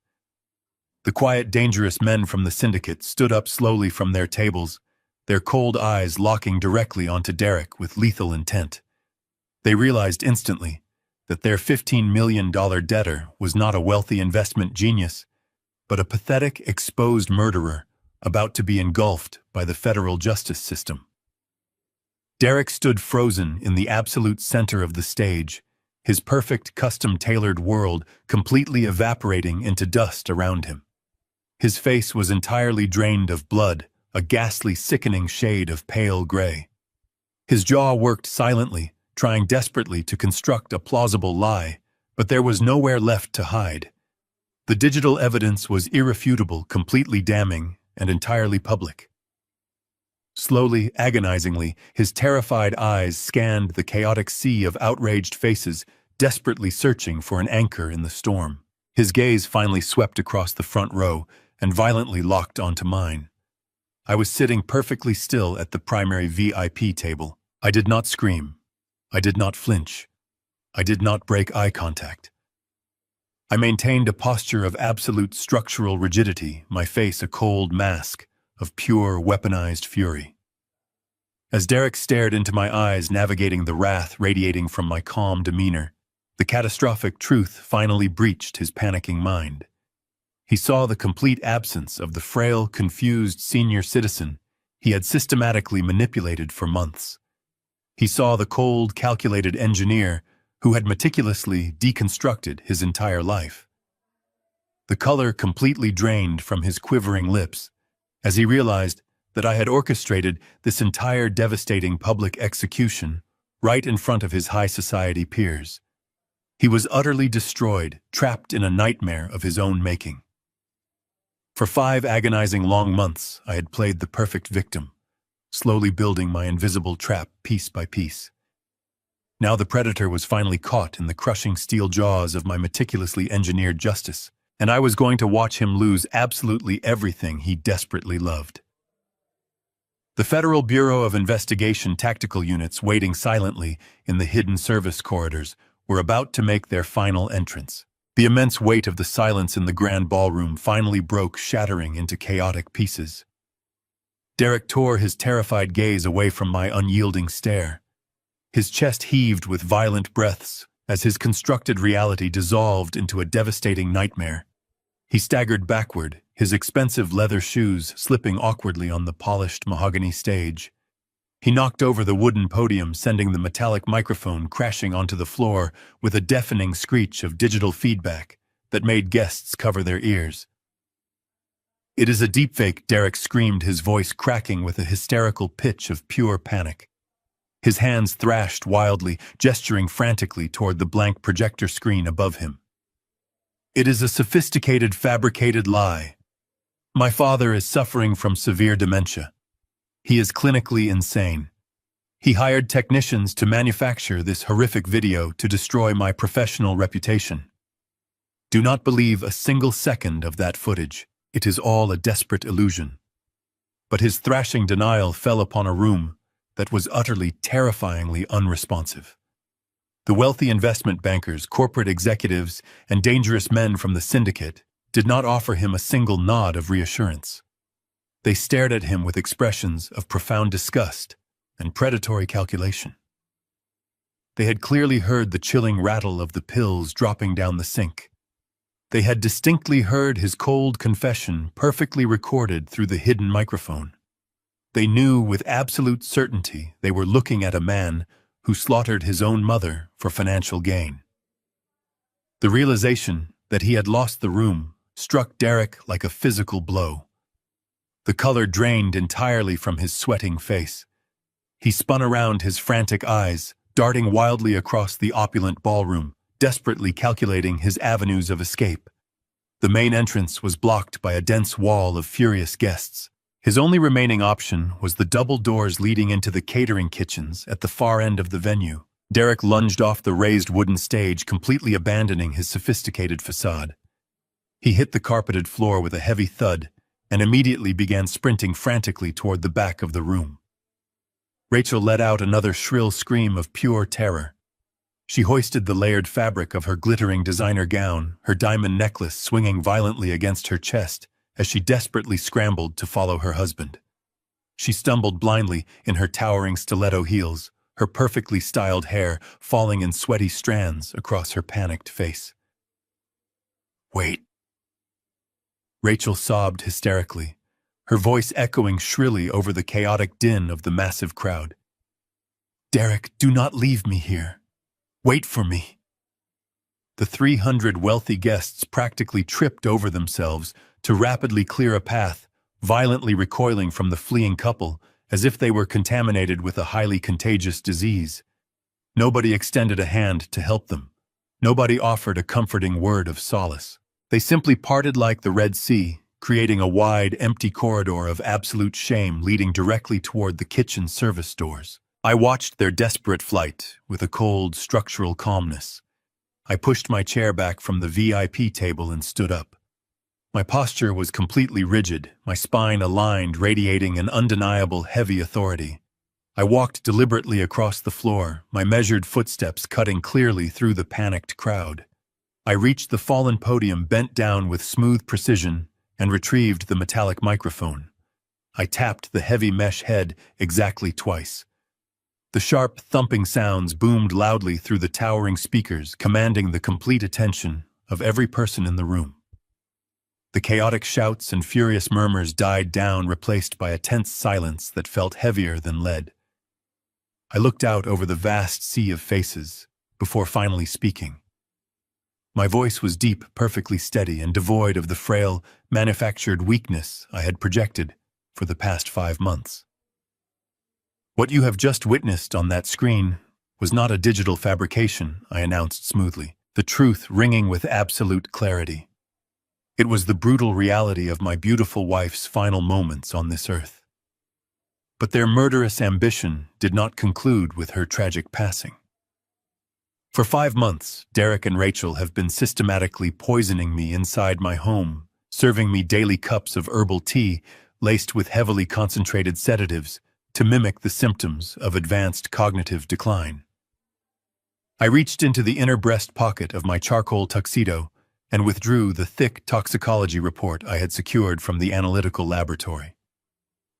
The quiet, dangerous men from the syndicate stood up slowly from their tables, their cold eyes locking directly onto Derek with lethal intent. They realized instantly that their $15 million debtor was not a wealthy investment genius, but a pathetic, exposed murderer about to be engulfed by the federal justice system. Derek stood frozen in the absolute center of the stage, his perfect, custom-tailored world completely evaporating into dust around him. His face was entirely drained of blood, a ghastly, sickening shade of pale gray. His jaw worked silently, trying desperately to construct a plausible lie, but there was nowhere left to hide. The digital evidence was irrefutable, completely damning, and entirely public. Slowly, agonizingly, his terrified eyes scanned the chaotic sea of outraged faces, desperately searching for an anchor in the storm. His gaze finally swept across the front row and violently locked onto mine. I was sitting perfectly still at the primary VIP table. I did not scream. I did not flinch. I did not break eye contact. I maintained a posture of absolute structural rigidity, my face a cold mask of pure, weaponized fury. As Derek stared into my eyes, navigating the wrath radiating from my calm demeanor, the catastrophic truth finally breached his panicking mind. He saw the complete absence of the frail, confused senior citizen he had systematically manipulated for months. He saw the cold, calculated engineer who had meticulously deconstructed his entire life. The color completely drained from his quivering lips as he realized that I had orchestrated this entire devastating public execution right in front of his high society peers. He was utterly destroyed, trapped in a nightmare of his own making. For 5 agonizing long months, I had played the perfect victim, slowly building my invisible trap piece by piece. Now the predator was finally caught in the crushing steel jaws of my meticulously engineered justice, and I was going to watch him lose absolutely everything he desperately loved. The Federal Bureau of Investigation tactical units waiting silently in the hidden service corridors were about to make their final entrance. The immense weight of the silence in the grand ballroom finally broke, shattering into chaotic pieces. Derek tore his terrified gaze away from my unyielding stare. His chest heaved with violent breaths as his constructed reality dissolved into a devastating nightmare. He staggered backward, his expensive leather shoes slipping awkwardly on the polished mahogany stage. He knocked over the wooden podium, sending the metallic microphone crashing onto the floor with a deafening screech of digital feedback that made guests cover their ears. "It is a deepfake," Derek screamed, his voice cracking with a hysterical pitch of pure panic. His hands thrashed wildly, gesturing frantically toward the blank projector screen above him. "It is a sophisticated, fabricated lie. My father is suffering from severe dementia. He is clinically insane. He hired technicians to manufacture this horrific video to destroy my professional reputation. Do not believe a single second of that footage. It is all a desperate illusion." But his thrashing denial fell upon a room that was utterly, terrifyingly unresponsive. The wealthy investment bankers, corporate executives, and dangerous men from the syndicate did not offer him a single nod of reassurance. They stared at him with expressions of profound disgust and predatory calculation. They had clearly heard the chilling rattle of the pills dropping down the sink. They had distinctly heard his cold confession perfectly recorded through the hidden microphone. They knew with absolute certainty they were looking at a man who slaughtered his own mother for financial gain. The realization that he had lost the room struck Derek like a physical blow. The color drained entirely from his sweating face. He spun around, his frantic eyes darting wildly across the opulent ballroom, desperately calculating his avenues of escape. The main entrance was blocked by a dense wall of furious guests. His only remaining option was the double doors leading into the catering kitchens at the far end of the venue. Derek lunged off the raised wooden stage, completely abandoning his sophisticated facade. He hit the carpeted floor with a heavy thud and immediately began sprinting frantically toward the back of the room. Rachel let out another shrill scream of pure terror. She hoisted the layered fabric of her glittering designer gown, her diamond necklace swinging violently against her chest as she desperately scrambled to follow her husband. She stumbled blindly in her towering stiletto heels, her perfectly styled hair falling in sweaty strands across her panicked face. "Wait." Rachel sobbed hysterically, her voice echoing shrilly over the chaotic din of the massive crowd. "Derek, do not leave me here. Wait for me." The 300 wealthy guests practically tripped over themselves to rapidly clear a path, violently recoiling from the fleeing couple as if they were contaminated with a highly contagious disease. Nobody extended a hand to help them. Nobody offered a comforting word of solace. They simply parted like the Red Sea, creating a wide, empty corridor of absolute shame leading directly toward the kitchen service doors. I watched their desperate flight with a cold, structural calmness. I pushed my chair back from the VIP table and stood up. My posture was completely rigid, my spine aligned, radiating an undeniable heavy authority. I walked deliberately across the floor, my measured footsteps cutting clearly through the panicked crowd. I reached the fallen podium, bent down with smooth precision, and retrieved the metallic microphone. I tapped the heavy mesh head exactly twice. The sharp, thumping sounds boomed loudly through the towering speakers, commanding the complete attention of every person in the room. The chaotic shouts and furious murmurs died down, replaced by a tense silence that felt heavier than lead. I looked out over the vast sea of faces before finally speaking. My voice was deep, perfectly steady, and devoid of the frail, manufactured weakness I had projected for the past 5 months. "What you have just witnessed on that screen was not a digital fabrication," I announced smoothly, the truth ringing with absolute clarity. It was the brutal reality of my beautiful wife's final moments on this earth. But their murderous ambition did not conclude with her tragic passing. For 5 months, Derek and Rachel have been systematically poisoning me inside my home, serving me daily cups of herbal tea laced with heavily concentrated sedatives to mimic the symptoms of advanced cognitive decline. I reached into the inner breast pocket of my charcoal tuxedo and withdrew the thick toxicology report I had secured from the analytical laboratory.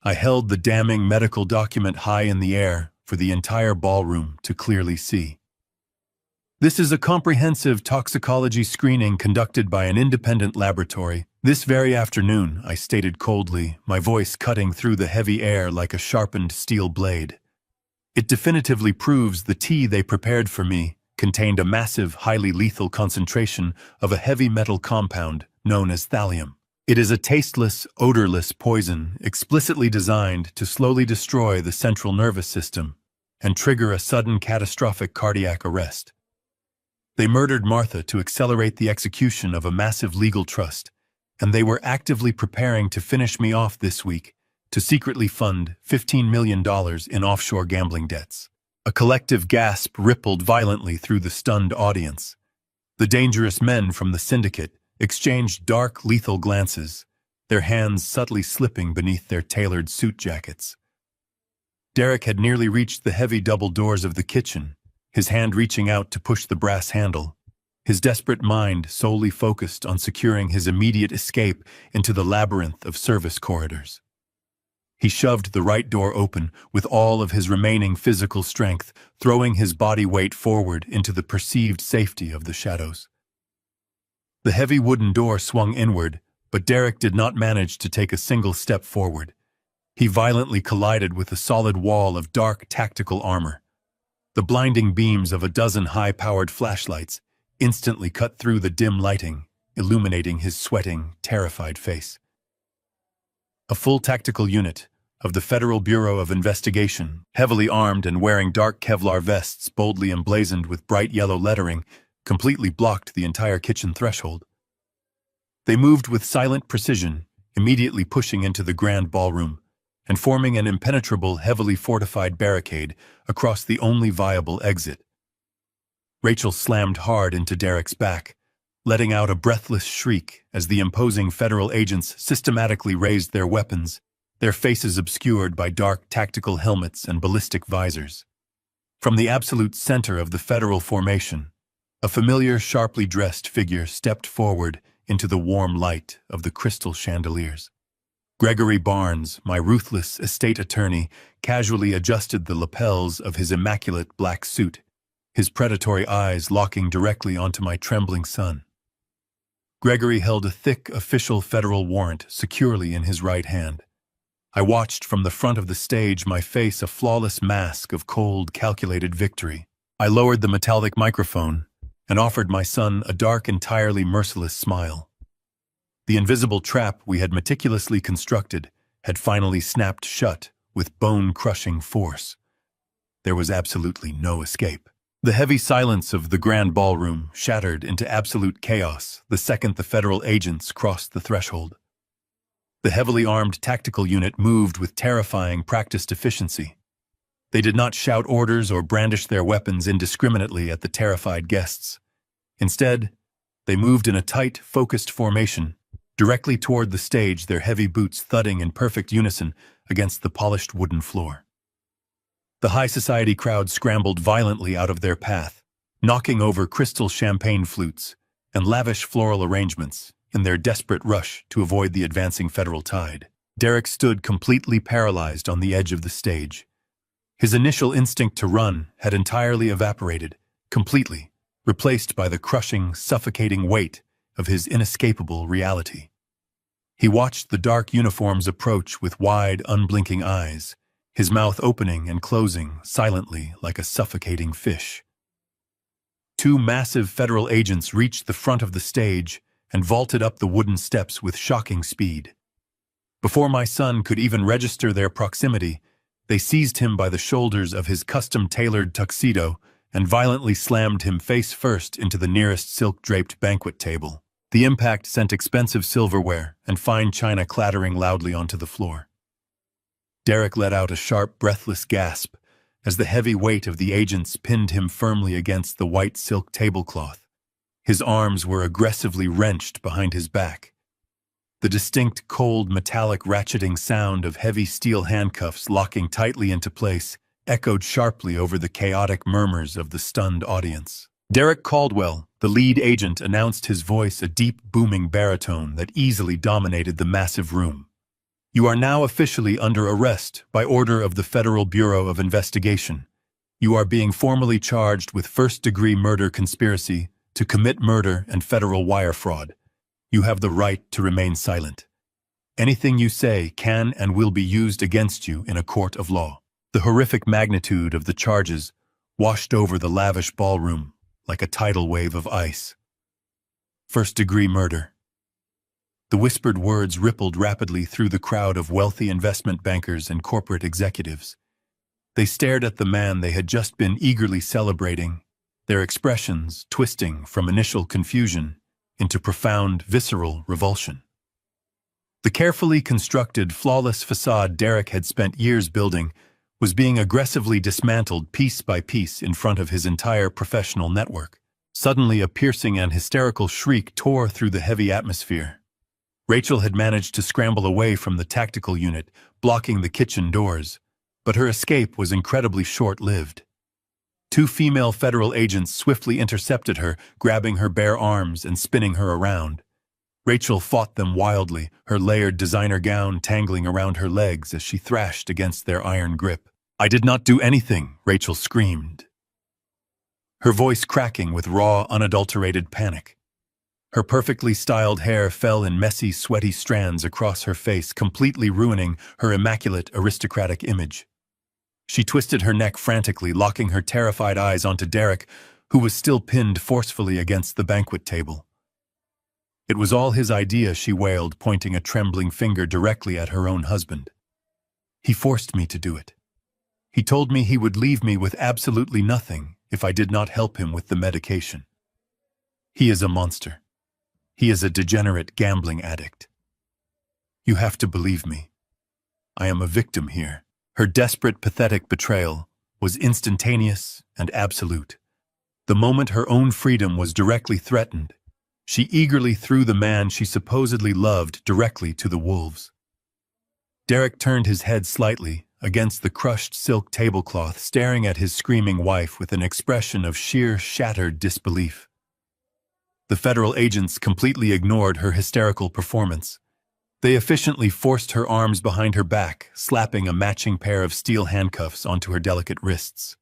I held the damning medical document high in the air for the entire ballroom to clearly see. "This is a comprehensive toxicology screening conducted by an independent laboratory this very afternoon," I stated coldly, my voice cutting through the heavy air like a sharpened steel blade. "It definitively proves the tea they prepared for me contained a massive, highly lethal concentration of a heavy metal compound known as thallium. It is a tasteless, odorless poison explicitly designed to slowly destroy the central nervous system and trigger a sudden catastrophic cardiac arrest. They murdered Martha to accelerate the execution of a massive legal trust, and they were actively preparing to finish me off this week to secretly fund $15 million in offshore gambling debts." A collective gasp rippled violently through the stunned audience. The dangerous men from the syndicate exchanged dark, lethal glances, their hands subtly slipping beneath their tailored suit jackets. Derek had nearly reached the heavy double doors of the kitchen, his hand reaching out to push the brass handle, his desperate mind solely focused on securing his immediate escape into the labyrinth of service corridors. He shoved the right door open with all of his remaining physical strength, throwing his body weight forward into the perceived safety of the shadows. The heavy wooden door swung inward, but Derek did not manage to take a single step forward. He violently collided with a solid wall of dark tactical armor. The blinding beams of a dozen high-powered flashlights instantly cut through the dim lighting, illuminating his sweating, terrified face. A full tactical unit of the Federal Bureau of Investigation, heavily armed and wearing dark Kevlar vests boldly emblazoned with bright yellow lettering, completely blocked the entire kitchen threshold. They moved with silent precision, immediately pushing into the grand ballroom and forming an impenetrable, heavily fortified barricade across the only viable exit. Rachel slammed hard into Derek's back, letting out a breathless shriek as the imposing federal agents systematically raised their weapons, their faces obscured by dark tactical helmets and ballistic visors. From the absolute center of the federal formation, a familiar, sharply dressed figure stepped forward into the warm light of the crystal chandeliers. Gregory Barnes, my ruthless estate attorney, casually adjusted the lapels of his immaculate black suit, his predatory eyes locking directly onto my trembling son. Gregory held a thick official federal warrant securely in his right hand. I watched from the front of the stage, my face a flawless mask of cold, calculated victory. I lowered the metallic microphone and offered my son a dark, entirely merciless smile. The invisible trap we had meticulously constructed had finally snapped shut with bone-crushing force. There was absolutely no escape. The heavy silence of the grand ballroom shattered into absolute chaos the second the federal agents crossed the threshold. The heavily armed tactical unit moved with terrifying practiced efficiency. They did not shout orders or brandish their weapons indiscriminately at the terrified guests. Instead, they moved in a tight, focused formation, directly toward the stage, their heavy boots thudding in perfect unison against the polished wooden floor. The high society crowd scrambled violently out of their path, knocking over crystal champagne flutes and lavish floral arrangements in their desperate rush to avoid the advancing federal tide. Derek stood completely paralyzed on the edge of the stage. His initial instinct to run had entirely evaporated, completely, replaced by the crushing, suffocating weight of his inescapable reality. He watched the dark uniforms approach with wide, unblinking eyes, his mouth opening and closing silently like a suffocating fish. Two massive federal agents reached the front of the stage and vaulted up the wooden steps with shocking speed. Before my son could even register their proximity, they seized him by the shoulders of his custom-tailored tuxedo and violently slammed him face first into the nearest silk-draped banquet table. The impact sent expensive silverware and fine china clattering loudly onto the floor. Derek let out a sharp, breathless gasp as the heavy weight of the agents pinned him firmly against the white silk tablecloth. His arms were aggressively wrenched behind his back. The distinct, cold, metallic ratcheting sound of heavy steel handcuffs locking tightly into place echoed sharply over the chaotic murmurs of the stunned audience. Derek Caldwell, the lead agent, announced, his voice a deep, booming baritone that easily dominated the massive room. "You are now officially under arrest by order of the Federal Bureau of Investigation. You are being formally charged with first-degree murder conspiracy to commit murder and federal wire fraud. You have the right to remain silent. Anything you say can and will be used against you in a court of law." The horrific magnitude of the charges washed over the lavish ballroom like a tidal wave of ice. First-degree murder. The whispered words rippled rapidly through the crowd of wealthy investment bankers and corporate executives. They stared at the man they had just been eagerly celebrating, their expressions twisting from initial confusion into profound, visceral revulsion. The carefully constructed, flawless facade Derek had spent years building was being aggressively dismantled piece by piece in front of his entire professional network. Suddenly, a piercing and hysterical shriek tore through the heavy atmosphere. Rachel had managed to scramble away from the tactical unit, blocking the kitchen doors, but her escape was incredibly short-lived. Two female federal agents swiftly intercepted her, grabbing her bare arms and spinning her around. Rachel fought them wildly, her layered designer gown tangling around her legs as she thrashed against their iron grip. "I did not do anything," Rachel screamed, her voice cracking with raw, unadulterated panic. Her perfectly styled hair fell in messy, sweaty strands across her face, completely ruining her immaculate, aristocratic image. She twisted her neck frantically, locking her terrified eyes onto Derek, who was still pinned forcefully against the banquet table. "It was all his idea," she wailed, pointing a trembling finger directly at her own husband. "He forced me to do it. He told me he would leave me with absolutely nothing if I did not help him with the medication. He is a monster. He is a degenerate gambling addict. You have to believe me. I am a victim here. Her desperate, pathetic betrayal was instantaneous and absolute. The moment her own freedom was directly threatened, she eagerly threw the man she supposedly loved directly to the wolves. Derek turned his head slightly against the crushed silk tablecloth, staring at his screaming wife with an expression of sheer, shattered disbelief. The federal agents completely ignored her hysterical performance. They efficiently forced her arms behind her back, slapping a matching pair of steel handcuffs onto her delicate wrists.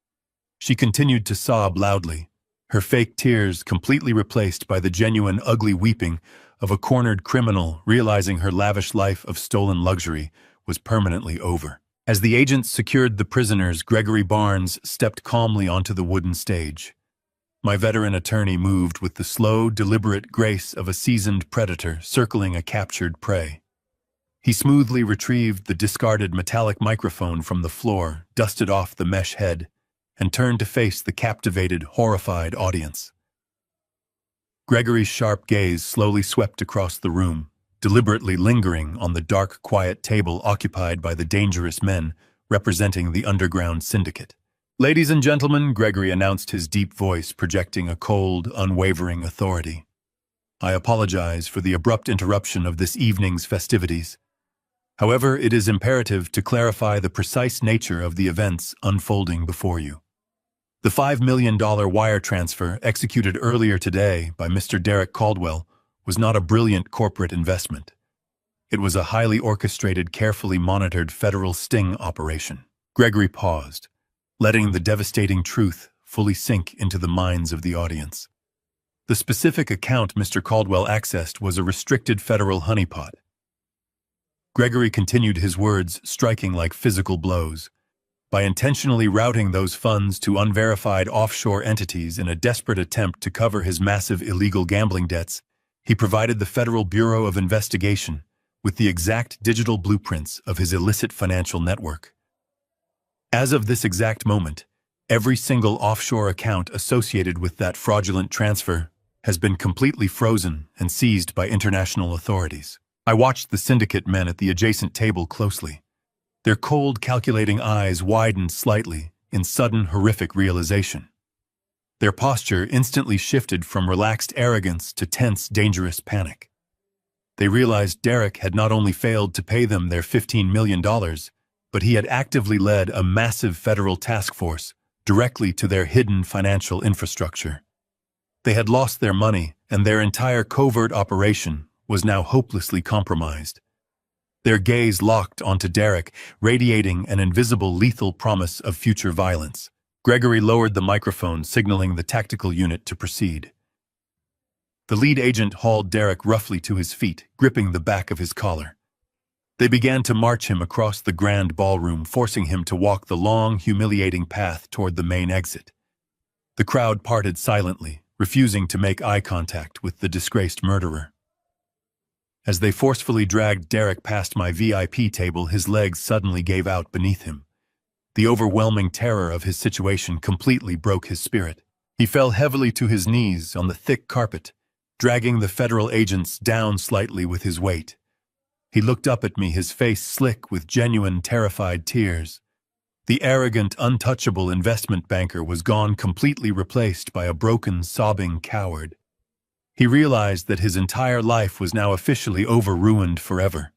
She continued to sob loudly, her fake tears completely replaced by the genuine, ugly weeping of a cornered criminal realizing her lavish life of stolen luxury was permanently over. As the agents secured the prisoners, Gregory Barnes stepped calmly onto the wooden stage. My veteran attorney moved with the slow, deliberate grace of a seasoned predator circling a captured prey. He smoothly retrieved the discarded metallic microphone from the floor, dusted off the mesh head, and turned to face the captivated, horrified audience. Gregory's sharp gaze slowly swept across the room, deliberately lingering on the dark, quiet table occupied by the dangerous men representing the underground syndicate. "Ladies and gentlemen," Gregory announced, his deep voice projecting a cold, unwavering authority. "I apologize for the abrupt interruption of this evening's festivities. However, it is imperative to clarify the precise nature of the events unfolding before you. The $5 million wire transfer executed earlier today by Mr. Derek Caldwell was not a brilliant corporate investment. It was a highly orchestrated, carefully monitored federal sting operation." Gregory paused, letting the devastating truth fully sink into the minds of the audience. The specific account Mr. Caldwell accessed was a restricted federal honeypot. Gregory continued, his words striking like physical blows. By intentionally routing those funds to unverified offshore entities in a desperate attempt to cover his massive illegal gambling debts, he provided the Federal Bureau of Investigation with the exact digital blueprints of his illicit financial network. As of this exact moment, every single offshore account associated with that fraudulent transfer has been completely frozen and seized by international authorities. I watched the syndicate men at the adjacent table closely. Their cold, calculating eyes widened slightly in sudden, horrific realization. Their posture instantly shifted from relaxed arrogance to tense, dangerous panic. They realized Derek had not only failed to pay them their $15 million, but he had actively led a massive federal task force directly to their hidden financial infrastructure. They had lost their money, and their entire covert operation was now hopelessly compromised. Their gaze locked onto Derek, radiating an invisible, lethal promise of future violence. Gregory lowered the microphone, signaling the tactical unit to proceed. The lead agent hauled Derek roughly to his feet, gripping the back of his collar. They began to march him across the grand ballroom, forcing him to walk the long, humiliating path toward the main exit. The crowd parted silently, refusing to make eye contact with the disgraced murderer. As they forcefully dragged Derek past my VIP table, his legs suddenly gave out beneath him. The overwhelming terror of his situation completely broke his spirit. He fell heavily to his knees on the thick carpet, dragging the federal agents down slightly with his weight. He looked up at me, his face slick with genuine, terrified tears. The arrogant, untouchable investment banker was gone, completely replaced by a broken, sobbing coward. He realized that his entire life was now officially over, ruined forever.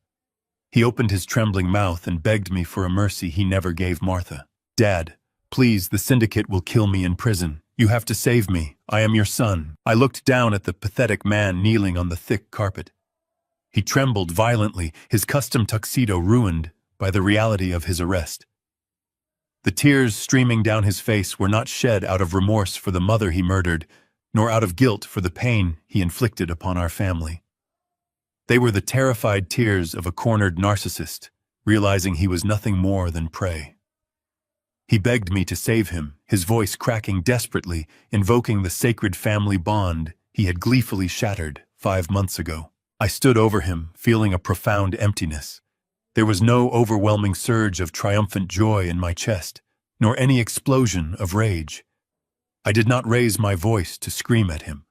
He opened his trembling mouth and begged me for a mercy he never gave Martha. "Dad, please, the syndicate will kill me in prison. You have to save me. I am your son." I looked down at the pathetic man kneeling on the thick carpet. He trembled violently, his custom tuxedo ruined by the reality of his arrest. The tears streaming down his face were not shed out of remorse for the mother he murdered, nor out of guilt for the pain he inflicted upon our family. They were the terrified tears of a cornered narcissist, realizing he was nothing more than prey. He begged me to save him, his voice cracking desperately, invoking the sacred family bond he had gleefully shattered 5 months ago. I stood over him, feeling a profound emptiness. There was no overwhelming surge of triumphant joy in my chest, nor any explosion of rage. I did not raise my voice to scream at him.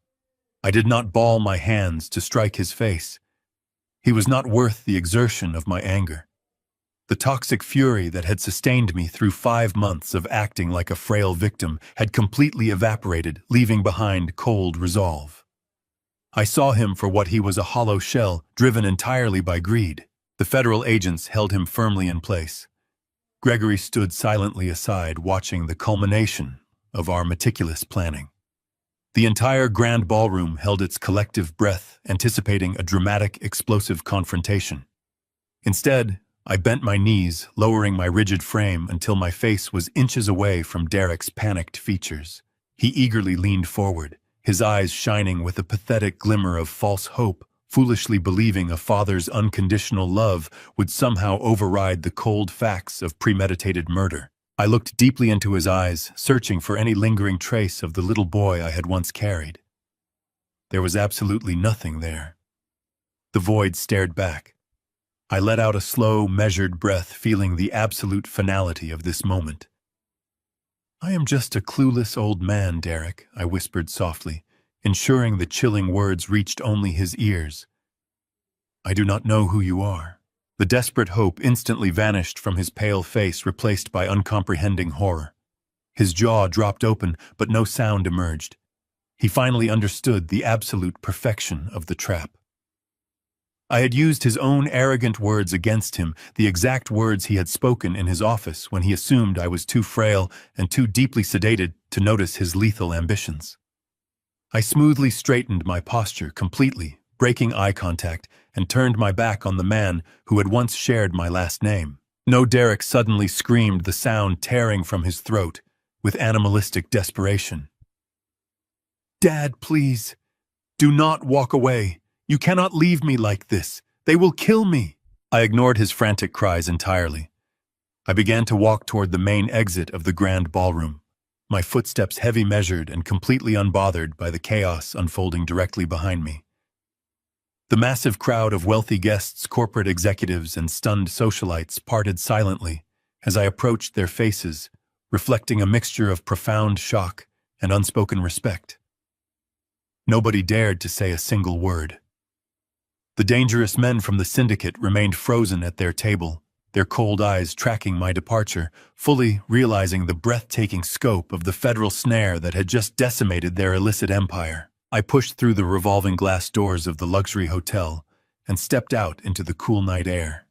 I did not ball my hands to strike his face. He was not worth the exertion of my anger. The toxic fury that had sustained me through 5 months of acting like a frail victim had completely evaporated, leaving behind cold resolve. I saw him for what he was, a hollow shell, driven entirely by greed. The federal agents held him firmly in place. Gregory stood silently aside, watching the culmination of our meticulous planning. The entire grand ballroom held its collective breath, anticipating a dramatic, explosive confrontation. Instead, I bent my knees, lowering my rigid frame until my face was inches away from Derek's panicked features. He eagerly leaned forward, his eyes shining with a pathetic glimmer of false hope, foolishly believing a father's unconditional love would somehow override the cold facts of premeditated murder. I looked deeply into his eyes, searching for any lingering trace of the little boy I had once carried. There was absolutely nothing there. The void stared back. I let out a slow, measured breath, feeling the absolute finality of this moment. "I am just a clueless old man, Derek," I whispered softly, ensuring the chilling words reached only his ears. "I do not know who you are." The desperate hope instantly vanished from his pale face, replaced by uncomprehending horror. His jaw dropped open, but no sound emerged. He finally understood the absolute perfection of the trap. I had used his own arrogant words against him, the exact words he had spoken in his office when he assumed I was too frail and too deeply sedated to notice his lethal ambitions. I smoothly straightened my posture completely, breaking eye contact, and turned my back on the man who had once shared my last name. "No!" Derek suddenly screamed, the sound tearing from his throat with animalistic desperation. "Dad, please, do not walk away. You cannot leave me like this. They will kill me." I ignored his frantic cries entirely. I began to walk toward the main exit of the grand ballroom, my footsteps heavy, measured, and completely unbothered by the chaos unfolding directly behind me. The massive crowd of wealthy guests, corporate executives, and stunned socialites parted silently as I approached, their faces reflecting a mixture of profound shock and unspoken respect. Nobody dared to say a single word. The dangerous men from the syndicate remained frozen at their table, their cold eyes tracking my departure, fully realizing the breathtaking scope of the federal snare that had just decimated their illicit empire. I pushed through the revolving glass doors of the luxury hotel and stepped out into the cool night air.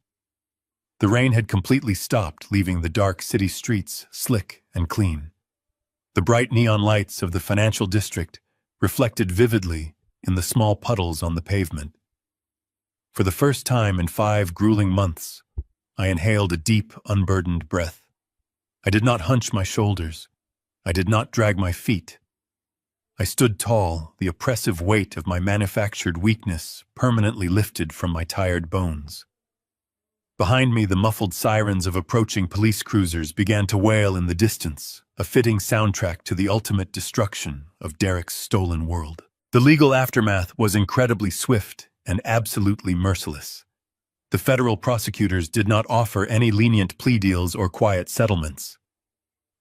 The rain had completely stopped, leaving the dark city streets slick and clean. The bright neon lights of the financial district reflected vividly in the small puddles on the pavement. For the first time in 5 grueling months, I inhaled a deep, unburdened breath. I did not hunch my shoulders. I did not drag my feet. I stood tall, the oppressive weight of my manufactured weakness permanently lifted from my tired bones. Behind me, the muffled sirens of approaching police cruisers began to wail in the distance, a fitting soundtrack to the ultimate destruction of Derek's stolen world. The legal aftermath was incredibly swift and absolutely merciless. The federal prosecutors did not offer any lenient plea deals or quiet settlements.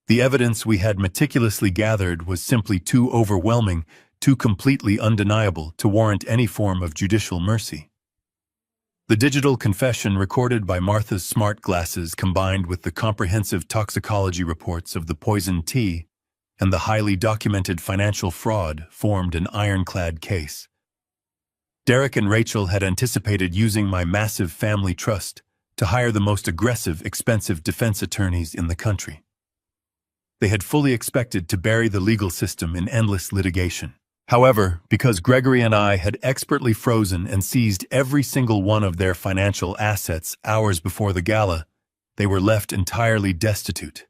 The evidence we had meticulously gathered was simply too overwhelming, too completely undeniable to warrant any form of judicial mercy. The digital confession recorded by Martha's smart glasses, combined with the comprehensive toxicology reports of the poisoned tea and the highly documented financial fraud, formed an ironclad case. Derek and Rachel had anticipated using my massive family trust to hire the most aggressive, expensive defense attorneys in the country. They had fully expected to bury the legal system in endless litigation. However, because Gregory and I had expertly frozen and seized every single one of their financial assets hours before the gala, they were left entirely destitute.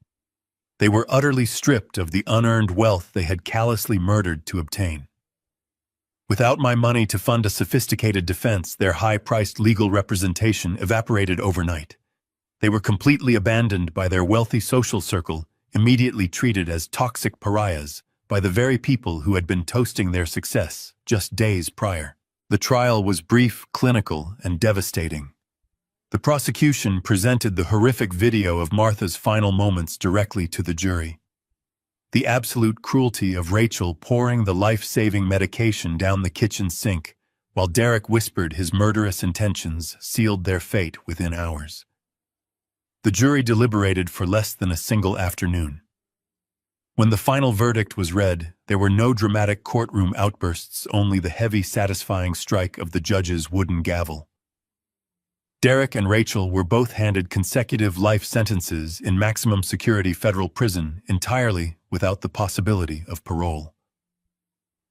They were utterly stripped of the unearned wealth they had callously murdered to obtain. Without my money to fund a sophisticated defense, their high-priced legal representation evaporated overnight. They were completely abandoned by their wealthy social circle, immediately treated as toxic pariahs by the very people who had been toasting their success just days prior. The trial was brief, clinical, and devastating. The prosecution presented the horrific video of Martha's final moments directly to the jury. The absolute cruelty of Rachel pouring the life-saving medication down the kitchen sink, while Derek whispered his murderous intentions, sealed their fate within hours. The jury deliberated for less than a single afternoon. When the final verdict was read, there were no dramatic courtroom outbursts, only the heavy, satisfying strike of the judge's wooden gavel. Derek and Rachel were both handed consecutive life sentences in maximum security federal prison, entirely without the possibility of parole.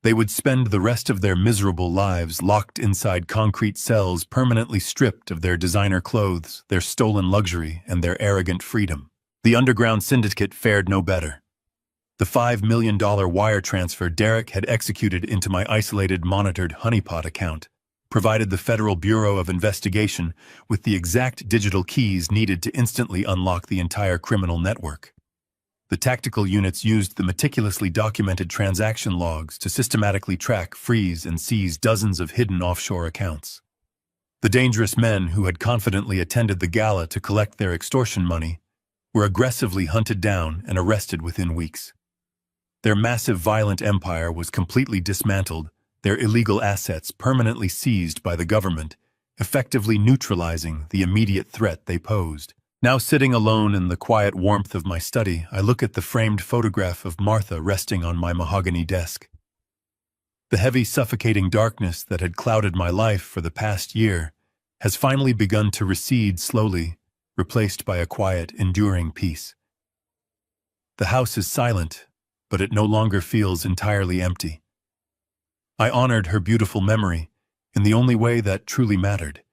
They would spend the rest of their miserable lives locked inside concrete cells, permanently stripped of their designer clothes, their stolen luxury, and their arrogant freedom. The underground syndicate fared no better. The $5 million wire transfer Derek had executed into my isolated, monitored honeypot account provided the Federal Bureau of Investigation with the exact digital keys needed to instantly unlock the entire criminal network. The tactical units used the meticulously documented transaction logs to systematically track, freeze, and seize dozens of hidden offshore accounts. The dangerous men who had confidently attended the gala to collect their extortion money were aggressively hunted down and arrested within weeks. Their massive violent empire was completely dismantled, their illegal assets permanently seized by the government, effectively neutralizing the immediate threat they posed. Now sitting alone in the quiet warmth of my study, I look at the framed photograph of Martha resting on my mahogany desk. The heavy, suffocating darkness that had clouded my life for the past year has finally begun to recede slowly, replaced by a quiet, enduring peace. The house is silent, but it no longer feels entirely empty. I honored her beautiful memory in the only way that truly mattered.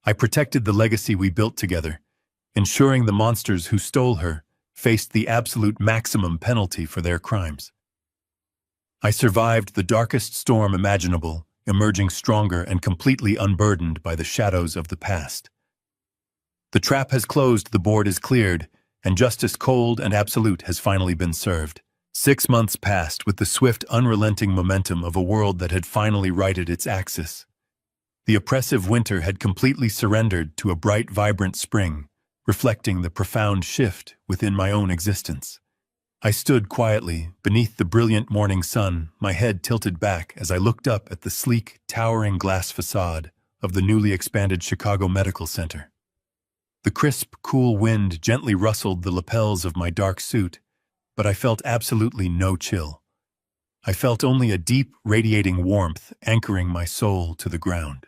I protected the legacy we built together, ensuring the monsters who stole her faced the absolute maximum penalty for their crimes. I survived the darkest storm imaginable, emerging stronger and completely unburdened by the shadows of the past. The trap has closed, the board is cleared, and justice cold and absolute has finally been served. 6 months passed with the swift, unrelenting momentum of a world that had finally righted its axis. The oppressive winter had completely surrendered to a bright, vibrant spring, reflecting the profound shift within my own existence. I stood quietly beneath the brilliant morning sun, my head tilted back as I looked up at the sleek, towering glass facade of the newly expanded Chicago Medical Center. The crisp, cool wind gently rustled the lapels of my dark suit, but I felt absolutely no chill. I felt only a deep, radiating warmth anchoring my soul to the ground.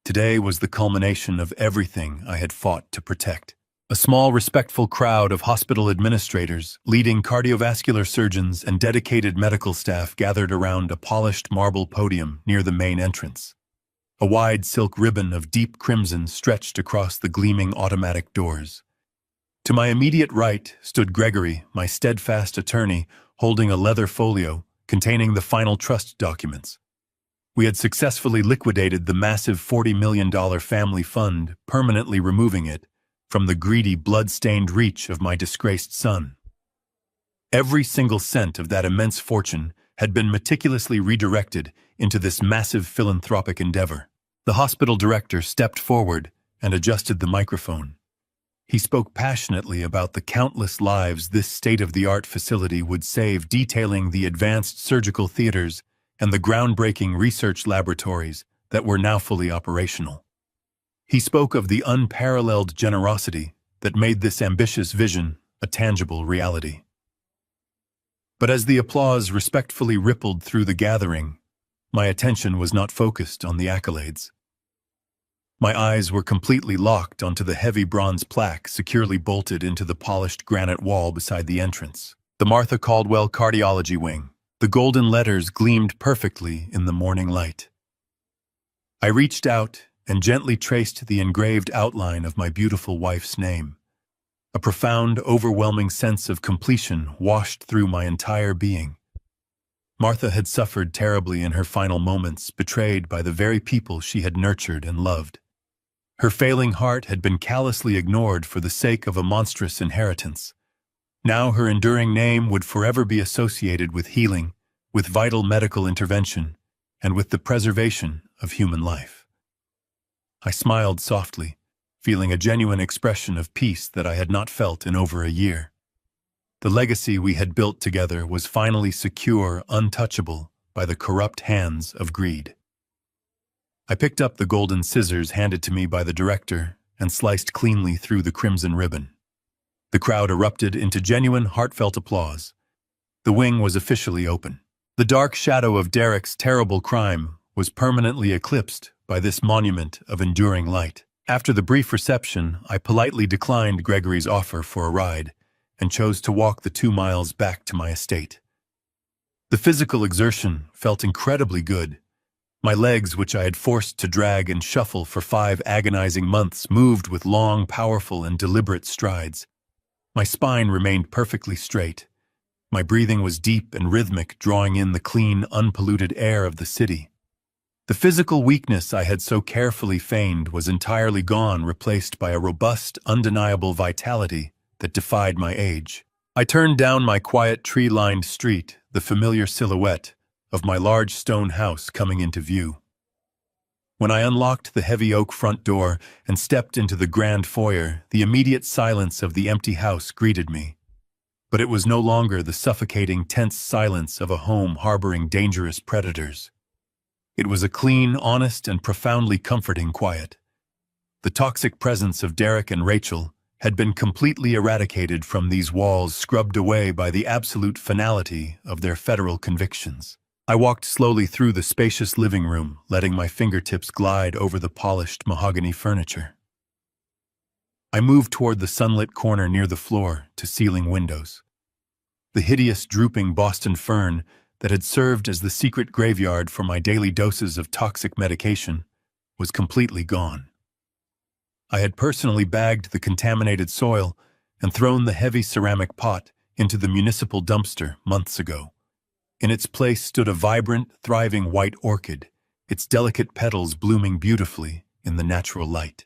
Today was the culmination of everything I had fought to protect. A small, respectful crowd of hospital administrators, leading cardiovascular surgeons, and dedicated medical staff gathered around a polished marble podium near the main entrance. A wide silk ribbon of deep crimson stretched across the gleaming automatic doors. To my immediate right stood Gregory, my steadfast attorney, holding a leather folio containing the final trust documents. We had successfully liquidated the massive $40 million family fund, permanently removing it from the greedy, blood-stained reach of my disgraced son. Every single cent of that immense fortune had been meticulously redirected into this massive philanthropic endeavor. The hospital director stepped forward and adjusted the microphone. He spoke passionately about the countless lives this state-of-the-art facility would save, detailing the advanced surgical theaters and the groundbreaking research laboratories that were now fully operational. He spoke of the unparalleled generosity that made this ambitious vision a tangible reality. But as the applause respectfully rippled through the gathering, my attention was not focused on the accolades. My eyes were completely locked onto the heavy bronze plaque securely bolted into the polished granite wall beside the entrance. The Martha Caldwell Cardiology Wing. The golden letters gleamed perfectly in the morning light. I reached out and gently traced the engraved outline of my beautiful wife's name. A profound, overwhelming sense of completion washed through my entire being. Martha had suffered terribly in her final moments, betrayed by the very people she had nurtured and loved. Her failing heart had been callously ignored for the sake of a monstrous inheritance. Now her enduring name would forever be associated with healing, with vital medical intervention, and with the preservation of human life. I smiled softly, feeling a genuine expression of peace that I had not felt in over a year. The legacy we had built together was finally secure, untouchable by the corrupt hands of greed. I picked up the golden scissors handed to me by the director and sliced cleanly through the crimson ribbon. The crowd erupted into genuine, heartfelt applause. The wing was officially open. The dark shadow of Derek's terrible crime was permanently eclipsed by this monument of enduring light. After the brief reception, I politely declined Gregory's offer for a ride and chose to walk the 2 miles back to my estate. The physical exertion felt incredibly good. My legs, which I had forced to drag and shuffle for 5 agonizing months, moved with long, powerful, and deliberate strides. My spine remained perfectly straight. My breathing was deep and rhythmic, drawing in the clean, unpolluted air of the city. The physical weakness I had so carefully feigned was entirely gone, replaced by a robust, undeniable vitality that defied my age. I turned down my quiet, tree-lined street, the familiar silhouette of my large stone house coming into view. When I unlocked the heavy oak front door and stepped into the grand foyer, the immediate silence of the empty house greeted me. But it was no longer the suffocating, tense silence of a home harboring dangerous predators. It was a clean, honest, and profoundly comforting quiet. The toxic presence of Derek and Rachel had been completely eradicated from these walls, scrubbed away by the absolute finality of their federal convictions. I walked slowly through the spacious living room, letting my fingertips glide over the polished mahogany furniture. I moved toward the sunlit corner near the floor-to-ceiling windows. The hideous, drooping Boston fern that had served as the secret graveyard for my daily doses of toxic medication was completely gone. I had personally bagged the contaminated soil and thrown the heavy ceramic pot into the municipal dumpster months ago. In its place stood a vibrant, thriving white orchid, its delicate petals blooming beautifully in the natural light.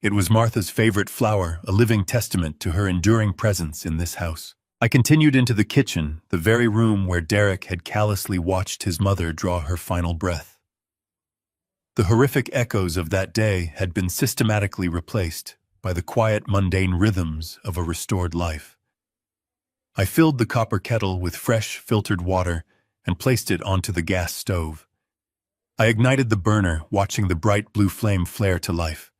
It was Martha's favorite flower, a living testament to her enduring presence in this house. I continued into the kitchen, the very room where Derek had callously watched his mother draw her final breath. The horrific echoes of that day had been systematically replaced by the quiet, mundane rhythms of a restored life. I filled the copper kettle with fresh, filtered water and placed it onto the gas stove. I ignited the burner, watching the bright blue flame flare to life.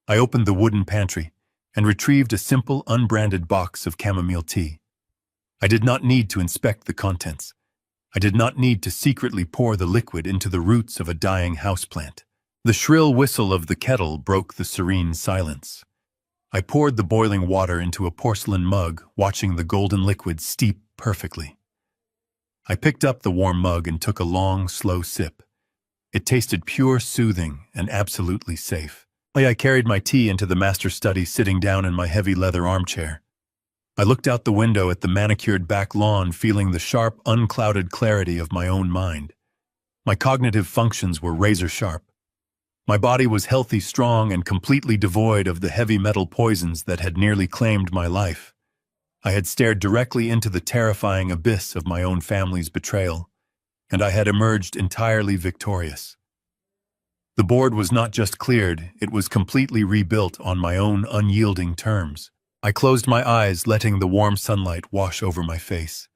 I opened the wooden pantry and retrieved a simple, unbranded box of chamomile tea. I did not need to inspect the contents. I did not need to secretly pour the liquid into the roots of a dying houseplant. The shrill whistle of the kettle broke the serene silence. I poured the boiling water into a porcelain mug, watching the golden liquid steep perfectly. I picked up the warm mug and took a long, slow sip. It tasted pure, soothing, and absolutely safe. I carried my tea into the master study, sitting down in my heavy leather armchair. I looked out the window at the manicured back lawn, feeling the sharp, unclouded clarity of my own mind. My cognitive functions were razor-sharp. My body was healthy, strong, and completely devoid of the heavy metal poisons that had nearly claimed my life. I had stared directly into the terrifying abyss of my own family's betrayal, and I had emerged entirely victorious. The board was not just cleared, it was completely rebuilt on my own unyielding terms. I closed my eyes, letting the warm sunlight wash over my face.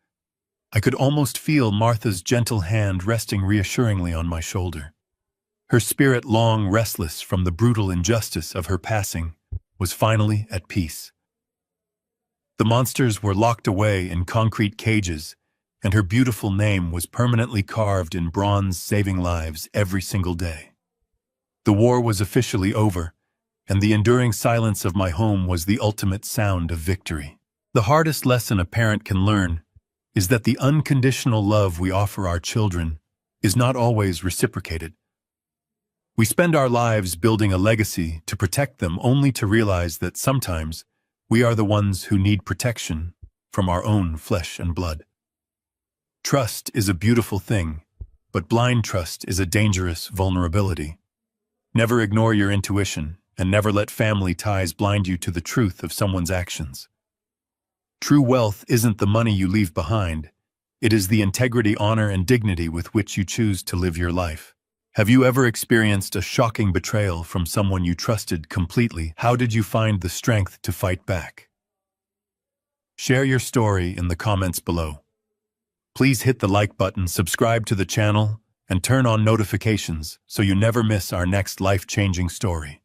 I could almost feel Martha's gentle hand resting reassuringly on my shoulder. Her spirit, long restless from the brutal injustice of her passing, was finally at peace. The monsters were locked away in concrete cages, and her beautiful name was permanently carved in bronze, saving lives every single day. The war was officially over, and the enduring silence of my home was the ultimate sound of victory. The hardest lesson a parent can learn is that the unconditional love we offer our children is not always reciprocated. We spend our lives building a legacy to protect them, only to realize that sometimes we are the ones who need protection from our own flesh and blood. Trust is a beautiful thing, but blind trust is a dangerous vulnerability. Never ignore your intuition, and never let family ties blind you to the truth of someone's actions. True wealth isn't the money you leave behind. It is the integrity, honor, and dignity with which you choose to live your life. Have you ever experienced a shocking betrayal from someone you trusted completely? How did you find the strength to fight back? Share your story in the comments below. Please hit the like button, subscribe to the channel, and turn on notifications so you never miss our next life-changing story.